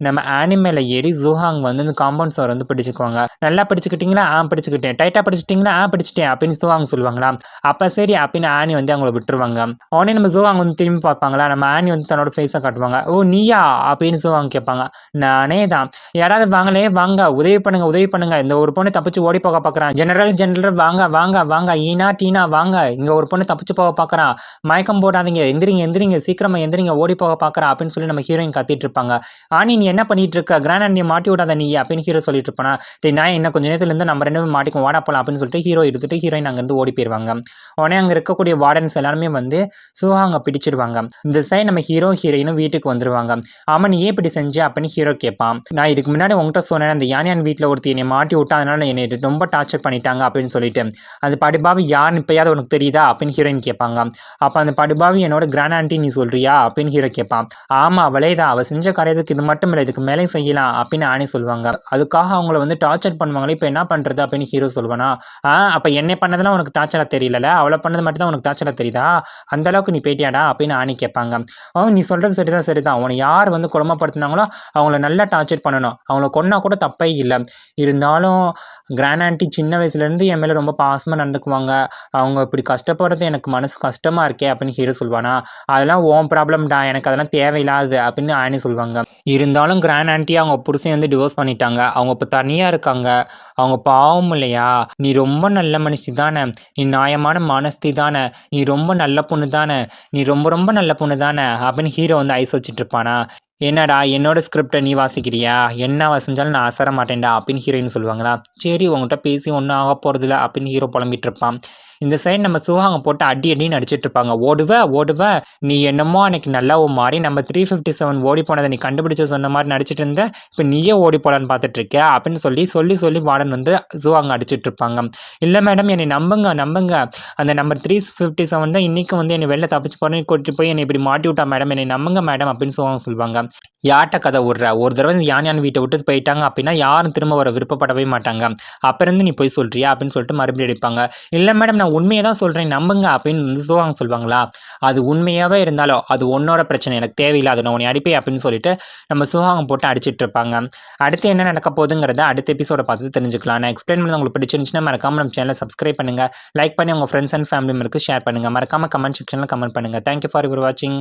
நம்ம ஆனி மேலே ஏறி ஜூஹாங் வந்து இந்த காம்பவுண்ட் சுவர் வந்து பிடிச்சிக்குவாங்க. நல்லா பிடிச்சிக்கிட்டீங்களா பிடிச்சிக்கிட்டேன், டைட்டாக பிடிச்சிட்டிங்களா பிடிச்சிட்டேன் அப்படின்னு ஜூஹாங் சொல்லுவாங்களா. அப்போ சரி அப்படின்னு ஆனி வந்து அவங்கள விட்டுருவாங்க. உடனே நம்ம ஜூஹாங் வந்து திரும்பி பார்ப்பாங்களா, நம்ம ஆனி வந்து தன்னோட ஃபேஸை காட்டுவாங்க. ஓ நீயா அப்படின்னு ஜூஹாங் கேட்பாங்க. நானே தான், யாராவது வாங்களே வாங்க உதவி பண்ணுங்க உதவி பண்ணுங்க, இந்த ஒரு பொண்ணு தப்பிச்சு ஓடி போக பார்க்குறான், ஜெனரல் வாங்க வாங்க வாங்க, ஈனா டீனா வாங்க, இங்கே ஒரு பொண்ணு தப்பிச்சு போக பார்க்குறான், மயக்கம் போடாதீங்க, எந்திரிங்க எந்திரிங்க சீக்கிரமா எந்திரிங்க, ஓடி போக பார்க்குறா அப்படின்னு சொல்லி நம்ம ஹீரோயின் கத்திட்டு இருப்பாங்க. ஆனி நீ என்ன பண்ணிட்டு இருக்க, கிராண்ட் ஆண்டியை மாட்டி விடாத நீ அப்படின்னு ஹீரோ சொல்லிட்டு இருப்பானா. நான் என்ன கொஞ்சம் நேரத்துல இருந்து நம்ம ரெண்டு பேரும் மாட்டிக்கும் வாடா போலாம் அப்படின்னு சொல்லிட்டு ஹீரோ எடுத்துட்டு ஹீரோயின் அங்கேருந்து ஓடி போயிருவாங்க. உடனே அங்கே இருக்கக்கூடிய வார்டன்ஸ் எல்லாருமே வந்து சுஹாங்க பிடிச்சிருவாங்க. இந்த சைடு நம்ம ஹீரோ ஹீரோயினும் வீட்டுக்கு வந்துருவாங்க. ஆமா நீ ஏன் இப்படி செஞ்ச அப்படின்னு ஹீரோ கேட்பான். நான் இதுக்கு முன்னாடி உங்கள்கிட்ட சொன்னேன், அந்த யானியான் வீட்டில் ஒருத்தி என்னை மாட்டி விட்டா, அதனால என்னை ரொம்ப டார்ச்சர் பண்ணிட்டாங்க அப்படின்னு சொல்லிட்டு. அந்த படுபாவி யாருன்னு இப்பயாவது உனக்கு தெரியுதா அப்படின்னு ஹீரோயின் கேட்பாங்க. அப்போ அந்த படுபாவி என்னோட கிராண்ட் ஆண்டி நீ சொல்றியா அப்படின்னு ஹீரோ கேட்பான். ஆமா அவளே தான், அவள் செஞ்ச காரியத்துக்கு இது மட்டும் இல்லை இதுக்கு மேலே செய்யலாம் அப்படின்னு ஆனி சொல்லுவாங்க. அதுக்காக அவங்கள வந்து டார்ச்சர் பண்ணுவாங்களே, இப்போ என்ன பண்றது அப்படின்னு ஹீரோ சொல்லுவானா. அப்போ என்னை பண்ணதெல்லாம் உனக்கு டார்ச்சரா தெரியல, அவளை பண்ணது மட்டும் தான் உனக்கு டார்ச்சரா தெரியுதா, அந்த அளவுக்கு நீ போயிட்டியாடா அப்படின்னு ஆனி கேட்பாங்க. நீ சொல்றது சரிதான் சரிதான், உன்னை யார் வந்து கொடுமைப்படுத்தினாங்களோ அவங்கள நல்லா டார்ச்சர் பண்ணணும், அவங்கள கொன்னா கூட தப்பே இல்லை, இருந்தாலும் கிராண்ட் ஆண்டி சின்ன வயசுலேருந்து என் மேலே ரொம்ப பாசமாக நடந்துக்குவாங்க, அவங்க இப்படி கஷ்டப்படுறது எனக்கு மனசு கஷ்டமாக இருக்கே அப்படின்னு ஹீரோ சொல்லுவானா. அதெல்லாம் ஓன் ப்ராப்ளம்டா, எனக்கு அதெல்லாம் தேவையில்லாது அப்படின்னு ஆனி சொல்லுவாங்க. இருந்தாலும் கிராண்ட் ஆண்டி அவங்க புருஷன் வந்து டிவோர்ஸ் பண்ணிட்டாங்க, அவங்க இப்போ தனியாக இருக்காங்க, அவங்க பாவம் இல்லையா, நீ ரொம்ப நல்ல மனுஷி தானே, நீ நியாயமான மனஸ்தி தானே, நீ ரொம்ப நல்ல பொண்ணு தானே, நீ ரொம்ப ரொம்ப நல்ல பொண்ணு தானே அப்படின்னு ஹீரோ வந்து ஐஸ் வச்சுட்டு இருப்பானா. என்னடா என்னோட ஸ்கிரிப்டை நீ வாசிக்கிறியா, என்ன வாசிஞ்சாலும் நான் அசர மாட்டேன்டா அப்படின்னு ஹீரோயின் சொல்லுவாங்களா. சரி உங்கள்கிட்ட பேசி ஒன்றும் ஆக போகிறதில்ல அப்படின்னு ஹீரோ புலம்பிட்டு இருப்பான். இந்த சைடு நம்ம சுஹாங்க போட்டு அடி அடின்னு அடிச்சிட்டு இருப்பாங்க. ஓடுவ நீ என்னமோ அன்னைக்கு நல்லா மாறி நம்ம 357 ஓடி போனதை நீ கண்டுபிடிச்சு சொன்ன மாதிரி நடிச்சிட்டு இருந்த, இப்போ நீயே ஓடி போலான்னு பார்த்துட்டு இருக்க அப்படின்னு சொல்லி வார்டன் வந்து சுஹாங்க அடிச்சிட்டு இருப்பாங்க. இல்லை மேடம் என்னை நம்புங்க, அந்த நம்பர் 357 தான் இன்னைக்கு வந்து என்னை வெளில தப்பிச்சு போறேன்னு கூட்டிட்டு போய் என்னை இப்படி மாட்டி விட்டா மேடம், என்னை நம்புங்க மேடம் அப்படின்னு சுஹாங்க சொல்லுவாங்க. யார்கிட்ட கதை விடுற, ஒரு தடவை யான் வீட்டை விட்டு போயிட்டாங்க அப்படின்னா யாரும் திரும்ப வர விருப்பப்படவே மாட்டாங்க, அப்ப இருந்து நீ போய் சொல்றியா அப்படின்னு சொல்லிட்டு மறுபடியும் அடிப்பாங்க. இல்லை மேடம் நான் உண்மையை தான் சொல்கிறேன் நம்புங்க அப்படின்னு வந்து சுஹாங் சொல்லுவாங்களா. அது உண்மையாகவே இருந்தாலும் அது உன்னோட பிரச்சனை, எனக்கு தேவையில்லாத, நான் உன்னை அடிப்பேன் அப்படின்னு சொல்லிட்டு நம்ம சுஹாங் போட்டு அடிச்சிட்டு இருப்பாங்க. அடுத்து என்ன நடக்க போகுதுங்கிறத அடுத்த எபிசோட பார்த்து தெரிஞ்சுக்கலாம். நான் எக்ஸ்பிளைன் பண்ணி உங்களுக்கு பிடிச்சிருந்துச்சுன்னா மறக்காம நம்ம சேனலை சப்ஸ்கிரைப் பண்ணுங்க, லைக் பண்ணி உங்கள் ஃப்ரெண்ட்ஸ் அண்ட் ஃபேமிலி மெம்பருக்கு ஷேர் பண்ணுங்க, மறக்காம கமெண்ட் செக்ஷனில் கமெண்ட் பண்ணுங்க. தேங்க்யூ ஃபார் யுவர் வாட்சிங்.